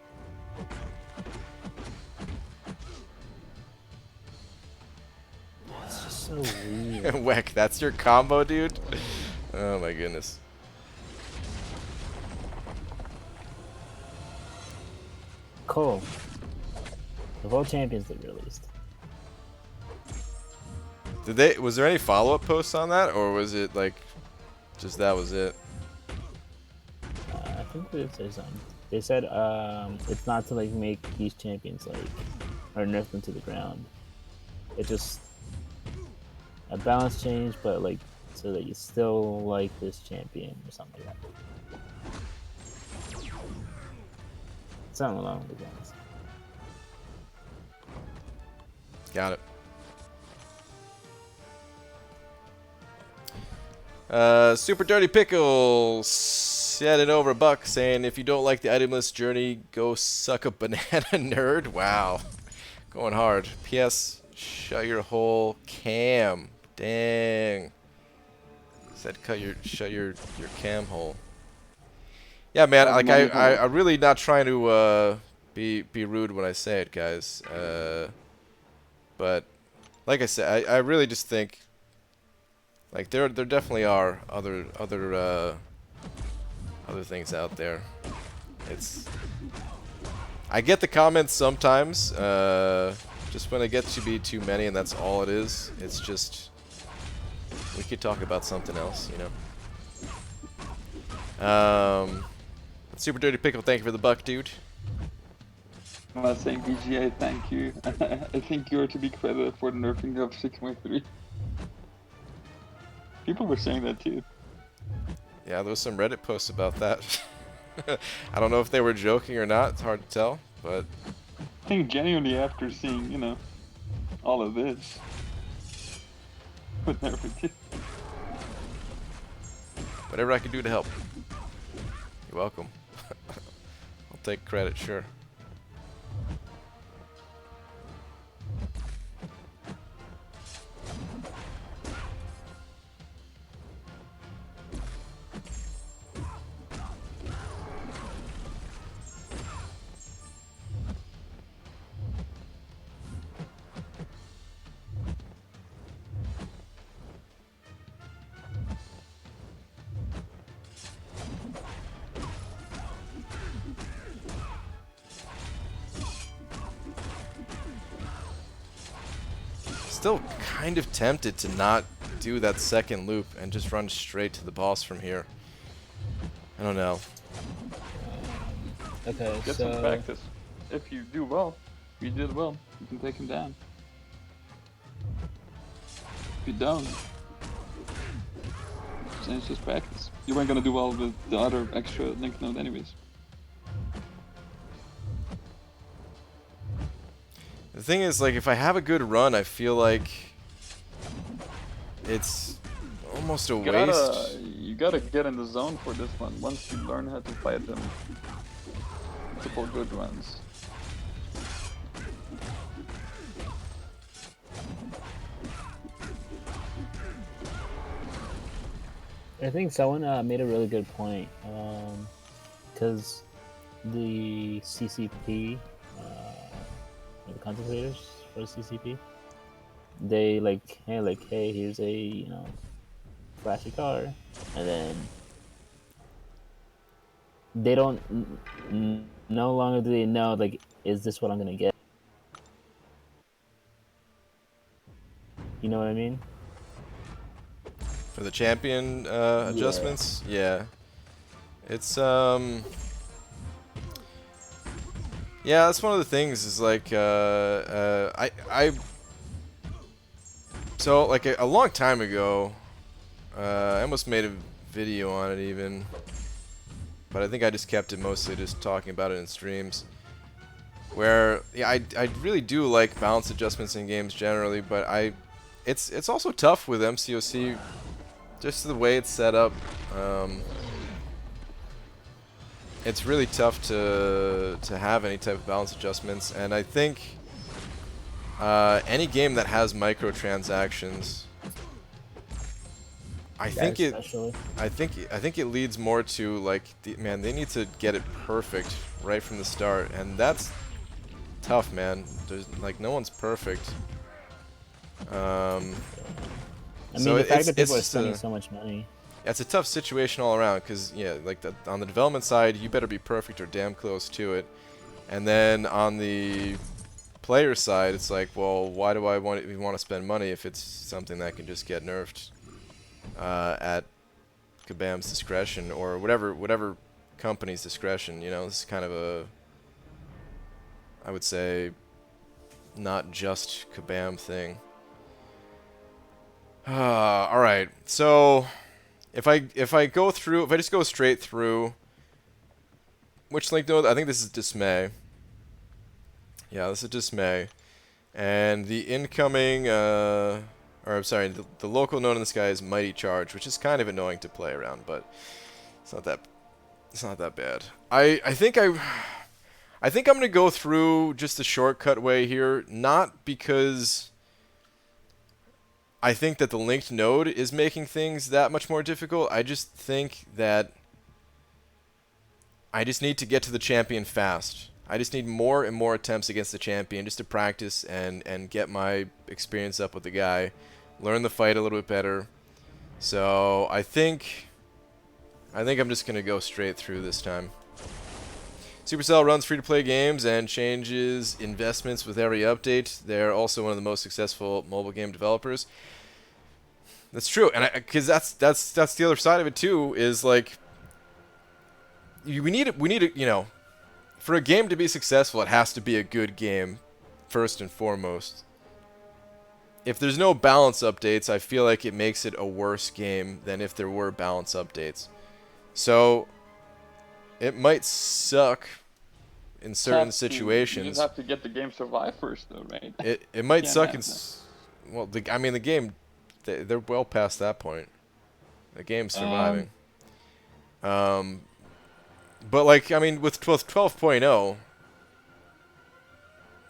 It's just so weird. Weck, that's your combo, dude? Oh my goodness. Cool. The World Champions they released. Did they? Was there any follow-up posts on that, or was it like, just that was it? I think they said something. They said it's not to like make these champions like or nerf them to the ground. It just a balance change, but like so that you still like this champion or something like that. Something along those lines. Got it. Super Dirty Pickle said it over $1 saying if you don't like the itemless journey, go suck a banana nerd. Wow. Going hard. P.S. Shut your hole cam. Dang. Said shut your cam hole. Yeah, man, like I'm really not trying to be rude when I say it, guys. But like I said, I really just think like there definitely are other things out there. I get the comments sometimes, just when it gets to be too many, and that's all it is. It's just we could talk about something else, you know. Super Dirty Pickle, thank you for the $1, dude. I'm not saying BGA, thank you. I think you are to be credited for the nerfing of 6.3. People were saying that too. Yeah, there was some Reddit posts about that. I don't know if they were joking or not. It's hard to tell, but I think genuinely after seeing, you know, all of this, would never do. whatever I can do to help. You're welcome. I'll take credit, sure. Still kind of tempted to not do that second loop and just run straight to the boss from here. I don't know. Okay, Get so some practice. If you do well, you did well, you can take him down. If you don't, then it's just practice. You weren't gonna do well with the other extra link node anyways. The thing is, like, if I have a good run, I feel like it's almost a waste. You gotta get in the zone for this one once you learn how to fight them. Support good runs. I think someone made a really good point, because the CCP, the content creators for CCP, they hey, here's a flashy car, and then they don't no longer do they know like, is this what I'm gonna get? You know what I mean? For the champion adjustments, yeah. It's yeah, that's one of the things. Is like so like a long time ago, I almost made a video on it even, but I think I just kept it mostly just talking about it in streams. Where, yeah, I really do like balance adjustments in games generally, but it's also tough with MCOC, just the way it's set up. It's really tough to have any type of balance adjustments, and I think any game that has microtransactions, I think it leads more to like, man, they need to get it perfect right from the start, and that's tough, man. There's like no one's perfect. I mean, So the fact that it's people are just spending so much money. it's a tough situation all around, because yeah, like on the development side, you better be perfect or damn close to it, and then on the player side, it's like, well, why do I want to spend money if it's something that can just get nerfed at Kabam's discretion, or whatever company's discretion? You know, this is kind of a, I would say, not just Kabam thing. All right, so if I just go straight through, which link node? I think this is Dismay. Yeah, this is Dismay, and the incoming, or I'm sorry, the local node in this guy is Mighty Charge, which is kind of annoying to play around, but it's not that bad. I think I'm gonna go through just the shortcut way here, not because I think that the linked node is making things that much more difficult. I just think that I just need to get to the champion fast. I just need more and more attempts against the champion just to practice and get my experience up with the guy, learn the fight a little bit better. So I think I'm just gonna go straight through this time. Supercell runs free-to-play games and changes investments with every update. They're also one of the most successful mobile game developers. That's true, and because that's the other side of it too. Is like we need it. You know, for a game to be successful, it has to be a good game, first and foremost. If there's no balance updates, I feel like it makes it a worse game than if there were balance updates. So it might suck in certain situations. You just have to get the game survive first, though, right? It might suck in. Well, I mean, the game, they're well past that point. The game's surviving. But like, I mean, with 12.0,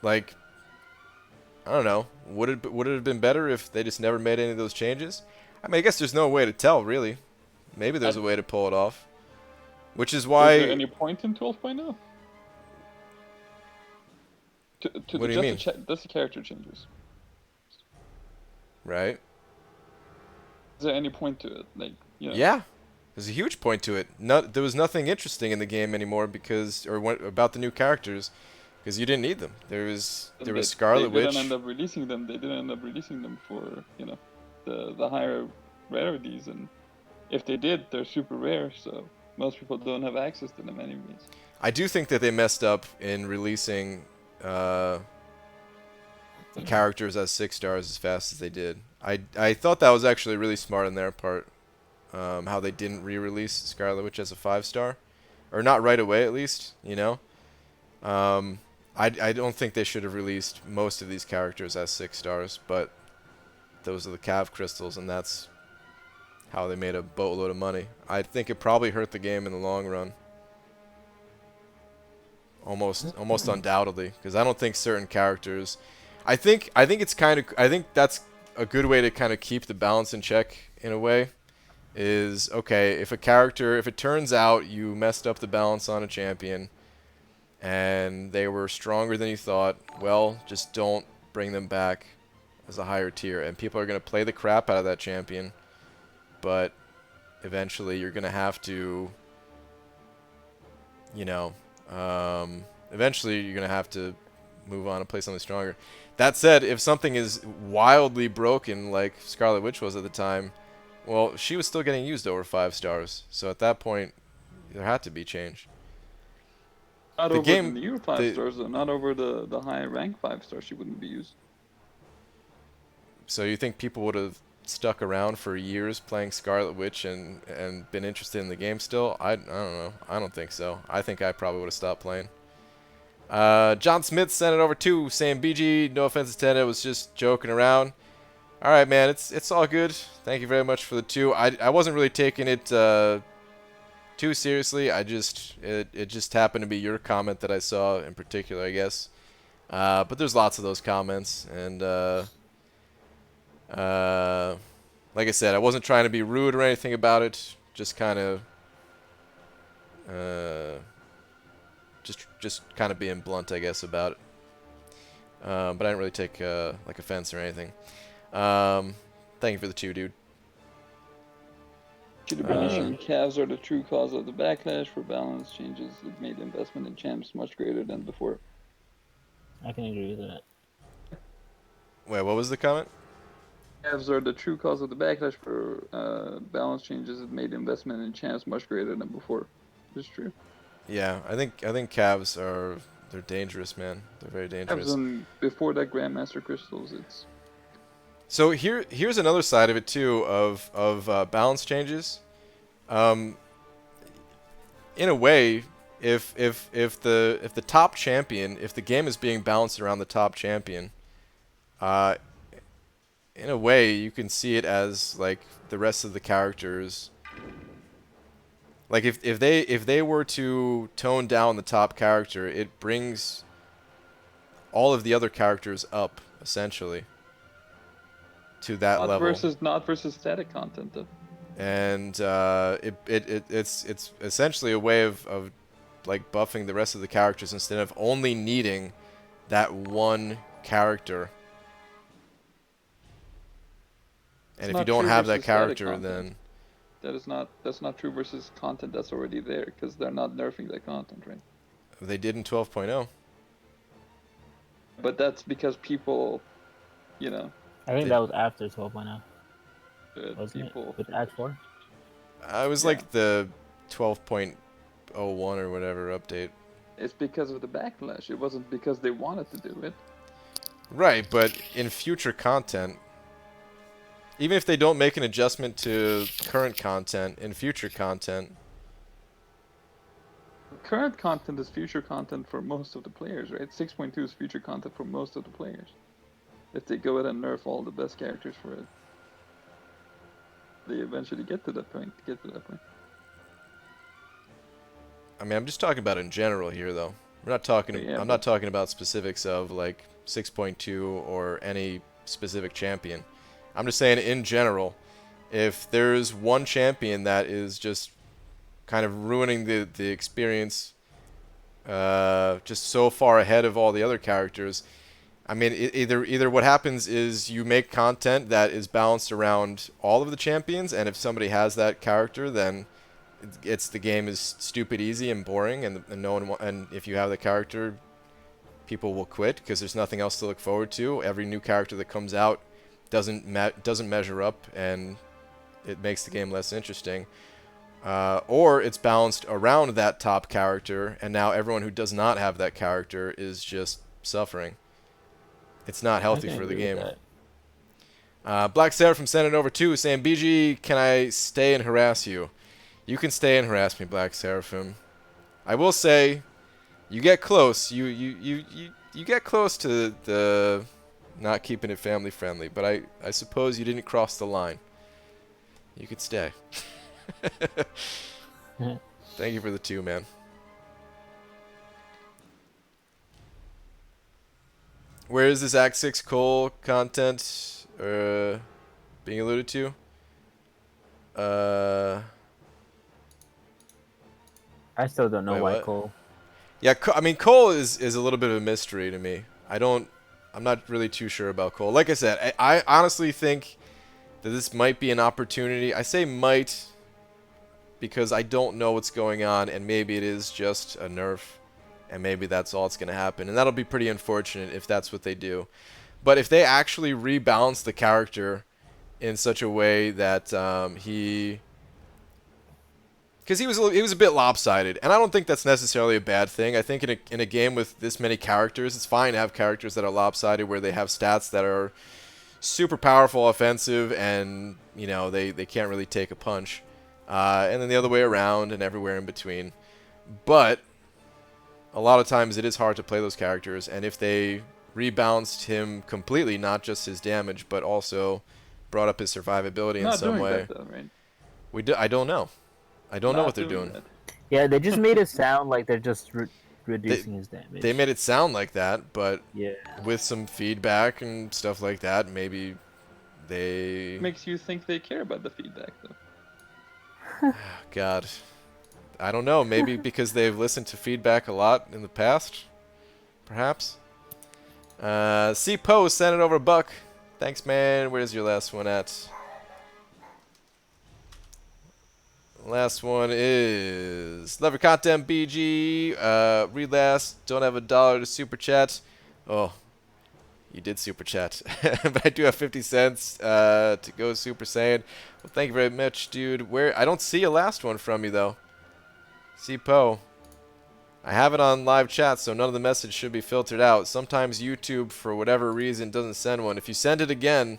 like, I don't know, would it have been better if they just never made any of those changes? I mean, I guess there's no way to tell, really. Maybe there's a way to pull it off. Which is why... Is there any point in 12.0? What do you mean? Just the character changes. Right. Is there any point to it? Like, you know. Yeah. There's a huge point to it. There was nothing interesting in the game anymore about the new characters, because you didn't need them. There was Scarlet Witch. They didn't end up releasing them. They didn't end up releasing them for, you know, the higher rarities, and if they did, they're super rare, so most people don't have access to them anyways. I do think that they messed up in releasing characters as 6 stars as fast as they did. I thought that was actually really smart on their part, how they didn't re-release Scarlet Witch as a 5-star, or not right away at least, you know. I don't think they should have released most of these characters as 6 stars, but those are the Cav crystals, and that's how they made a boatload of money. I think it probably hurt the game in the long run. Almost undoubtedly, because I don't think certain characters. I think that's a good way to kind of keep the balance in check in a way. Is okay if it turns out you messed up the balance on a champion, and they were stronger than you thought. Well, just don't bring them back as a higher tier, and people are gonna play the crap out of that champion. But eventually, you're gonna have to, you know. Eventually you're going to have to move on and play something stronger. That said, if something is wildly broken like Scarlet Witch was at the time, well, she was still getting used over 5 stars. So at that point, there had to be change. Not over the new 5 stars, though. Not over the high rank 5 stars, she wouldn't be used. So you think people would have stuck around for years playing Scarlet Witch and been interested in the game still, I don't know. I don't think so. I think I probably would have stopped playing. John Smith sent it over too, saying BG, no offense intended, was just joking around. All right, man, it's all good. Thank you very much for the 2. I wasn't really taking it too seriously. It just happened to be your comment that I saw in particular, I guess. But there's lots of those comments, and like I said, I wasn't trying to be rude or anything about it. Just kind of, just kind of being blunt, I guess, about it. But I didn't really take like offense or anything. Thank you for the 2, dude. Should have been issued. Cavs are the true cause of the backlash for balance changes that made investment in champs much greater than before. I can agree with that. Wait, what was the comment? Cavs are the true cause of the backlash for balance changes that made investment in champs much greater than before. It's true. Yeah, I think Cavs they're dangerous, man. They're very dangerous. Cavs before that Grandmaster Crystals, it's. So here's another side of it too of balance changes. In a way, if the top champion, if the game is being balanced around the top champion, in a way you can see it as like the rest of the characters. Like if they were to tone down the top character, it brings all of the other characters up essentially to that level. Not versus static content though. And it's essentially a way of like buffing the rest of the characters instead of only needing that one character. And if you don't have that character, then that's not true versus content that's already there, because they're not nerfing that content, right? They did in 12.0. But that's because people, you know. I think that was after 12.0. Wasn't People it? With Act 4? It was like the 12.01 or whatever update. It's because of the backlash. It wasn't because they wanted to do it. Right, but in future content, even if they don't make an adjustment to current content, in future content... Current content is future content for most of the players, right? 6.2 is future content for most of the players. If they go ahead and nerf all the best characters for it, they eventually get to that point. I mean, I'm just talking about in general here, though. We're not talking. I'm not talking about specifics of like 6.2 or any specific champion. I'm just saying in general, if there's one champion that is just kind of ruining the experience, just so far ahead of all the other characters. I mean, either what happens is you make content that is balanced around all of the champions, and if somebody has that character, then the game is stupid easy and boring, and no one and if you have the character, people will quit because there's nothing else to look forward to. Every new character that comes out doesn't measure up, and it makes the game less interesting. Or it's balanced around that top character, and now everyone who does not have that character is just suffering. It's not healthy for the game. Black Seraphim sent it over too, saying, BG, can I stay and harass you? You can stay and harass me, Black Seraphim. I will say, you get close. You get close to the not keeping it family friendly, but I suppose you didn't cross the line. You could stay. Thank you for the 2, man. Where is this Act 6 Cole content being alluded to? I still don't know why what? Cole. Yeah, I mean, Cole is a little bit of a mystery to me. I'm not really too sure about Cole. Like I said, I honestly think that this might be an opportunity. I say might because I don't know what's going on, and maybe it is just a nerf, and maybe that's all that's going to happen. And that'll be pretty unfortunate if that's what they do. But if they actually rebalance the character in such a way that because he was a bit lopsided, and I don't think that's necessarily a bad thing. I think in a game with this many characters, it's fine to have characters that are lopsided, where they have stats that are, super powerful offensive, and you know they can't really take a punch. And then the other way around, and everywhere in between. But a lot of times it is hard to play those characters, and if they rebalanced him completely, not just his damage, but also brought up his survivability in Not some doing way. that though, right? I don't know. I don't know Not what they're doing. that. Yeah, they just made it sound like they're just reducing his damage. They made it sound like that, but Yeah. with some feedback and stuff like that, maybe they... Makes you think they care about the feedback though. God. I don't know. Maybe because they've listened to feedback a lot in the past? Perhaps? C Post sent it over a buck. Thanks, man. Where's your last one at? Last one is Lever Content BG. Read last. Don't have $1 to super chat. Oh, you did super chat, but I do have 50 cents to go Super Saiyan. Well, thank you very much, dude. Where I don't see a last one from you though. C-Po. I have it on live chat, so none of the message should be filtered out. Sometimes YouTube, for whatever reason, doesn't send one. If you send it again,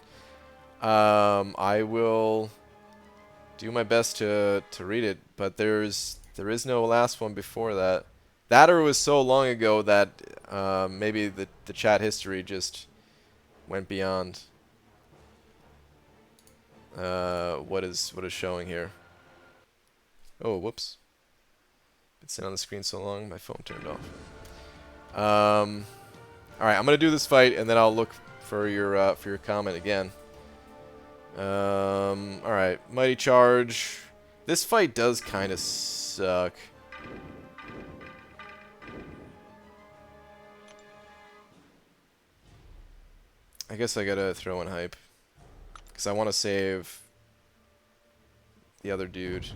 I will do my best to read it. But there is no last one before that. That or it was so long ago that maybe the chat history just went beyond what is showing here. Oh, whoops. Been sitting on the screen so long, my phone turned off. Alright, I'm gonna do this fight and then I'll look for your comment again. Alright, Mighty Charge. This fight does kind of suck. I guess I gotta throw in hype. Because I want to save the other dude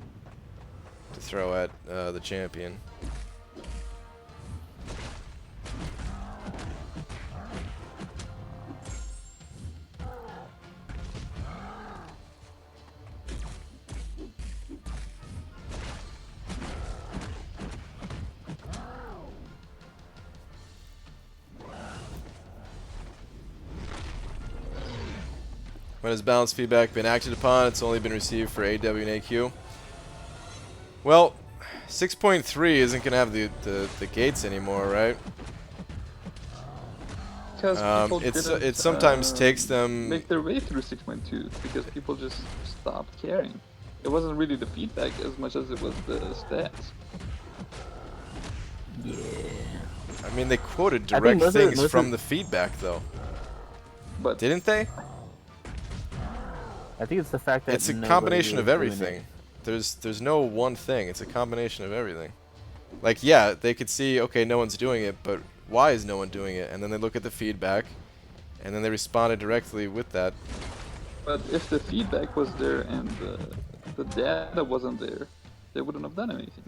to throw at the champion. When has balance feedback been acted upon? It's only been received for AW and AQ. Well, 6.3 isn't going to have the gates anymore, right? Because people it sometimes takes them... make their way through 6.2 because people just stopped caring. It wasn't really the feedback as much as it was the stats. Yeah. I mean, they quoted direct things from the feedback, though. But didn't they? I think it's the fact that it's a combination of everything. There's no one thing. It's a combination of everything. Like, yeah, they could see, okay, no one's doing it, but why is no one doing it? And then they look at the feedback, and then they responded directly with that. But if the feedback was there and the data wasn't there, they wouldn't have done anything.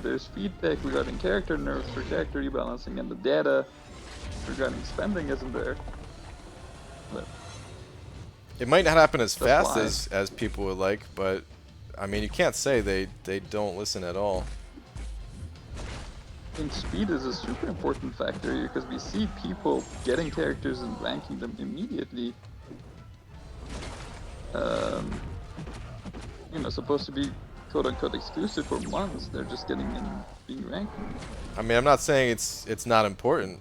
There's feedback regarding character nerfs for character rebalancing, and the data regarding spending isn't there. But it might not happen as fast why. as people would like, but I mean, you can't say they don't listen at all. I think speed is a super important factor here because we see people getting characters and ranking them immediately. You know, supposed to be quote-unquote exclusive for months. They're just getting in, being ranked. I mean, I'm not saying it's not important.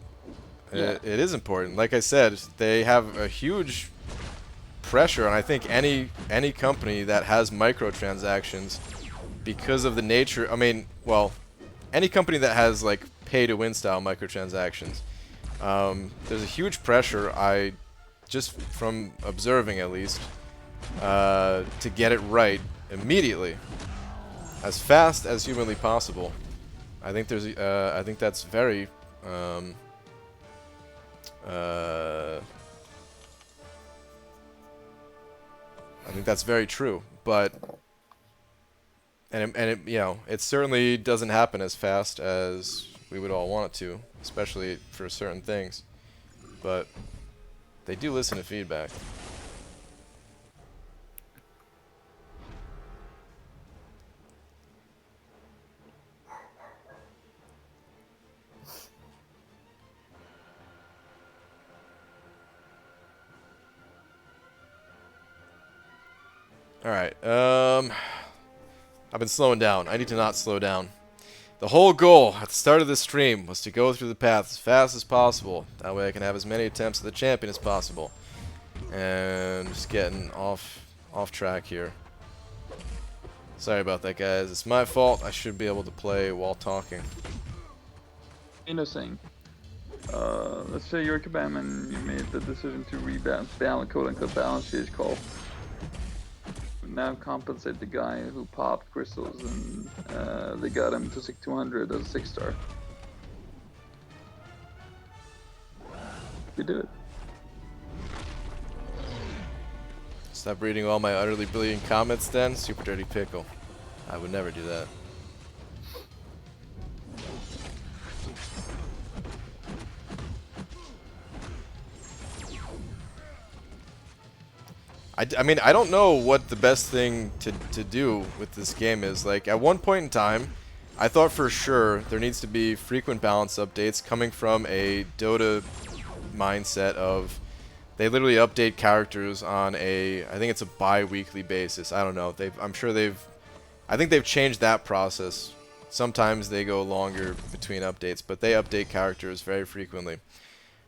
Yeah. It is important. Like I said, they have a huge pressure on, I think, any company that has microtransactions because of the nature. I mean, well, any company that has like pay-to-win style microtransactions. There's a huge pressure, just from observing at least, to get it right immediately, as fast as humanly possible. I think that's very I think that's very true, but it you know, it certainly doesn't happen as fast as we would all want it to, especially for certain things. But they do listen to feedback. Alright, I've been slowing down. I need to not slow down. The whole goal at the start of this stream was to go through the path as fast as possible. That way I can have as many attempts at the champion as possible. And just getting off track here. Sorry about that, guys. It's my fault. I should be able to play while talking. Innocent. Let's say you're Kabam and you made the decision to rebalance, quote-unquote balance stage call. Now compensate the guy who popped crystals and they got him to 200 as a 6-star. You do it. Stop reading all my utterly brilliant comments then. Super dirty pickle. I would never do that. I mean, I don't know what the best thing to do with this game is. Like, at one point in time, I thought for sure there needs to be frequent balance updates coming from a Dota mindset of they literally update characters on a, I think it's a bi-weekly basis. I don't know. I think they've changed that process. Sometimes they go longer between updates, but they update characters very frequently.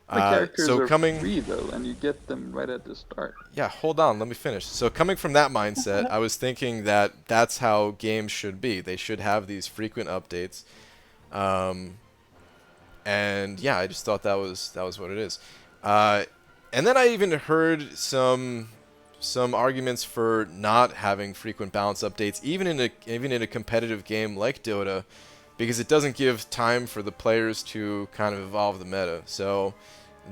The characters so are coming free though, and you get them right at the start. Yeah, hold on, let me finish. So coming from that mindset, I was thinking that that's how games should be. They should have these frequent updates. And yeah, I just thought that was what it is. And then I even heard some arguments for not having frequent balance updates, even in a competitive game like Dota, because it doesn't give time for the players to kind of evolve the meta. So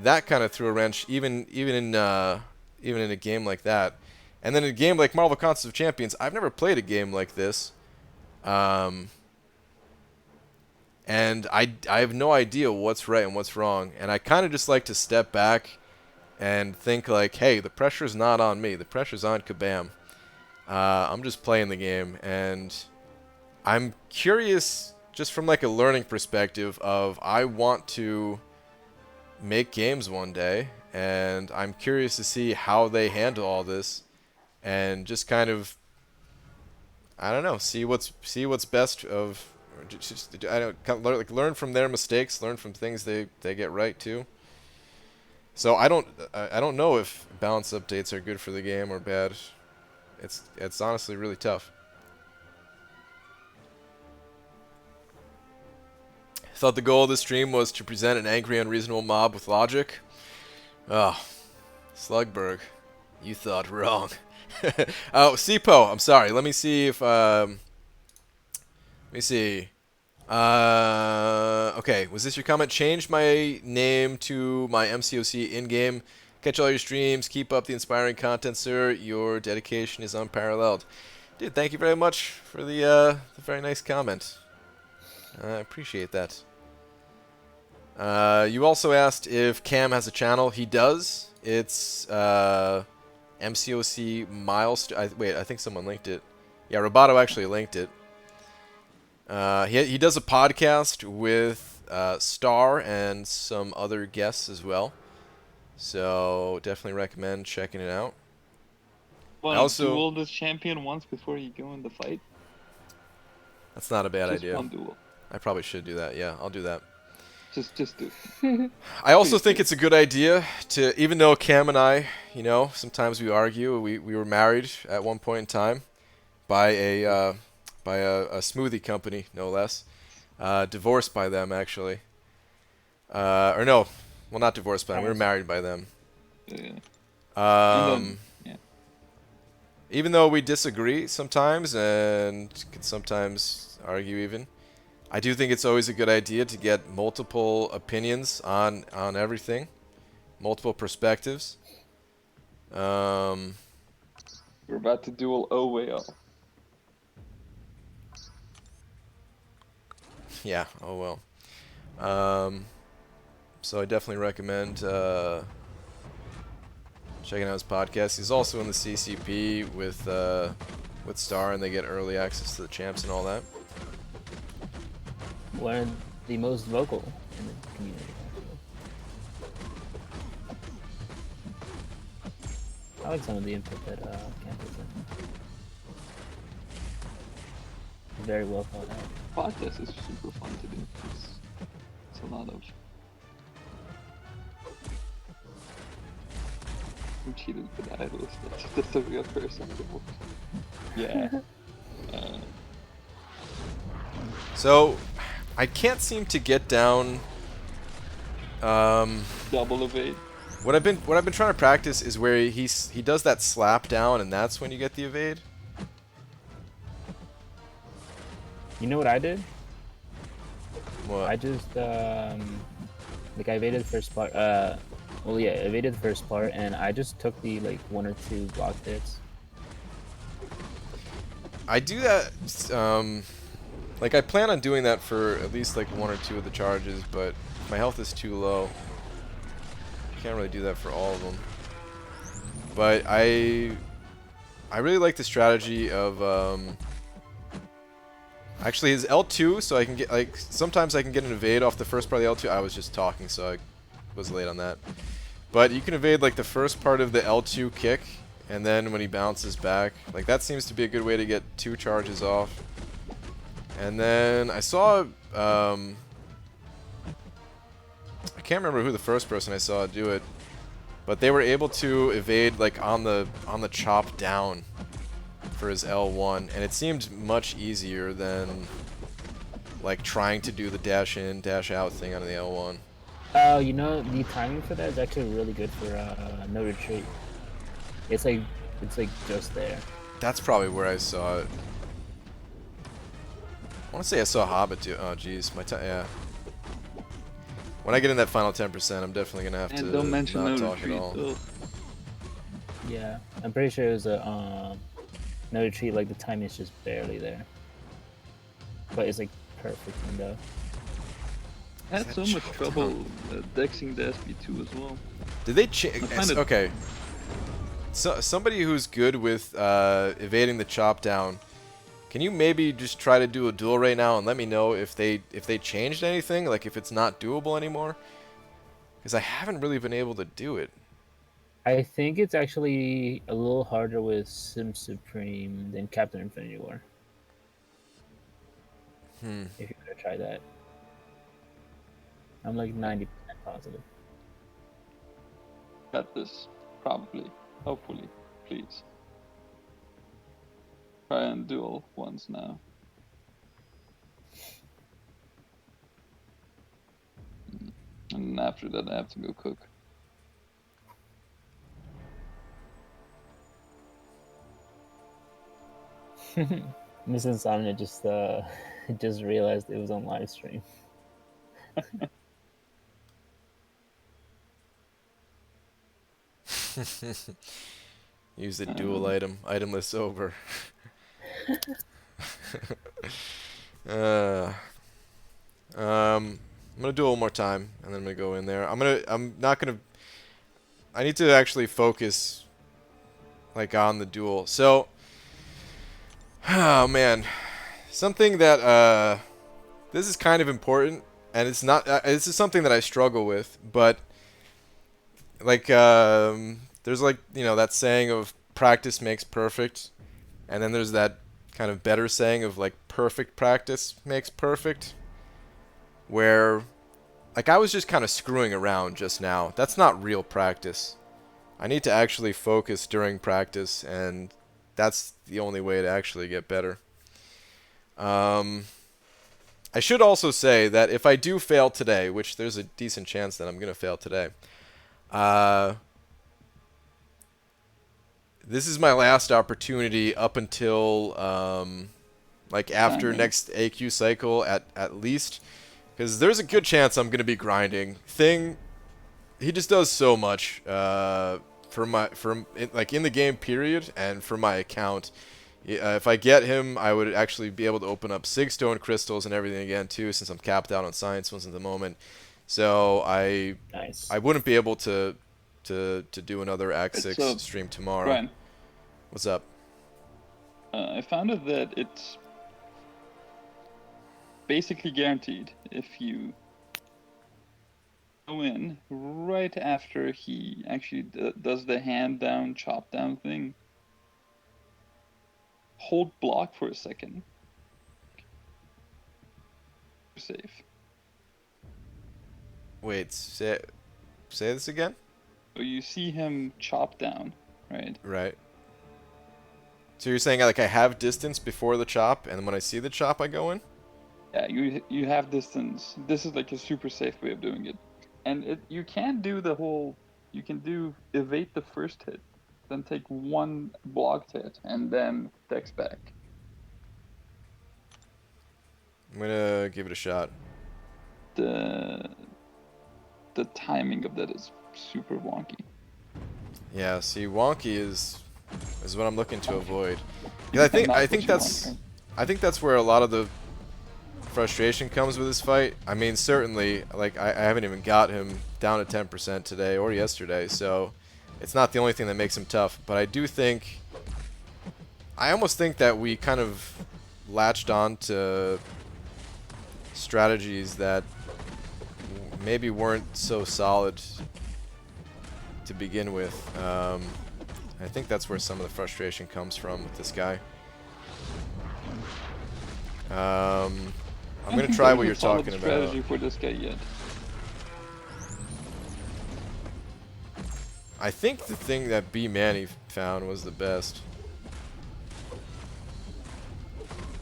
that kind of threw a wrench, even in a game like that. And then in a game like Marvel Contest of Champions, I've never played a game like this, and I have no idea what's right and what's wrong. And I kind of just like to step back and think like, hey, the pressure's not on me. The pressure's on Kabam. I'm just playing the game, and I'm curious, just from like a learning perspective of I want to make games one day, and I'm curious to see how they handle all this, and just kind of, I don't know, see what's best of, learn from their mistakes, learn from things they get right too. So I don't know if balance updates are good for the game or bad. It's honestly really tough. Thought the goal of the stream was to present an angry, unreasonable mob with logic. Oh, Slugberg, you thought wrong. Oh, Sipo, I'm sorry. Let me see if let me see. Okay, was this your comment? Changed my name to my MCOC in-game. Catch all your streams. Keep up the inspiring content, sir. Your dedication is unparalleled. Dude, thank you very much for the very nice comment. I appreciate that. You also asked if Cam has a channel. He does. It's MCOC Milestone. Wait, I think someone linked it. Yeah, Roboto actually linked it. He does a podcast with Star and some other guests as well. So definitely recommend checking it out. Want to duel this champion once before you go in the fight? That's not a bad Just idea. one duel. I probably should do that. Yeah, I'll do that. Just do. I also think it's a good idea to, even though Cam and I, you know, sometimes we argue. We were married at one point in time by a smoothie company, no less. Divorced by them, actually. Or no, well, not divorced by them. We were married by them. Yeah. Even though we disagree sometimes and can sometimes argue even, I do think it's always a good idea to get multiple opinions on everything, multiple perspectives. We're about to duel OWL. Yeah, oh well. So I definitely recommend checking out his podcast. He's also in the CCP with Star, and they get early access to the champs and all that. One of the most vocal in the community, actually. I like some of the input that Camp has in. very well thought out. Podcast is super fun to do. It's a lot of. I'm cheated with Itemless. That's the real person. Yeah. So, I can't seem to get down. Double evade. What I've been trying to practice is where he does that slap down, and that's when you get the evade. You know what I did? What? I just like I evaded the first part. Well, yeah, evaded the first part, and I just took the like 1 or 2 block hits. I do that. Like I plan on doing that for at least like 1 or 2 of the charges, but my health is too low. Can't really do that for all of them. But I really like the strategy of actually his L2, so I can get like sometimes I can get an evade off the first part of the L2. I was just talking, so I was late on that. But you can evade like the first part of the L2 kick, and then when he bounces back, like that seems to be a good way to get 2 charges off. And then I saw I can't remember who the first person I saw do it, but they were able to evade like on the chop down for his L1, and it seemed much easier than like trying to do the dash in, dash out thing on the L1. You know, the timing for that is actually really good for no retreat. It's like just there. That's probably where I saw it. I want to say I saw Hobbit too. Oh jeez, yeah. When I get in that final 10%, I'm definitely gonna have And to don't mention not no talk retreat. at all. Ugh. Yeah, I'm pretty sure it was a no retreat. Like the time is just barely there, but it's like perfect window. I had so much trouble dexing the SP2 as well. Did they change? find it- Okay. So somebody who's good with evading the chop down, can you maybe just try to do a duel right now and let me know if they changed anything, like if it's not doable anymore? Because I haven't really been able to do it. I think it's actually a little harder with Sim Supreme than Captain Infinity War. If you're gonna try that, I'm like 90% positive. Got this. Probably. Hopefully. Please. Try and duel once now. And after that I have to go cook. Miss Insomnia just just realized it was on live stream. Use the dual item. Itemless over. I'm gonna do it one more time, and then I'm gonna go in there. I'm not gonna. I need to actually focus, like on the duel. So, oh man, something that this is kind of important, and it's not. This is something that I struggle with, but like there's like that saying of practice makes perfect, and then there's that kind of better saying of like perfect practice makes perfect, where like I was just kind of screwing around just now. That's not real practice. I need to actually focus during practice, and that's the only way to actually get better. I should also say that if I do fail today, which there's a decent chance that I'm going to fail today, this is my last opportunity up until like after next AQ cycle at least, because there's a good chance I'm gonna be grinding. He just does so much like in the game period and for my account. If I get him, I would actually be able to open up Sigstone crystals and everything again too, since I'm capped out on science ones at the moment. So I wouldn't be able to do another Act 6 stream tomorrow. Brian, What's up? I found out that it's basically guaranteed if you go in right after he actually does the hand down, chop down thing. Hold block for a second. safe. Wait, say this again? So you see him chop down, right? Right. So you're saying like I have distance before the chop, and when I see the chop, I go in? Yeah, you have distance. This is like a super safe way of doing it, and you can do the whole. You can do evade the first hit, then take one blocked hit, and then dex back. I'm gonna give it a shot. The timing of that is super wonky. Yeah, see, wonky is what I'm looking to avoid. Because I think that's where a lot of the frustration comes with this fight. I mean, certainly, like I haven't even got him down to 10% today or yesterday, so it's not the only thing that makes him tough. But I almost think that we kind of latched on to strategies that maybe weren't so solid to begin with. I think that's where some of the frustration comes from with this guy. I'm gonna try what you're talking about. Strategy for this guy yet. I think the thing that B Manny found was the best.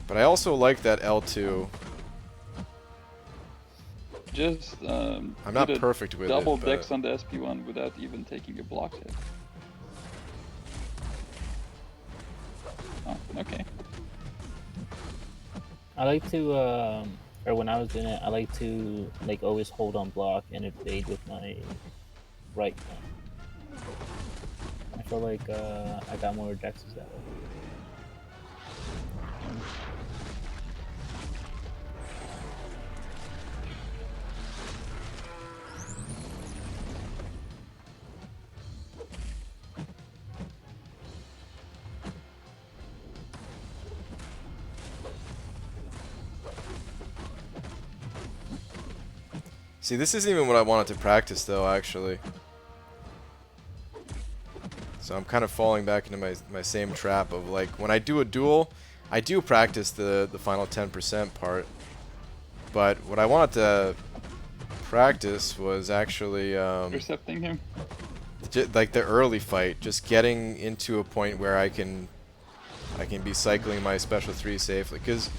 But I also like that L2. Just I'm not perfect with double it, but dex on the SP1 without even taking a block hit. Oh, okay. I like to, or when I was doing it, I like to like always hold on block and evade with my right thumb. I feel like I got more dexes that way. see, this isn't even what I wanted to practice, though, actually. So I'm kind of falling back into my same trap of, like, when I do a duel, I do practice the final 10% part. But what I wanted to practice was actually, Intercepting him. like, the early fight. Just getting into a point where I can be cycling my special 3 safely. Because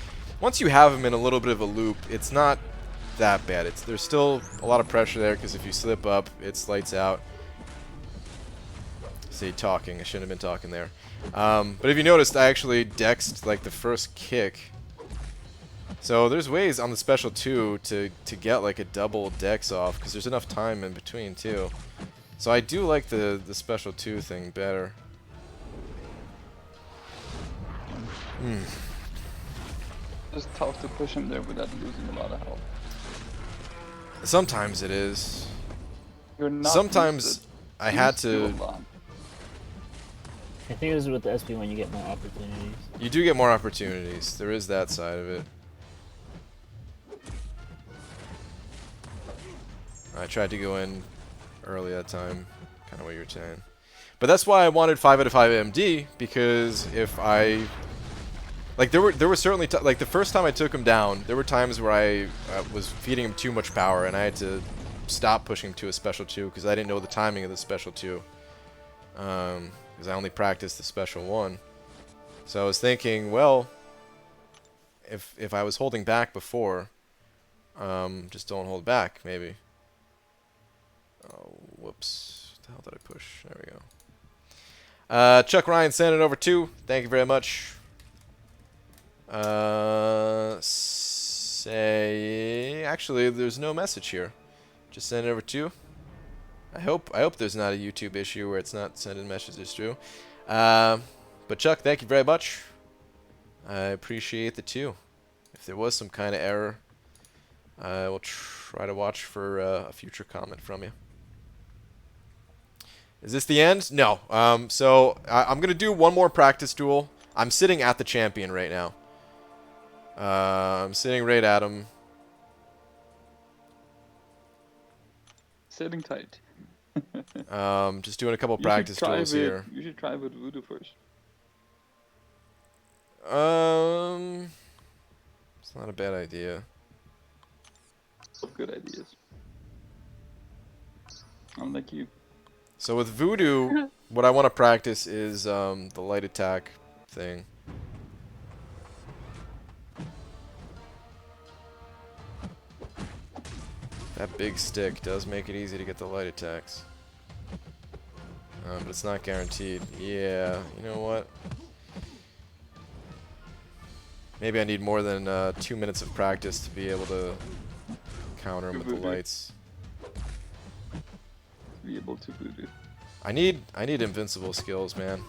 once you have him in a little bit of a loop, it's not that bad. There's still a lot of pressure there, because if you slip up, it's lights out. See, talking. I shouldn't have been talking there. But if you noticed, I actually dexed like the first kick. So there's ways on the special 2 to get like a double dex off, because there's enough time in between too. So I do like the special 2 thing better. It's tough to push him there without losing a lot of health. Sometimes it is. You're not Sometimes I had do a to. lot. I think it was with the SP1 you get more opportunities. You do get more opportunities. There is that side of it. I tried to go in early that time, kind of what you were saying. But that's why I wanted 5 out of 5 MD, because if I... Like, there were certainly... like, the first time I took him down, there were times where I was feeding him too much power, and I had to stop pushing him to a special 2, because I didn't know the timing of the special 2. Because I only practiced the special 1. So I was thinking, well, if I was holding back before, just don't hold back, maybe. Oh, whoops. What the hell did I push? There we go. Chuck Ryan sent it over too. Thank you very much. Actually, there's no message here. Just send it over to you. I hope there's not a YouTube issue where it's not sending messages through. But Chuck, thank you very much. I appreciate the 2. If there was some kind of error, I will try to watch for a future comment from you. Is this the end? No. So I'm gonna do one more practice duel. I'm sitting at the champion right now. I'm sitting right at him. Sitting tight. Just doing a couple practice duels here. You should try with Voodoo first. It's not a bad idea. of good ideas. Unlike you. So with Voodoo, what I want to practice is the light attack thing. That big stick does make it easy to get the light attacks. But it's not guaranteed. Yeah, you know what? Maybe I need more than 2 minutes of practice to be able to counter him with the lights. Be able to voodoo. I need invincible skills, man.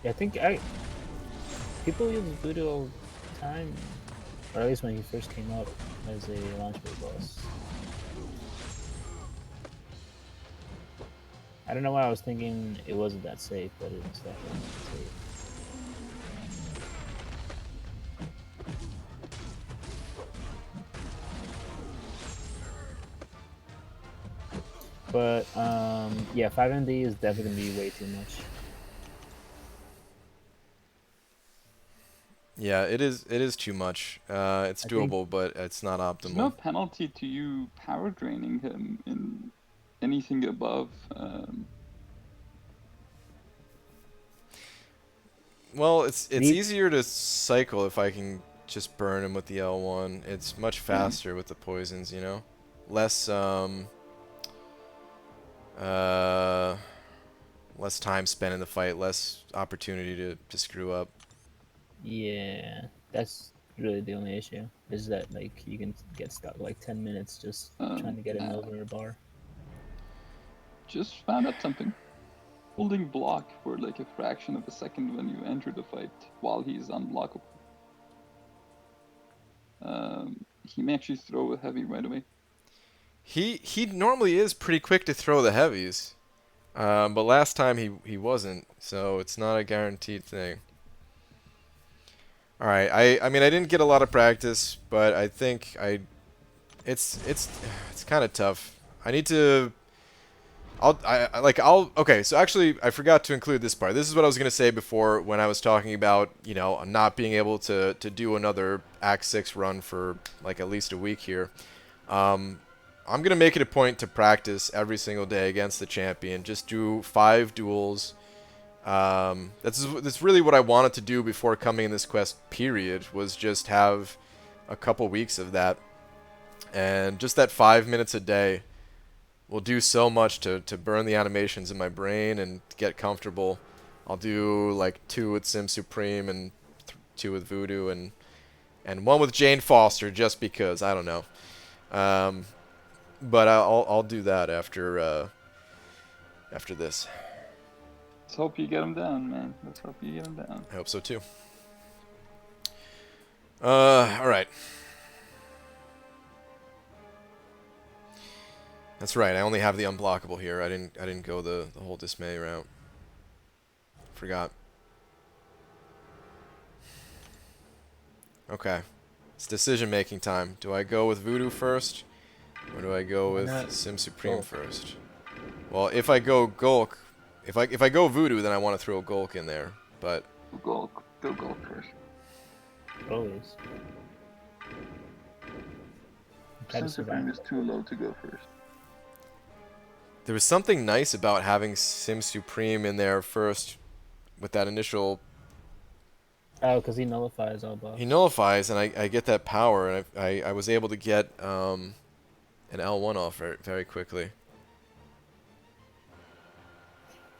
Yeah, I think people use voodoo all the time, or at least when he first came up as a launchpad boss. I don't know why I was thinking it wasn't that safe, but it was definitely safe. But yeah, 5MD is definitely gonna be way too much. Yeah, it is too much. It's doable, but it's not There's no optimal. penalty to you power draining him in anything above. Well, it's The- easier to cycle if I can just burn him with the L1. It's much faster with the poisons, you know? Less less time spent in the fight, less opportunity to screw up. Yeah, that's really the only issue. Is that like you can get stuck like 10 minutes just trying to get him over a bar. Just found out something. Holding block for like a fraction of a second when you enter the fight while he's unblockable. He may actually throw a heavy right away. He normally is pretty quick to throw the heavies. But last time he wasn't, so it's not a guaranteed thing. All right, I mean I didn't get a lot of practice, but I think it's kind of tough. I need to okay, so actually I forgot to include this part. This is what I was going to say before when I was talking about, you know, not being able to do another Act 6 run for like at least a week here. I'm going to make it a point to practice every single day against the champion. Just do 5 duels. That's really what I wanted to do before coming in this quest, period, was just have a couple weeks of that. And just that 5 minutes a day will do so much to burn the animations in my brain and get comfortable. I'll do like 2 with Sim Supreme and 2 with Voodoo and 1 with Jane Foster just because, I don't know. But I'll do that after this. Let's hope you get him down, man. Let's hope you get him down. I hope so too. All right. That's right. I only have the unblockable here. I didn't go the whole dismay route. Forgot. Okay. It's decision making time. Do I go with Voodoo first? Or do I go with Sim Supreme first? Well, if I go Gulk, if I go Voodoo, then I want to throw Gulk in there. But Go Gulk first. Always. Try to Sim Supreme survive. is too low to go first. there was something nice about having Sim Supreme in there first with that initial. Oh, because he nullifies all buffs. He nullifies, and I get that power, and I was able to get an L1 off very, very quickly.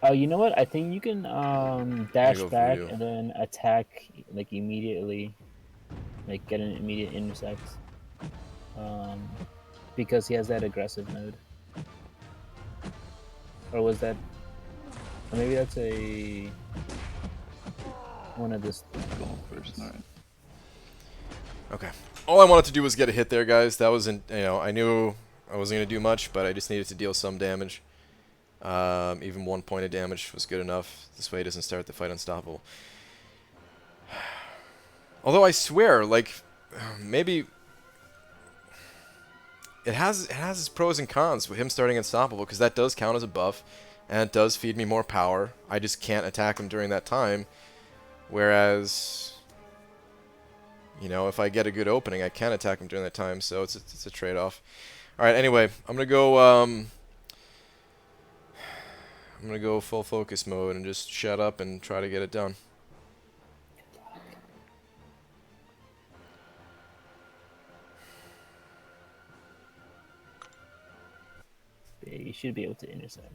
Oh, you know what? I think you can dash go back Voodoo. and then attack like immediately, like get an immediate intersect. Because he has that aggressive mode. Or was that? Or maybe that's a one of this. Go first, alright. Okay. All I wanted to do was get a hit there, guys. That wasn't, I knew I wasn't going to do much, but I just needed to deal some damage. Even 1 point of damage was good enough. This way it doesn't start the fight unstoppable. Although I swear, like, maybe it has its pros and cons with him starting unstoppable, because that does count as a buff, and it does feed me more power. I just can't attack him during that time. Whereas, you know, if I get a good opening, I can attack him during that time. So it's a trade-off. All right. Anyway, I'm gonna go. I'm gonna go full focus mode and just shut up and try to get it done. Yeah, you should be able to intercept.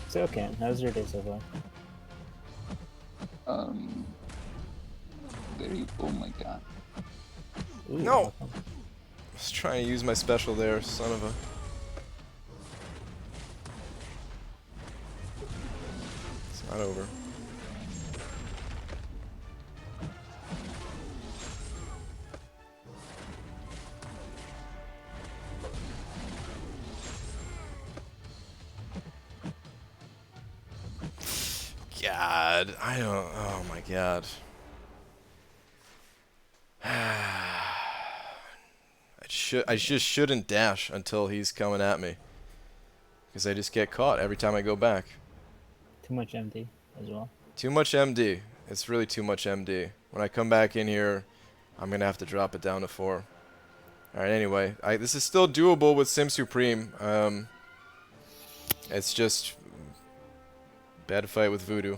So, Ken, how's your day so far? Very. Oh my god. Ooh, No! how come? I was trying to use my special there, son of a. It's not over. God, I don't. Oh my God. I just shouldn't dash until he's coming at me, because I just get caught every time I go back. Too much MD as well. Too much MD. It's really too much MD. When I come back in here, I'm gonna have to drop it down to 4. All right. Anyway, this is still doable with Sim Supreme. It's just bad fight with Voodoo.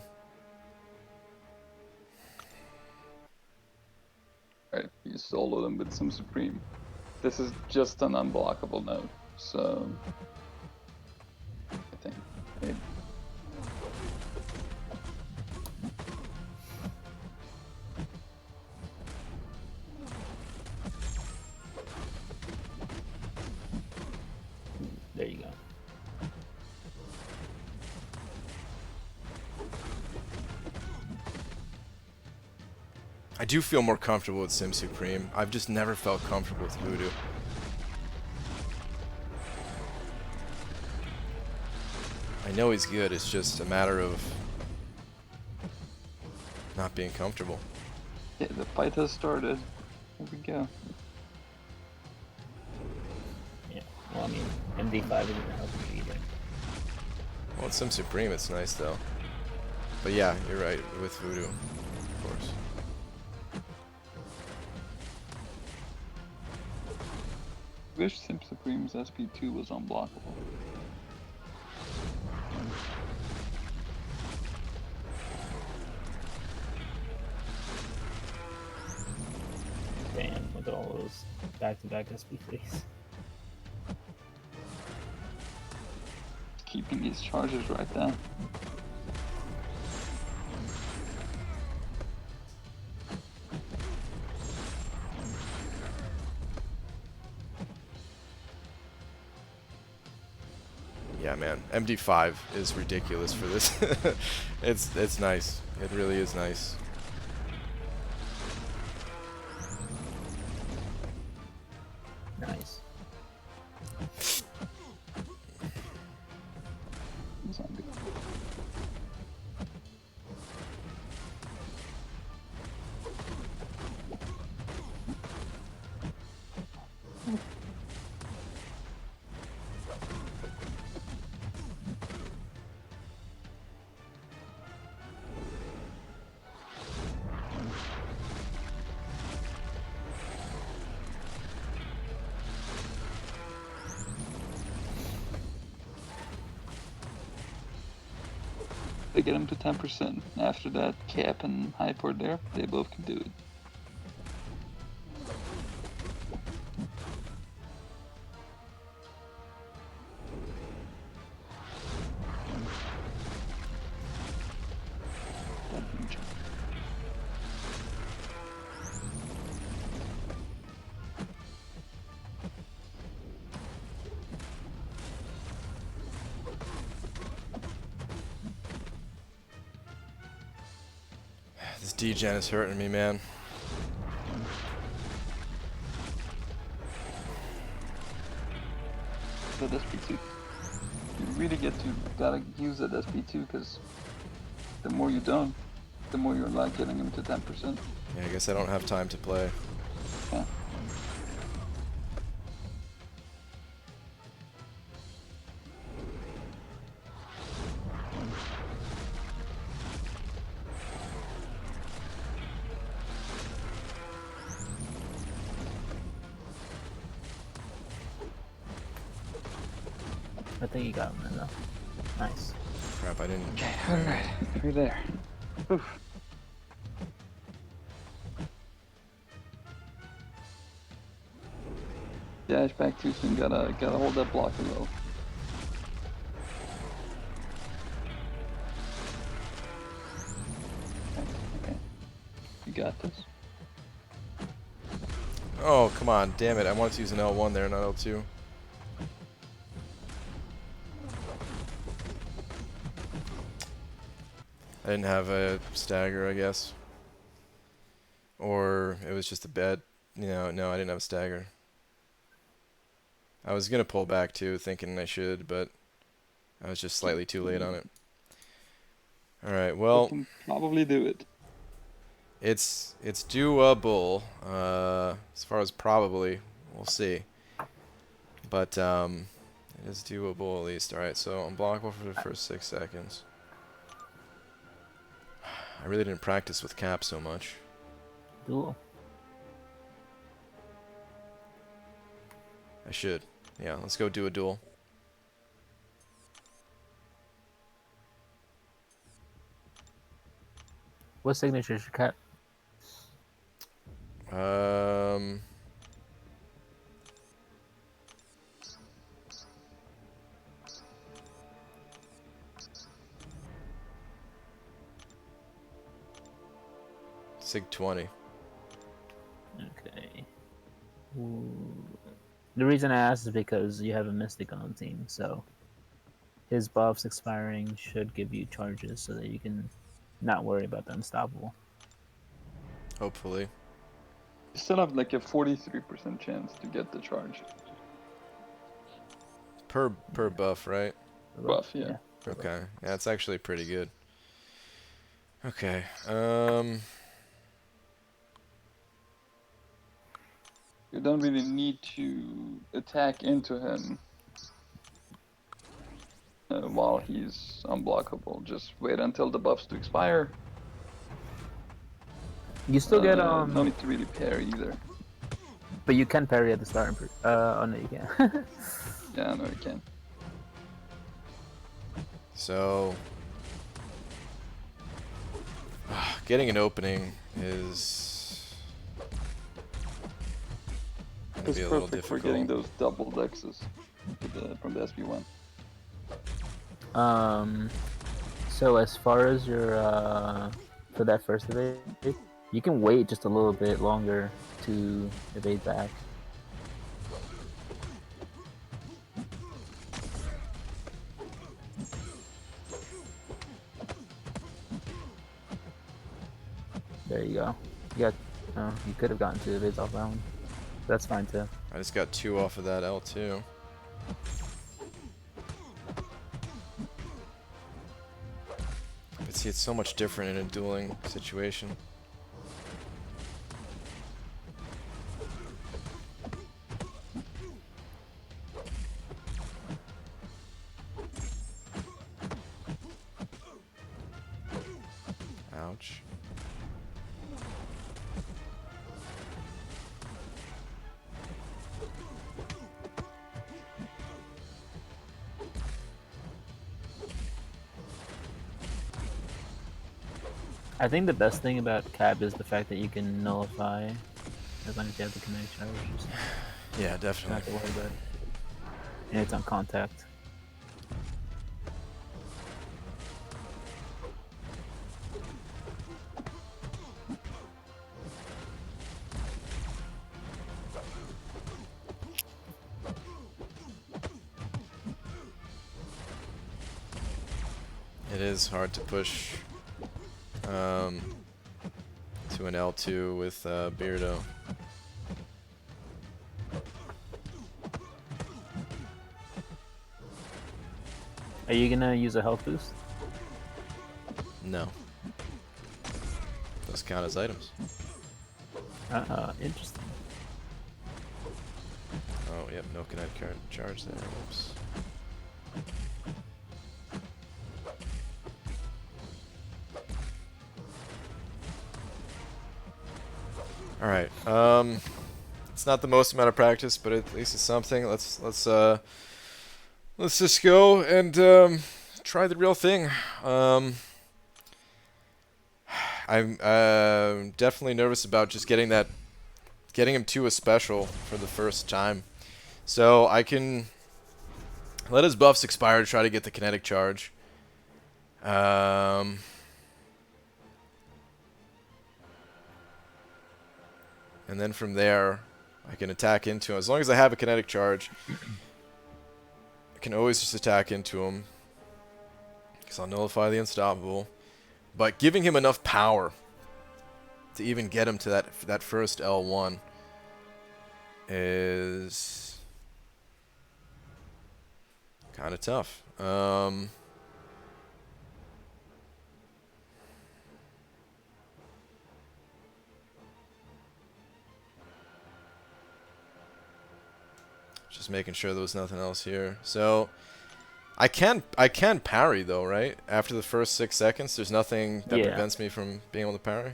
Right, you solo them with some Supreme. This is just an unblockable node, so I think it, There you go. I do feel more comfortable with Sim Supreme. I've just never felt comfortable with Voodoo. I know he's good, it's just a matter of not being comfortable. yeah, the fight has started. Here we go. Yeah. Well, I mean, MD5 isn't helping you either. Well, it's Sim Supreme, it's nice though. But yeah, you're right, with Voodoo, of course. Wish Sim Supreme's SP2 was unblockable. Damn, with all those back-to-back SP3s. Keeping these charges right there. Yeah, man, MD5 is ridiculous for this. It's nice. It really is nice. Nice. Zombie. They get him to 10%. After that, Cap and Hyport there, they both can do it. This D-Gen is hurting me, man. That SP2. You really gotta use that SP2 because the more you don't, the more you're like getting him to 10%. Yeah, I guess I don't have time to play. Yeah. I think you got him then, though. Nice. Crap, I didn't. Okay, alright. We're there. Oof. Dash back too soon, gotta hold that block as well. Okay. You got this. Oh, come on, damn it. I wanted to use an L1 there, not L2. I didn't have a stagger, I guess. Or it was just a bet. You know, no, I didn't have a stagger. I was going to pull back too, thinking I should, but I was just slightly too late on it. Alright, well, You can probably do it. it's doable. As far as probably, we'll see. But it is doable at least. Alright, so unblockable for the first 6 seconds. I really didn't practice with cap so much. Duel. I should. Yeah, let's go do a duel. What signature is your cat? Um, Sig 20. Okay. Ooh. The reason I asked is because you have a Mystic on the team, so his buffs expiring should give you charges so that you can not worry about the unstoppable. Hopefully. You still have like a 43% chance to get the charge. Per buff, right? Buff, yeah. Okay. Yeah, it's actually pretty good. Okay. You don't really need to attack into him while he's unblockable. Just wait until the buffs to expire. You still get No need to really parry either. but you can parry at the start. Oh no, you can't. Yeah, no, you can. So, getting an opening is gonna It's be a little perfect for difficult. getting those double dexes from the SP1. So as far as your for that first evade, you can wait just a little bit longer to evade back. There you go. You got. Oh, you could have gotten 2 evades off that one. That's fine too. I just got 2 off of that L2. But see, it's so much different in a dueling situation. Ouch. I think the best thing about Cab is the fact that you can nullify as long as you have the kinetic charge. Just Yeah, don't have definitely. to worry about it. And it's on contact. It is hard to push to an L2 with Beardo. Are you gonna use a health boost? No. Those count as items. Interesting. Oh, yep, no kinetic charge there. Whoops. Alright, it's not the most amount of practice, but at least it's something. Let's let's just go and try the real thing. I'm definitely nervous about just getting him to a special for the first time. So I can let his buffs expire to try to get the kinetic charge. And then from there, I can attack into him. As long as I have a kinetic charge, I can always just attack into him. Because I'll nullify the unstoppable. But giving him enough power to even get him to that first L1 is kind of tough. Just making sure there was nothing else here. So I can parry though, right? After the first 6 seconds, there's nothing that prevents me from being able to parry.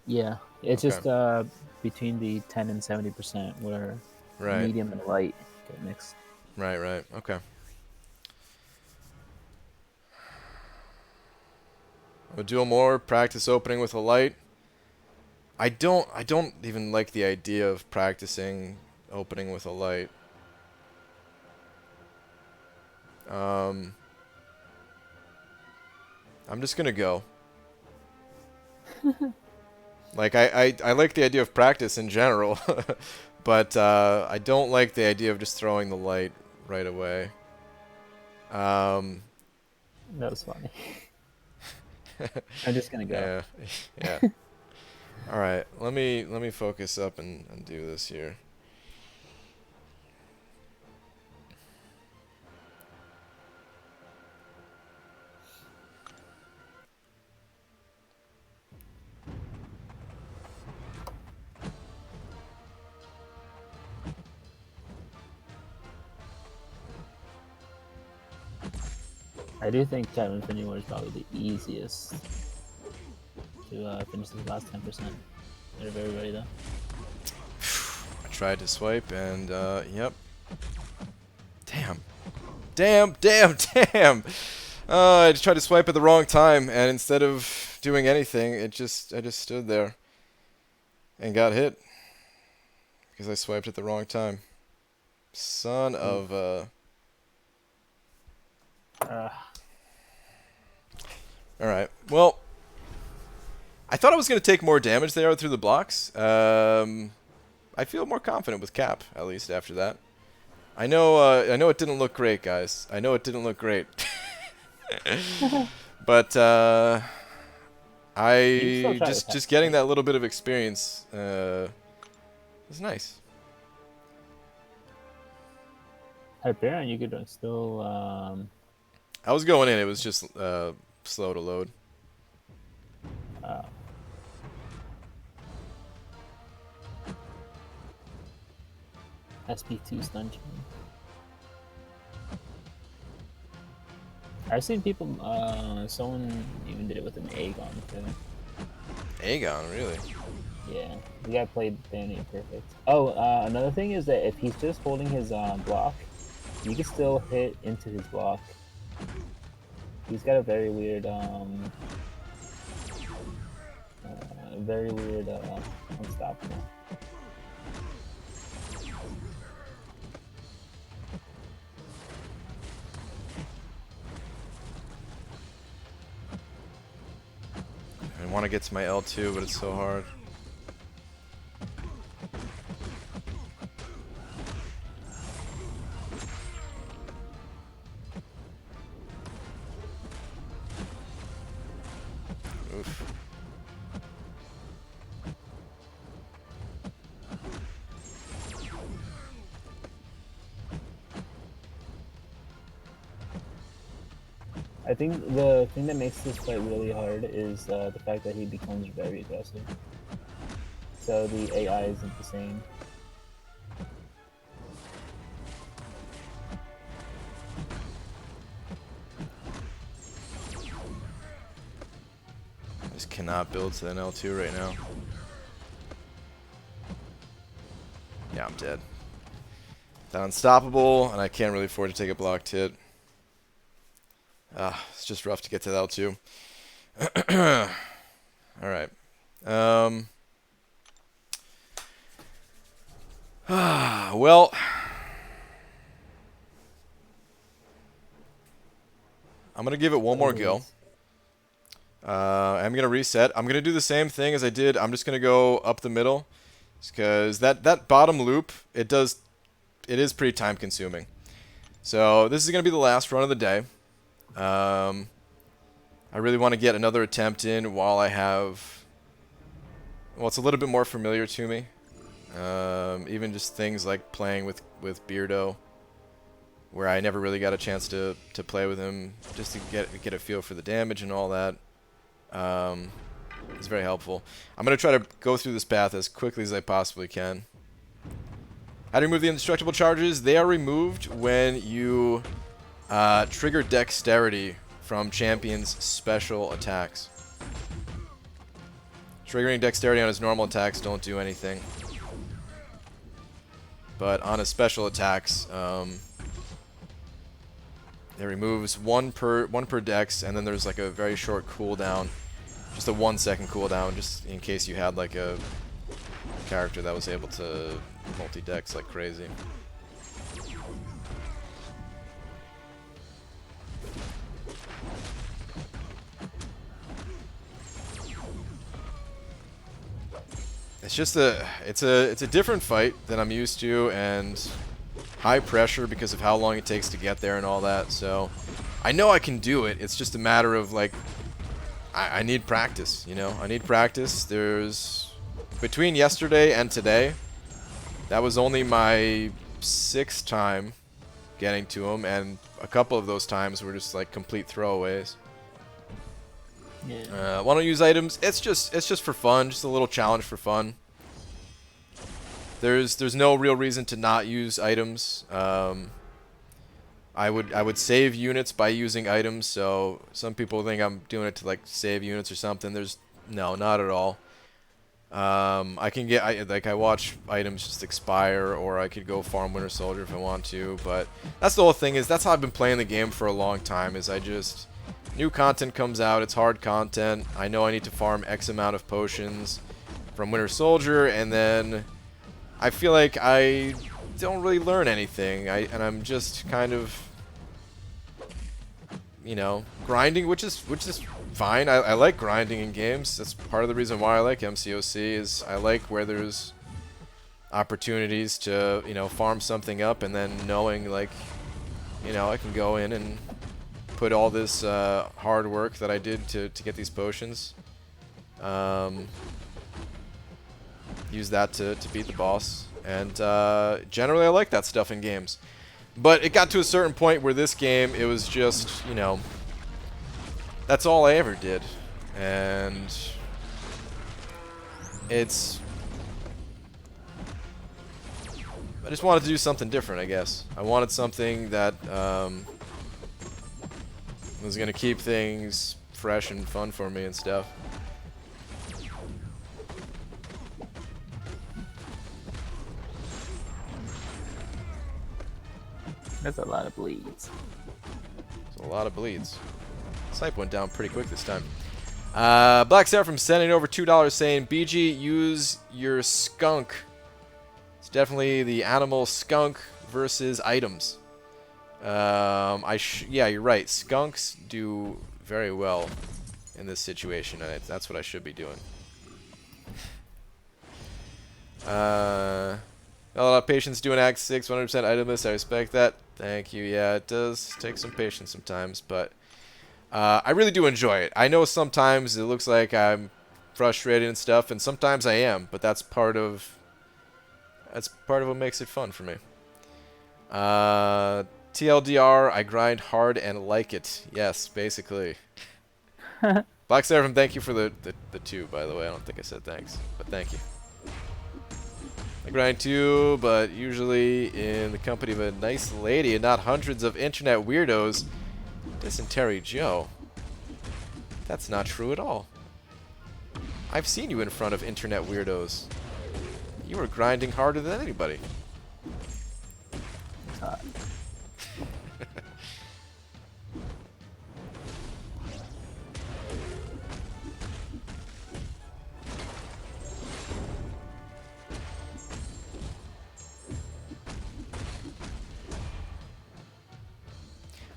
Yeah, it's Okay. just between the 10 and 70% where medium and light get mixed. Right. Okay. I'll do more practice opening with a light. I don't even like the idea of practicing opening with a light. I'm just gonna go. Like I like the idea of practice in general, but I don't like the idea of just throwing the light right away. That was funny. I'm just gonna go. Yeah. All right, let me focus up and do this here. I do think Tyrant Infinity War is probably the easiest to finish the last 10% out of everybody, though. I tried to swipe and yep. Damn! I just tried to swipe at the wrong time, and instead of doing anything, I just stood there and got hit because I swiped at the wrong time. Son of a. Alright, well, I thought I was going to take more damage there through the blocks. I feel more confident with Cap, at least after that. I know it didn't look great, guys. I know it didn't look great. But I just getting that little bit of experience was nice. Hyperion, you could still I was going in, it was just slow to load. SP2 stun chain. I've seen people, someone even did it with an Aegon too. Aegon, really? Yeah, the guy played Bayonet perfect. Oh, another thing is that if he's just holding his block, you can still hit into his block. He's got a very weird, unstoppable. I want to get to my L2, but it's so hard. Oof. I think the thing that makes this fight really hard is the fact that he becomes very aggressive. So the AI isn't the same. I just cannot build to an L2 right now. Yeah, I'm dead. That unstoppable, and I can't really afford to take a blocked hit. It's just rough to get to that L2. Alright. Well, I'm going to give it one more go. I'm going to reset. I'm going to do the same thing as I did. I'm just going to go up the middle. Because that bottom loop, it is pretty time consuming. So this is going to be the last run of the day. I really want to get another attempt in while I have... Well, it's a little bit more familiar to me. Even just things like playing with Beardo, where I never really got a chance to play with him, just to get a feel for the damage and all that. It's very helpful. I'm going to try to go through this path as quickly as I possibly can. How to remove the indestructible charges? They are removed when you trigger dexterity from champions' special attacks. Triggering dexterity on his normal attacks don't do anything. But on his special attacks, it removes one per dex, and then there's like a very short cooldown. Just a 1 second cooldown, just in case you had like a character that was able to multi-dex like crazy. It's just it's a different fight than I'm used to, and high pressure because of how long it takes to get there and all that. So I know I can do it. It's just a matter of like I need practice, you know. I need practice. There's between yesterday and today, that was only my 6th time getting to him, and a couple of those times were just like complete throwaways. Yeah. Want to use items? It's just for fun, just a little challenge for fun. There's no real reason to not use items. I would save units by using items. So some people think I'm doing it to like save units or something. No, not at all. I can get I watch items just expire, or I could go farm Winter Soldier if I want to. But that's the whole thing. Is that's how I've been playing the game for a long time. Is I just new content comes out, it's hard content. I know I need to farm X amount of potions from Winter Soldier, and then I feel like I don't really learn anything. And I'm just kind of, you know, grinding, which is fine. I like grinding in games. That's part of the reason why I like MCOC. Is I like where there's opportunities to, you know, farm something up, and then knowing like, you know, I can go in and put all this hard work that I did to get these potions, use that to beat the boss, and generally I like that stuff in games. But it got to a certain point where this game, it was just, you know, that's all I ever did, and I just wanted to do something different, I guess. I wanted something that was gonna keep things fresh and fun for me and stuff. That's a lot of bleeds. There's a lot of bleeds. Snipe went down pretty quick this time. Black Seraphim sending over $2 saying, BG, use your skunk. It's definitely the animal skunk versus items. Yeah, you're right. Skunks do very well in this situation, and that's what I should be doing. A lot of patience doing Act 6, 100% itemless. I respect that. Thank you. Yeah, it does take some patience sometimes, but I really do enjoy it. I know sometimes it looks like I'm frustrated and stuff, and sometimes I am, but that's part of what makes it fun for me. TLDR, I grind hard and like it. Yes, basically. Black Seraphim, thank you for the 2, by the way. I don't think I said thanks, but thank you. I grind too, but usually in the company of a nice lady and not hundreds of internet weirdos. Dysentery Joe. That's not true at all. I've seen you in front of internet weirdos. You were grinding harder than anybody.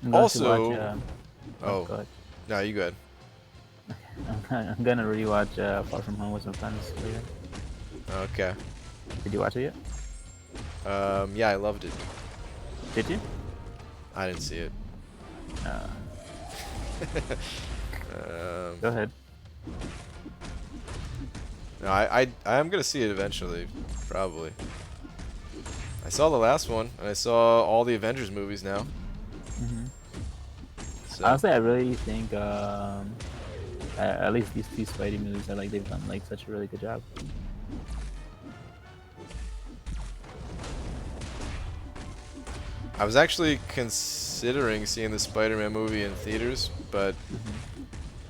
I'm going to Also, watch, oh, go ahead. no, you good. I'm gonna rewatch Far From Home with some friends later. Okay. Did you watch it yet? Yeah, I loved it. Did you? I didn't see it. Go ahead. No, I am gonna see it eventually, probably. I saw the last one, and I saw all the Avengers movies now. So. Honestly, I really think at least these two Spidey movies, they've done like such a really good job. I was actually considering seeing the Spider-Man movie in theaters, but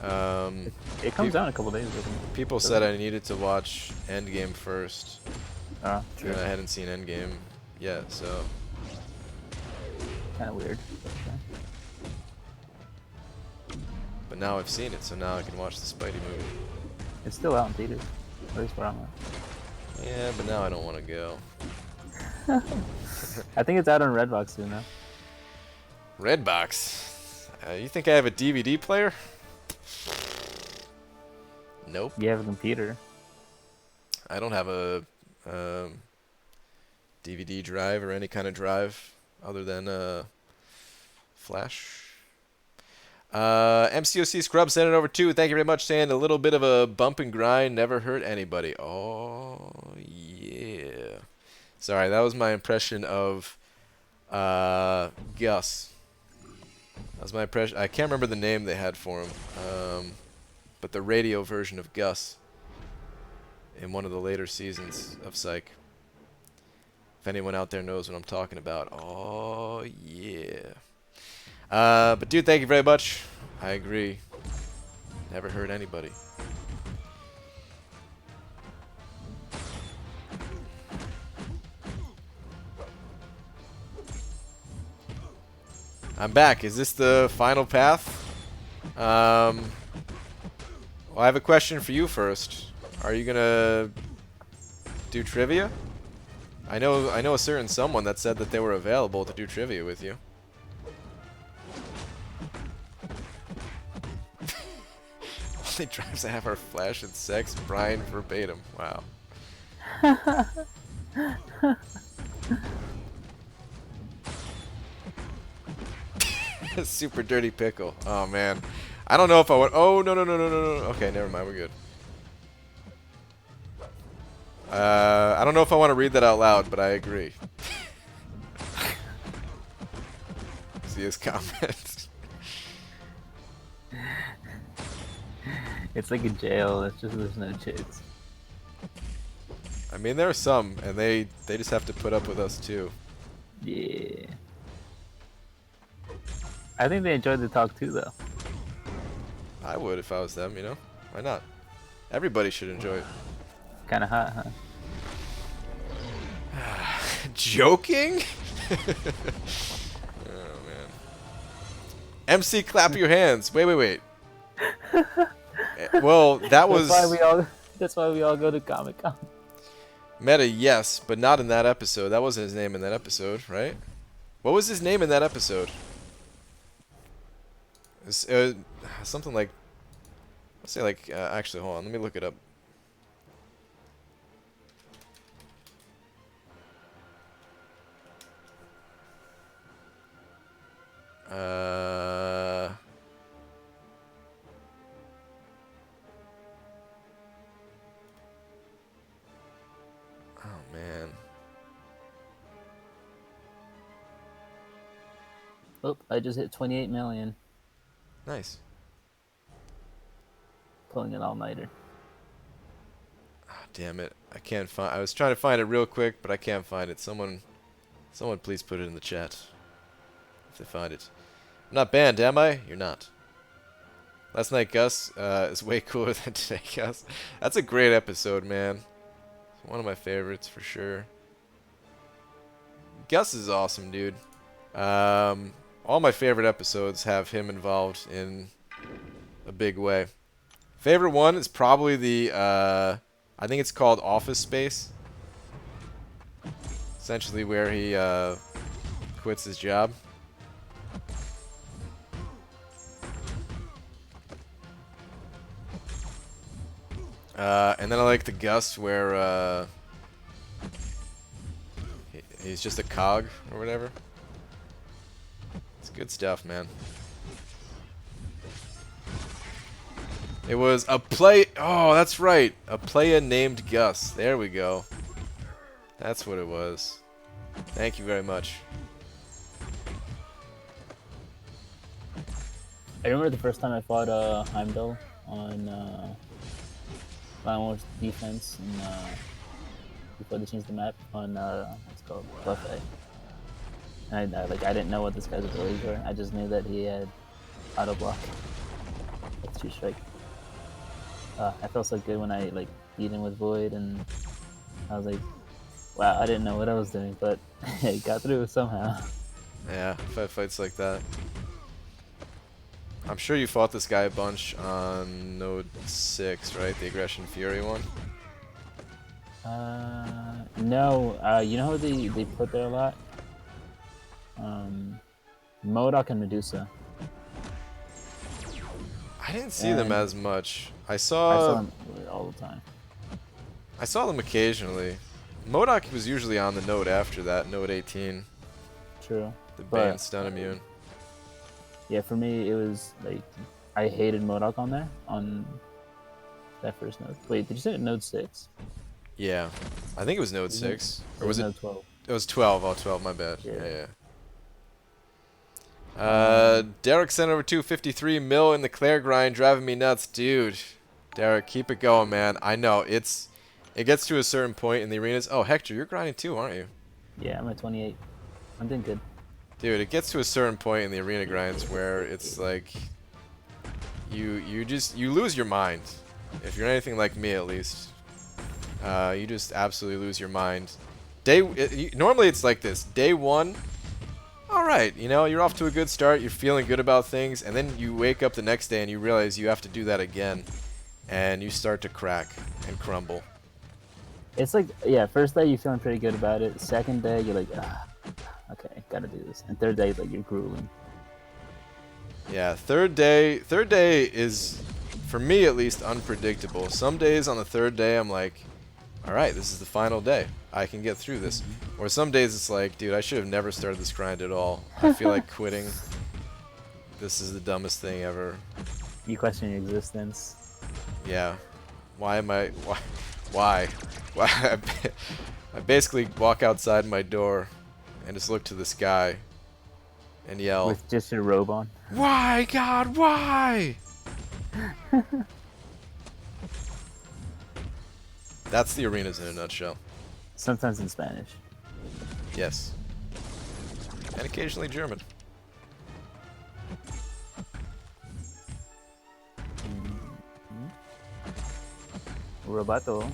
It comes out in a couple days. people said I needed to watch Endgame first, True. and I hadn't seen Endgame yet, so. Kind of weird. But now I've seen it, so now I can watch the Spidey movie. It's still out in theaters, at least where I'm at. Yeah, but now I don't want to go. I think it's out on Redbox soon now. Redbox? You think I have a DVD player? Nope. You have a computer. I don't have a DVD drive or any kind of drive other than Flash. MCOC Scrub sent it over too. Thank you very much, saying a little bit of a bump and grind never hurt anybody. Oh, yeah. Sorry, that was my impression of Gus. That was my impression. I can't remember the name they had for him, but the radio version of Gus in one of the later seasons of Psych. If anyone out there knows what I'm talking about. Oh, yeah. But dude, thank you very much. I agree. Never hurt anybody. I'm back. Is this the final path? Well, I have a question for you first. Are you gonna do trivia? I know a certain someone that said that they were available to do trivia with you. Only drives that have our Flash and sex, Brian verbatim. Wow. Super dirty pickle. Oh man, I don't know if I want. Oh no. Okay, never mind. We're good. I don't know if I want to read that out loud, but I agree. See his comments. It's like a jail. It's just there's no chicks. I mean, there are some, and they just have to put up with us too. Yeah. I think they enjoyed the talk too, though. I would if I was them, you know? Why not? Everybody should enjoy it. Kind of hot, huh? Joking? Oh, man. MC, clap your hands. Wait. Well, that was... That's why we all go to Comic-Con. Meta, yes, but not in that episode. That wasn't his name in that episode, right? What was his name in that episode? Something like... Let's say like... actually, hold on. Let me look it up. Oh, man. Oh, I just hit 28 million. Nice. Pulling an all-nighter. Oh, damn it. I can't find... I was trying to find it real quick, but I can't find it. Someone please put it in the chat. If they find it. I'm not banned, am I? You're not. Last night, Gus is way cooler than today, Gus. That's a great episode, man. It's one of my favorites, for sure. Gus is awesome, dude. All my favorite episodes have him involved in a big way. Favorite one is probably the, I think it's called Office Space. Essentially where he quits his job. And then I like the Gus where he's just a cog or whatever. It's good stuff, man. It was a play. Oh, that's right. A playa named Gus. There we go. That's what it was. Thank you very much. I remember the first time I fought Heimdall on Land Wars defense and before they changed the map on what's it called Buffet. And I didn't know what this guy's abilities were. I just knew that he had auto block. That's 2 strike. I felt so good when I like beat him with Void, and I was like, wow, I didn't know what I was doing, but it got through somehow. Yeah, fights like that. I'm sure you fought this guy a bunch on Node 6, right? The Aggression Fury one? No. You know how they put there a lot? MODOK and Medusa. I didn't see them as much. I I saw saw them all the time. I saw them occasionally. MODOK was usually on the node after that, node 18. True. The But- Bane stun immune. Yeah, for me, it was like I hated MODOK on there on that first node. Wait, did you say node 6? Yeah. I think it was node Isn't it- 6. Or was it? node 12? It was 12. Oh, 12, my bad. Yeah. Yeah. Derek sent over 253 mil in the Claire grind, driving me nuts. Dude. Derek, keep it going, man. I know, it gets to a certain point in the arenas. Oh, Hector, you're grinding too, aren't you? Yeah, I'm at 28. I'm doing good. Dude, it gets to a certain point in the arena grinds where it's like you lose your mind. If you're anything like me, at least, you just absolutely lose your mind. Normally it's like this. Day 1, all right, you know, you're off to a good start. You're feeling good about things, and then you wake up the next day and you realize you have to do that again, and you start to crack and crumble. It's like, yeah, first day you're feeling pretty good about it. Second day you're like, okay, gotta do this. And third day, like, you're grueling. Yeah, third day is, for me at least, unpredictable. Some days on the third day I'm like, alright, this is the final day. I can get through this. Or some days it's like, dude, I should have never started this grind at all. I feel like quitting. This is the dumbest thing ever. You question your existence. Yeah. Why am I... Why? Why? I basically walk outside my door and just look to the sky and yell, With just your robe on. why, God, why? That's the arenas in a nutshell. Sometimes in Spanish. Yes. And occasionally German. Roboto.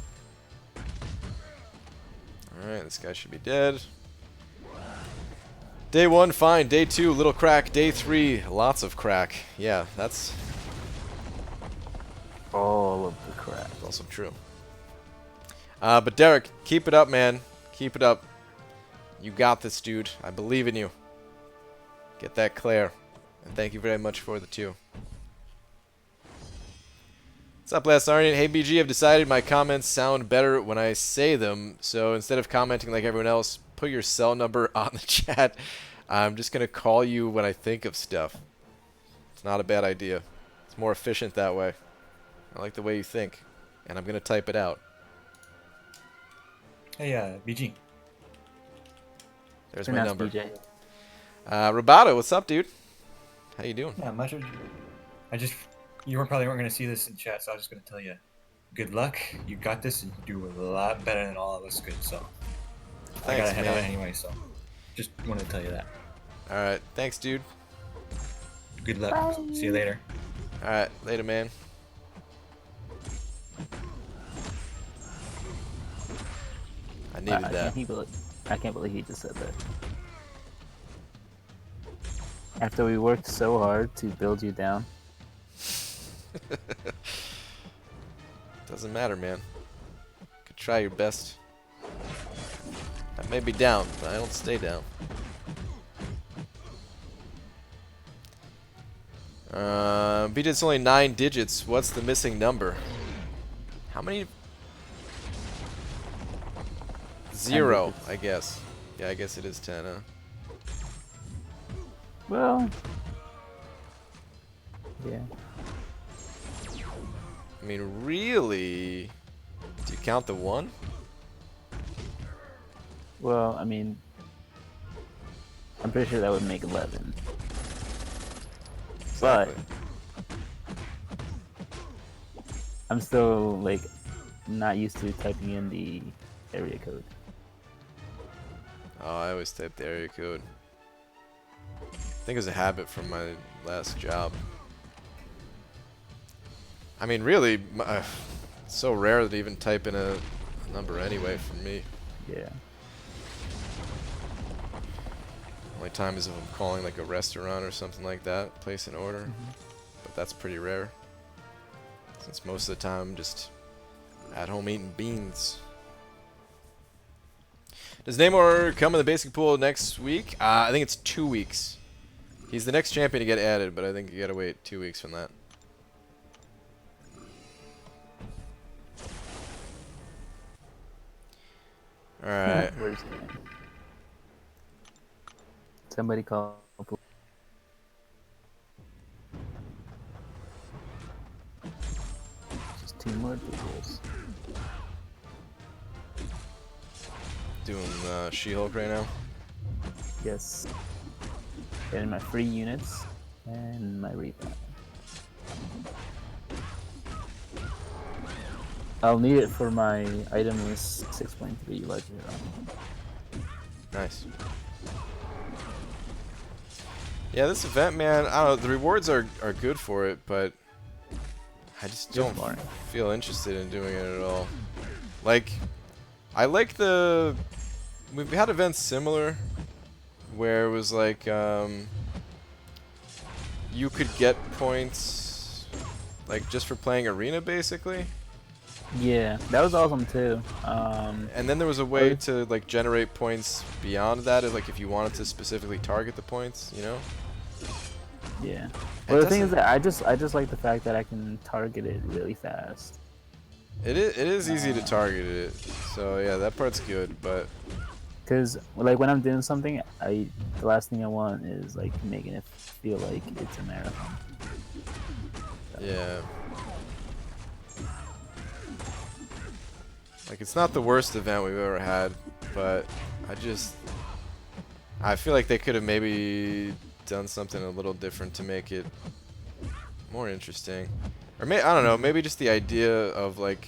Alright, this guy should be dead. Day 1, fine. Day 2, little crack. Day 3, lots of crack. Yeah, that's All of the crap. also true. But Derek, keep it up, man. Keep it up. You got this, dude. I believe in you. Get that Claire. And thank you very much for the 2. What's up, Last Arnian? Hey, BG, I've decided my comments sound better when I say them. So instead of commenting like everyone else, put your cell number on the chat. I'm just going to call you when I think of stuff. It's not a bad idea. It's more efficient that way. I like the way you think. And I'm going to type it out. Hey, BG. There's my Pronounce number. BJ. Roboto, what's up, dude? How you doing? Yeah, much. You probably weren't going to see this in chat, so I was just going to tell you, good luck. You got this, and you do a lot better than all of us could. So I Thanks, gotta head out man. anyway. So just wanted to tell you that. Alright, thanks, dude. Good luck. See you later. Alright, later, man. I needed that. I can't believe he just said that. After we worked so hard to build you down. Doesn't matter, man. Could try your best. I may be down, but I don't stay down. BJ's only 9 digits. What's the missing number? How many? 0, digits. I guess. Yeah, I guess it is 10, huh? Well, yeah. I mean, really? Do you count the 1? Well, I mean, I'm pretty sure that would make 11. Exactly. But I'm still like not used to typing in the area code. Oh, I always type the area code. I think it was a habit from my last job. I mean, really, it's so rare to even type in a number anyway for me. Yeah. Only time is if I'm calling like a restaurant or something like that, place an order. But that's pretty rare. Since most of the time I'm just at home eating beans. Does Namor come in the basic pool next week? I think it's 2 weeks. He's the next champion to get added, but I think you gotta wait 2 weeks from that. Alright. Where's the Somebody call. Just 2 more duels. Doing She-Hulk right now. Yes. Getting my free units and my revive. I'll need it for my Itemless 6.3 legendary. Nice. Yeah, this event, man, I don't know, the rewards are good for it, but I just don't feel interested in doing it at all. Like, I like the... We've had events similar, where it was like, you could get points, like, just for playing Arena, basically. Yeah, that was awesome too. And then there was a way to, like, generate points beyond that, like, if you wanted to specifically target the points, you know? Yeah. Well, the thing is that I just like the fact that I can target it really fast. It is easy to target it, so yeah, that part's good, but... Cause like when I'm doing something, the last thing I want is like making it feel like it's a marathon. Yeah. Like, it's not the worst event we've ever had, but I feel like they could have maybe done something a little different to make it more interesting. Or I don't know, maybe just the idea of, like,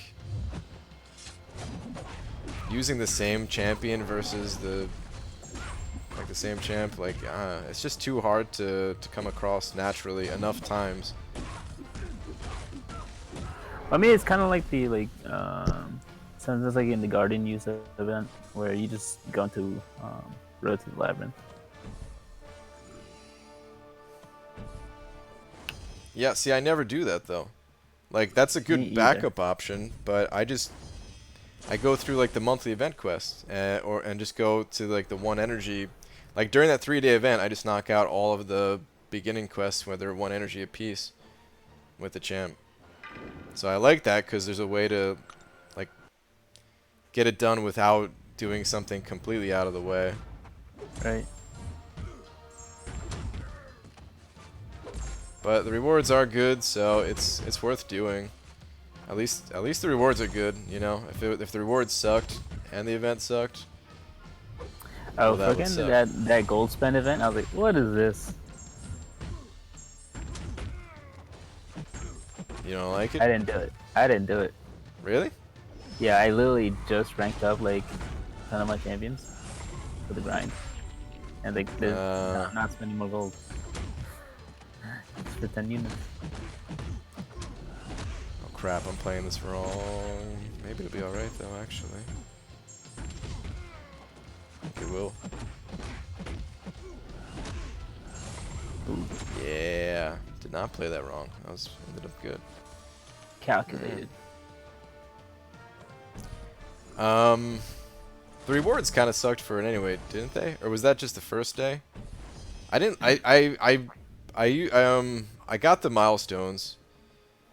using the same champion versus the same champ, like, it's just too hard to come across naturally enough times. I mean, it's kind of like the sometimes like in the Guardian use event where you just go into Road to the Labyrinth. Yeah, see, I never do that though. Like, that's a good backup option, but I go through like the monthly event quest, and just go to like the 1 energy. Like during that 3-day event, I just knock out all of the beginning quests where they're 1 energy apiece with the champ. So I like that because there's a way to like get it done without doing something completely out of the way. Right. But the rewards are good, so it's worth doing. At least the rewards are good, you know. If the rewards sucked and the event sucked. Oh, well, fucking that gold spend event! I was like, what is this? You don't like it? I didn't do it. I didn't do it. Really? Yeah, I literally just ranked up like a ton of my champions for the grind, and like not spending more gold. It's for 10 units. Oh crap! I'm playing this wrong. Maybe it'll be all right though, actually. I think it will. Ooh. Yeah, did not play that wrong. That ended up good. Calculated. The rewards kind of sucked for it anyway, didn't they? Or was that just the first day? I didn't. I got the milestones.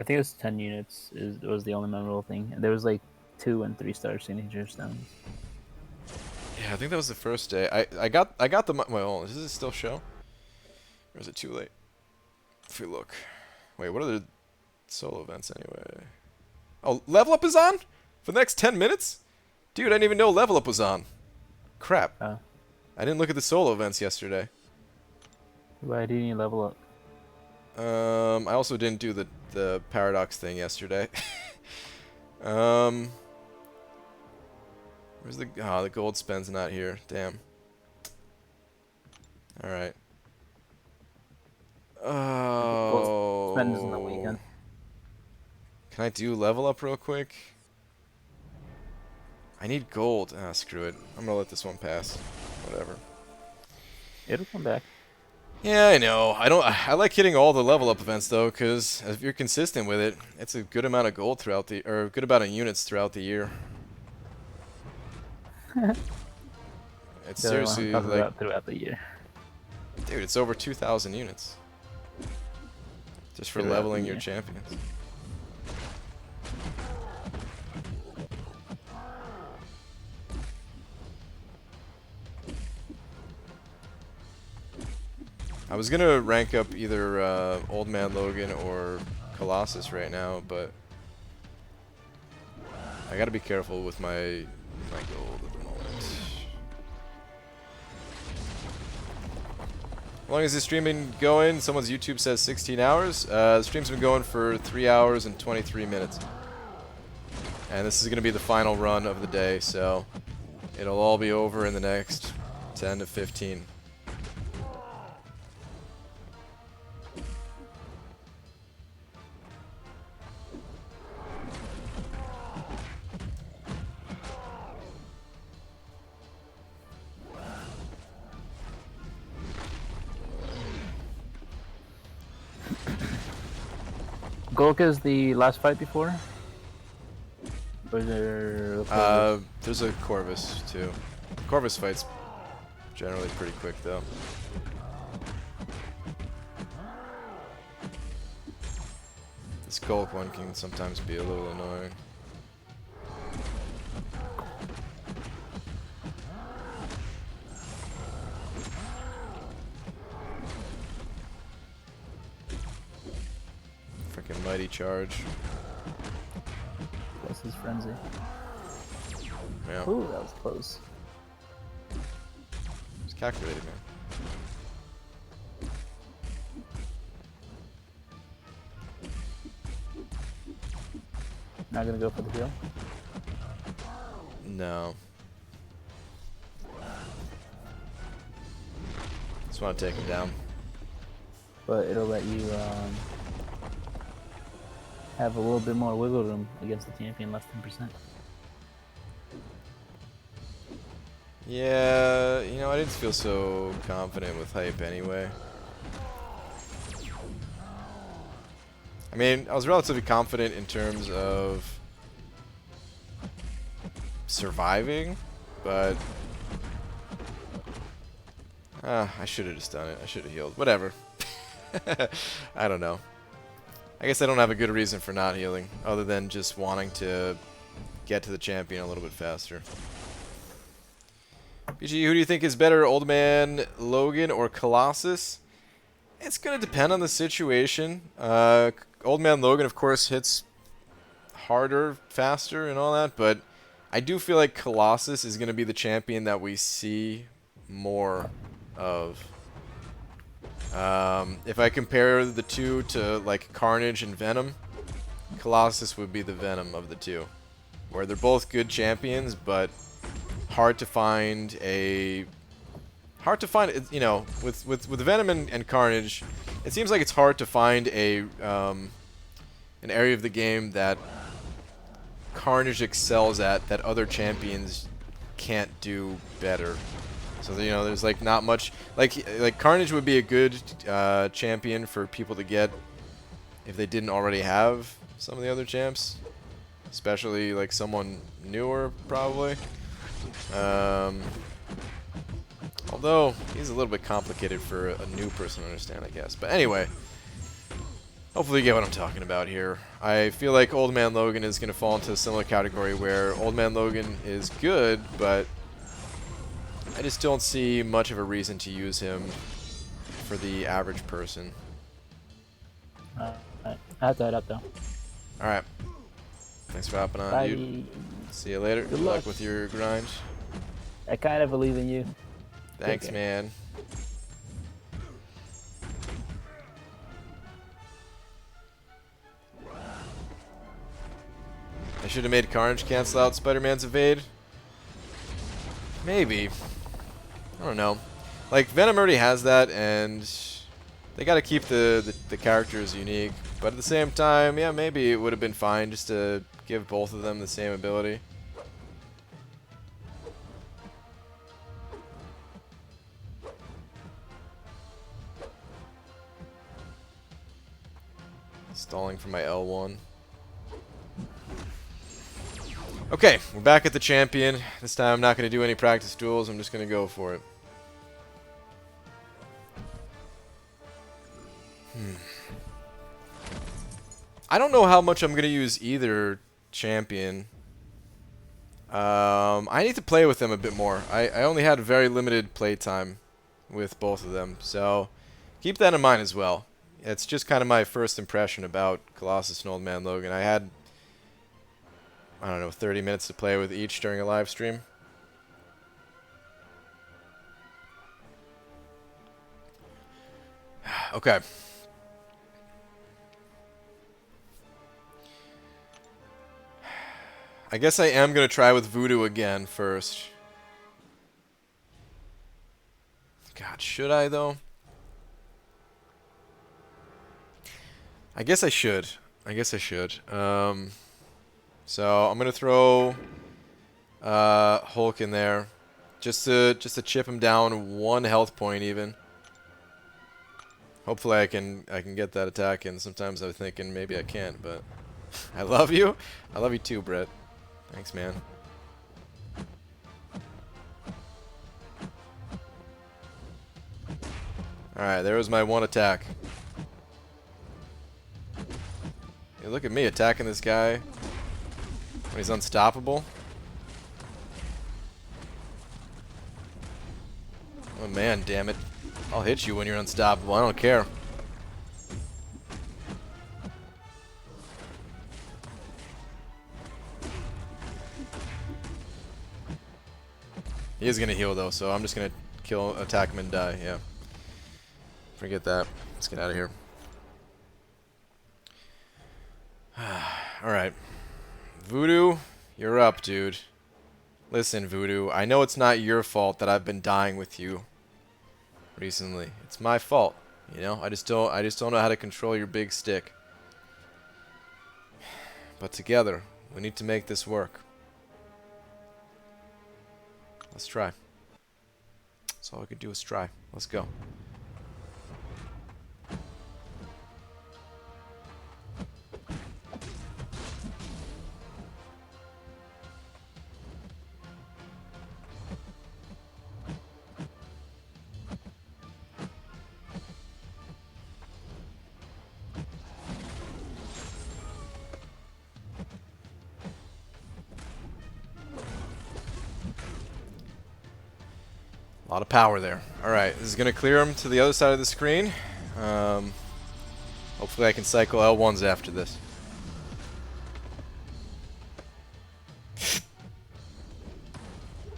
I think it was 10 units. Was the only memorable thing. And there was like 2 and 3-star signature stones. Yeah, I think that was the first day. I got the my own. Does it still show? Or is it too late? If we look. Wait, what are the solo events anyway? Oh, level up is on? For the next 10 minutes? Dude, I didn't even know level up was on. Crap. Oh. I didn't look at the solo events yesterday. Why do you need level up? I also didn't do the paradox thing yesterday. Where's the gold spend's not here. Damn. Alright. Oh. Spend is in the weekend. Can I do level up real quick? I need gold. Ah, screw it. I'm gonna let this one pass. Whatever. It'll come back. Yeah, I know. I like hitting all the level up events though, because if you're consistent with it, it's a good amount of gold throughout the, or a good amount of units throughout the year. It's seriously like throughout the year. Dude, it's over 2,000 units. Just for leveling your champions. I was gonna rank up either Old Man Logan or Colossus right now, but I gotta be careful with my gold at the moment. How long has this stream been going? Someone's YouTube says 16 hours. The stream's been going for 3 hours and 23 minutes. And this is gonna be the final run of the day, so it'll all be over in the next 10 to 15. Golka is the last fight before? Or is there there's a Corvus too. Corvus fight's generally pretty quick though. This Golk one can sometimes be a little annoying. Freaking mighty charge. That's his frenzy. Yeah. Ooh, that was close. It's calculated, man. Not gonna go for the heal? No. Just want to take him down. But it'll let you have a little bit more wiggle room against the champion, less than %. Yeah, you know, I didn't feel so confident with hype anyway. I mean, I was relatively confident in terms of surviving, but I should have just done it. I should have healed. Whatever. I don't know. I guess I don't have a good reason for not healing, other than just wanting to get to the champion a little bit faster. BG, who do you think is better, Old Man Logan or Colossus? It's going to depend on the situation. Old Man Logan, of course, hits harder, faster, and all that, but I do feel like Colossus is going to be the champion that we see more of. If I compare the two to, like, Carnage and Venom, Colossus would be the Venom of the two. Where they're both good champions, but hard to find, you know, with Venom and Carnage, it seems like it's hard to find an area of the game that Carnage excels at that other champions can't do better. So, you know, there's like not much, like Carnage would be a good champion for people to get if they didn't already have some of the other champs, especially like someone newer probably. Although he's a little bit complicated for a new person to understand, I guess. But anyway, Hopefully you get what I'm talking about here. I feel like Old Man Logan is going to fall into a similar category where Old Man Logan is good, but I just don't see much of a reason to use him for the average person. Alright, I have to head up though. Alright. Thanks for hopping on, Bye. dude. See you later. Good Good luck luck. with your grind. I kind of believe in you. Thanks, Okay. man. I should have made Carnage cancel out Spider-Man's evade. Maybe. I don't know. Like, Venom already has that, and they gotta keep the characters unique. But at the same time, yeah, maybe it would have been fine just to give both of them the same ability. Stalling for my L1. Okay, we're back at the champion. This time I'm not going to do any practice duels. I'm just going to go for it. I don't know how much I'm going to use either champion. I need to play with them a bit more. I only had very limited play time with both of them, so keep that in mind as well. It's just kind of my first impression about Colossus and Old Man Logan. I had, I don't know, 30 minutes to play with each during a live stream. Okay. I guess I am going to try with Voodoo again first. God, should I though? I guess I should. So I'm gonna throw Hulk in there, just to chip him down 1 health point even. Hopefully I can get that attack in. Sometimes I'm thinking maybe I can't, but I love you. I love you too, Brett. Thanks, man. All right, there was my 1 attack. Hey, look at me attacking this guy when he's unstoppable. Oh man, damn it. I'll hit you when you're unstoppable. I don't care. He is gonna heal though, so I'm just gonna attack him and die, yeah. Forget that. Let's get out of here. Alright. Voodoo, you're up, dude. Listen, Voodoo, I know it's not your fault that I've been dying with you recently. It's my fault, you know? I just don't know how to control your big stick. But together, we need to make this work. Let's try. That's all we can do is try. Let's go. A lot of power there. Alright, this is going to clear him to the other side of the screen. Hopefully I can cycle L1s after this.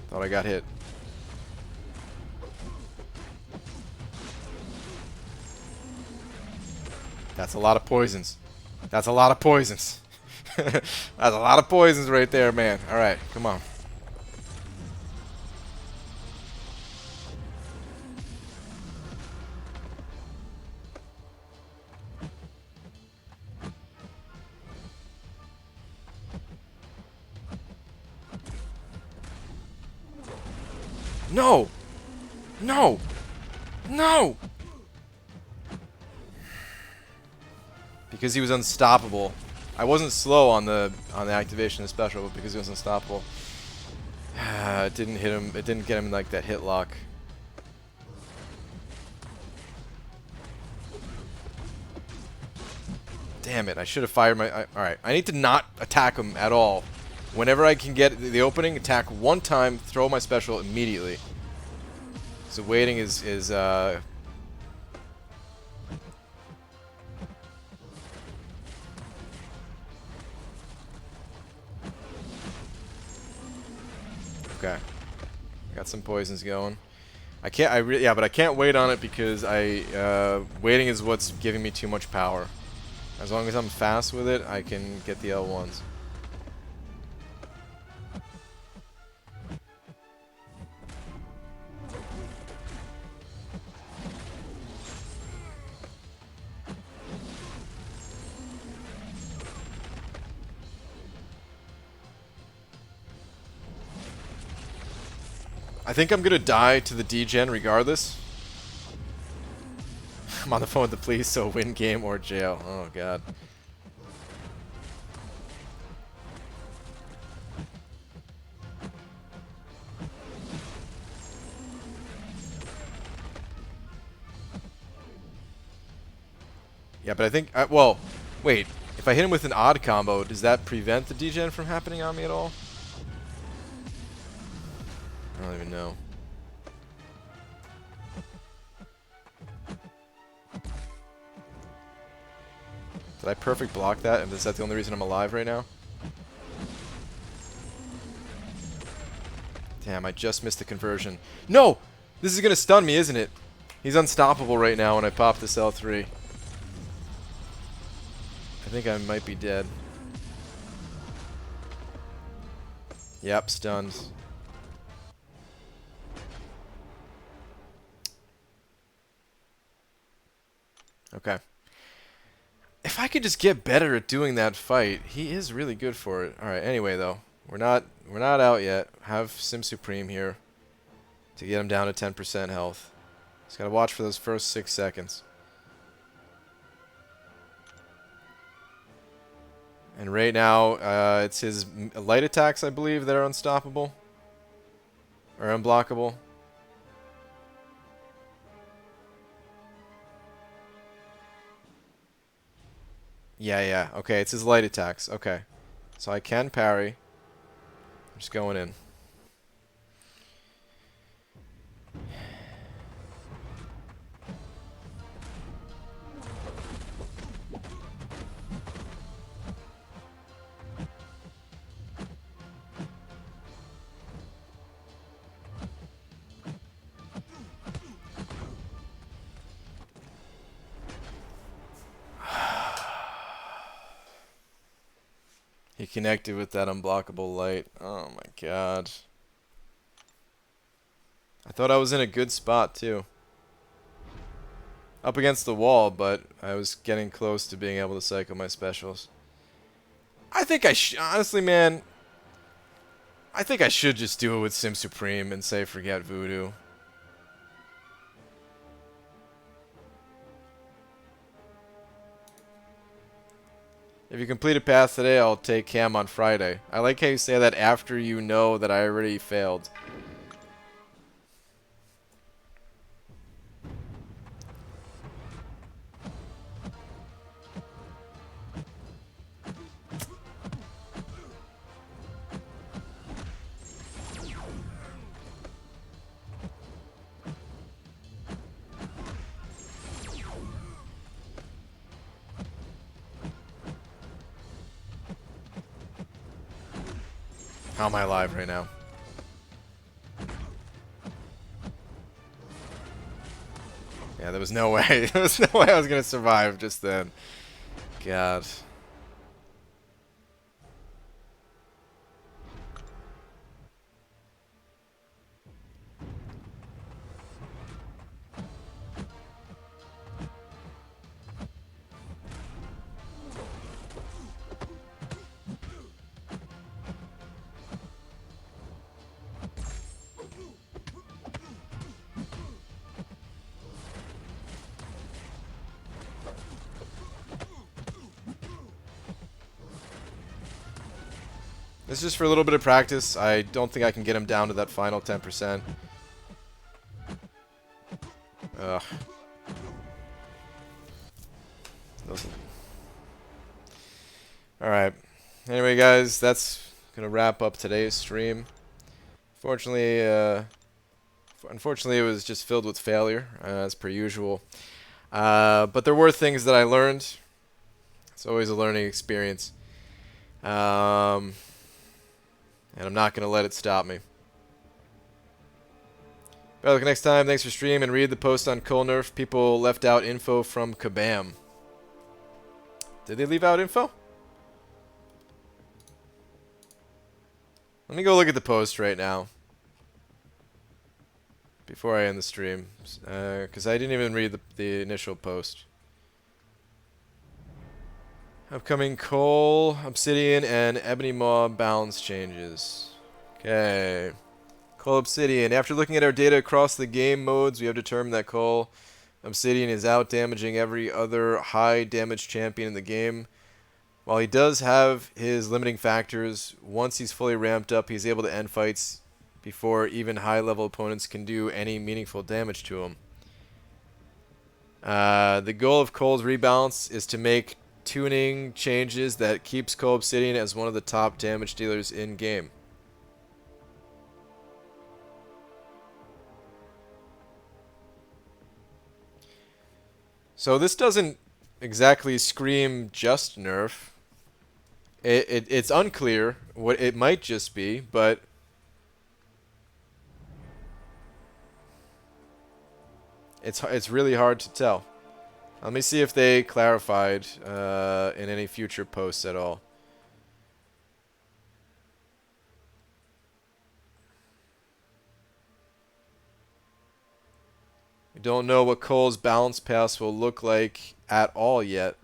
Thought I got hit. That's a lot of poisons. That's a lot of poisons. That's a lot of poisons right there, man. Alright, come on. No! No! No! Because he was unstoppable. I wasn't slow on the activation of special, but because he was unstoppable. It didn't hit him. It didn't get him like that hit lock. Damn it, I should have fired my... Alright, I need to not attack him at all. Whenever I can get the opening, attack one time, throw my special immediately. So waiting is okay. Got some poisons going. I can't. Yeah, but I can't wait on it because waiting is what's giving me too much power. As long as I'm fast with it, I can get the L1s. I think I'm gonna die to the degen regardless. I'm on the phone with the police, so win game or jail. Oh god. Yeah, but I think well, wait. If I hit him with an odd combo, does that prevent the degen from happening on me at all? I don't even know. Did I perfect block that? And is that the only reason I'm alive right now? Damn, I just missed the conversion. No! This is gonna stun me, isn't it? He's unstoppable right now when I pop this L3. I think I might be dead. Yep, stunned. Okay. If I could just get better at doing that fight, he is really good for it. All right. Anyway, though, we're not out yet. Have Sim Supreme here to get him down to 10% health. Just gotta watch for those first 6 seconds. And right now, it's his light attacks, I believe, that are unstoppable or unblockable. Yeah. Okay, it's his light attacks. Okay. So I can parry. I'm just going in. He connected with that unblockable light. Oh my god. I thought I was in a good spot too. Up against the wall, but I was getting close to being able to cycle my specials. I think honestly, man, I think I should just do it with Sim Supreme and say forget Voodoo. If you complete a path today, I'll take Cam on Friday. I like how you say that after you know that I already failed. How am I alive right now? Yeah, there was no way. There was no way I was gonna survive just then. God. This is just for a little bit of practice. I don't think I can get him down to that final 10%. Ugh. Anyway, guys, that's gonna wrap up today's stream. Unfortunately, it was just filled with failure, as per usual. But there were things that I learned. It's always a learning experience. And I'm not gonna let it stop me. Better luck next time. Thanks for stream and read the post on Cole Nerf. People left out info from Kabam. Did they leave out info? Let me go look at the post right now. Before I end the stream. Because I didn't even read the initial post. Upcoming Coal, Obsidian, and Ebony Maw balance changes. Okay. Coal Obsidian. After looking at our data across the game modes, we have determined that Coal Obsidian is out damaging every other high damage champion in the game. While he does have his limiting factors, once he's fully ramped up, he's able to end fights before even high-level opponents can do any meaningful damage to him. The goal of Cole's rebalance is to make tuning changes that keeps Cole Obsidian as one of the top damage dealers in-game. So this doesn't exactly scream just nerf. It's unclear what it might just be, but it's really hard to tell. Let me see if they clarified in any future posts at all. We don't know what Cole's balance pass will look like at all yet.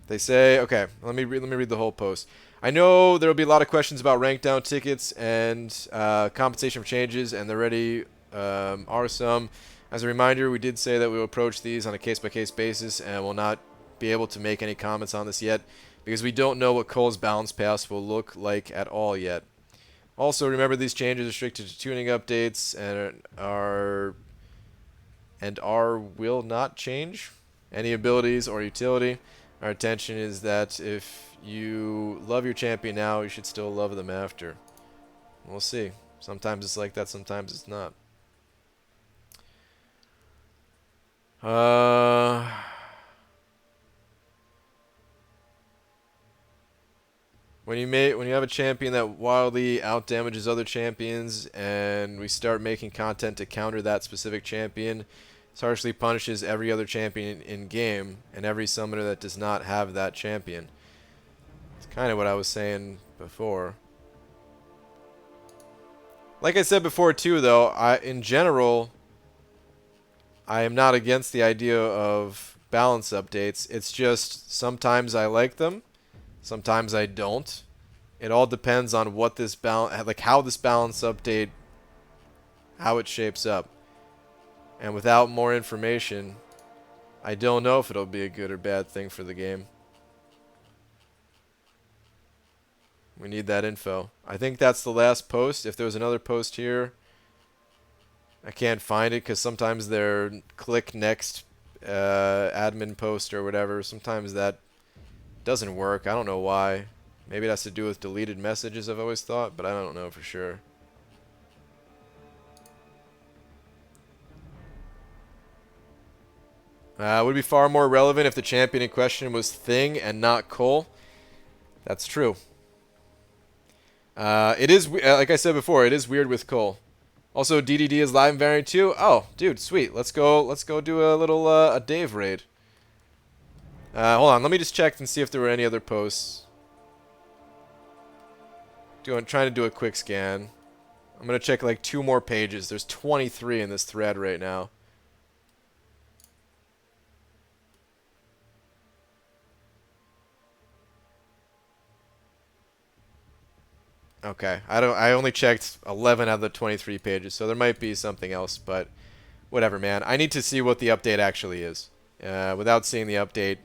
They say, okay, let me read the whole post. I know there will be a lot of questions about rank down tickets and compensation for changes, and there already are some. As a reminder, we did say that we will approach these on a case-by-case basis, and will not be able to make any comments on this yet, because we don't know what Cole's balance pass will look like at all yet. Also, remember these changes are restricted to tuning updates and will not change any abilities or utility. Our intention is that if you love your champion now, you should still love them after. We'll see. Sometimes it's like that, sometimes it's not. When you have a champion that wildly outdamages other champions, and we start making content to counter that specific champion, this harshly punishes every other champion in game and every summoner that does not have that champion. It's kind of what I was saying before. Like I said before too, though, in general, I am not against the idea of balance updates. It's just sometimes I like them, sometimes I don't. It all depends on what this how this balance update, how it shapes up. And without more information, I don't know if it'll be a good or bad thing for the game. We need that info. I think that's the last post. If there was another post here, I can't find it because sometimes they're click next admin post or whatever. Sometimes that doesn't work. I don't know why. Maybe it has to do with deleted messages, I've always thought, but I don't know for sure. Would be far more relevant if the champion in question was Thing and not Cole. That's true. It is, like I said before, it is weird with Cole. Also, DDD is live in variant too. Oh, dude, sweet. Let's go do a little a Dave raid. Hold on, let me just check and see if there were any other posts. Trying to do a quick scan. I'm gonna check like 2 more pages. There's 23 in this thread right now. Okay, I only checked 11 out of the 23 pages, so there might be something else, but whatever, man. I need to see what the update actually is. Without seeing the update,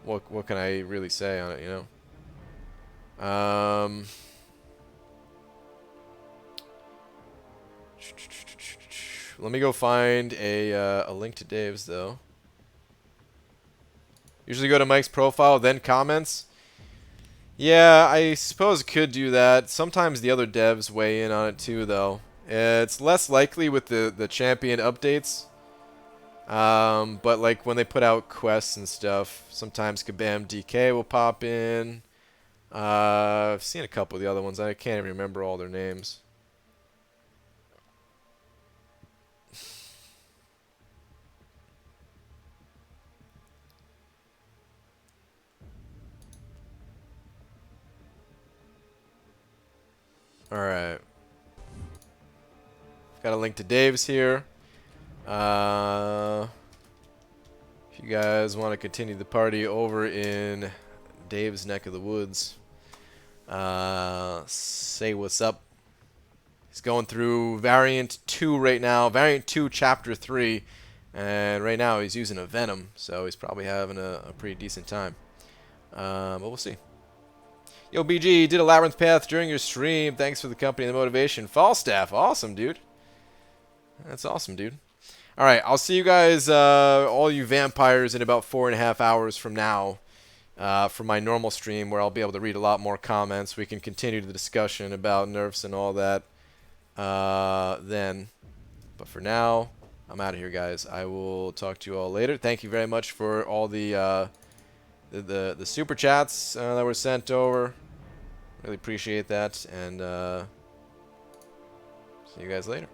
what can I really say on it, you know? Let me go find a link to Dave's, though. Usually go to Mike's profile, then comments. Yeah, I suppose it could do that. Sometimes the other devs weigh in on it too, though. It's less likely with the champion updates. But like when they put out quests and stuff, sometimes Kabam DK will pop in. I've seen a couple of the other ones. I can't even remember all their names. Alright. Got a link to Dave's here. If you guys want to continue the party over in Dave's neck of the woods, say what's up. He's going through Variant 2 right now. Variant 2 Chapter 3. And right now he's using a Venom, so he's probably having a pretty decent time. But we'll see. Yo, BG, did a Labyrinth Path during your stream. Thanks for the company and the motivation. Falstaff, awesome, dude. That's awesome, dude. Alright, I'll see you guys, all you vampires, in about 4.5 hours from now. For my normal stream, where I'll be able to read a lot more comments. We can continue the discussion about nerfs and all that then. But for now, I'm out of here, guys. I will talk to you all later. Thank you very much for all the super chats that were sent over. Really appreciate that, and see you guys later.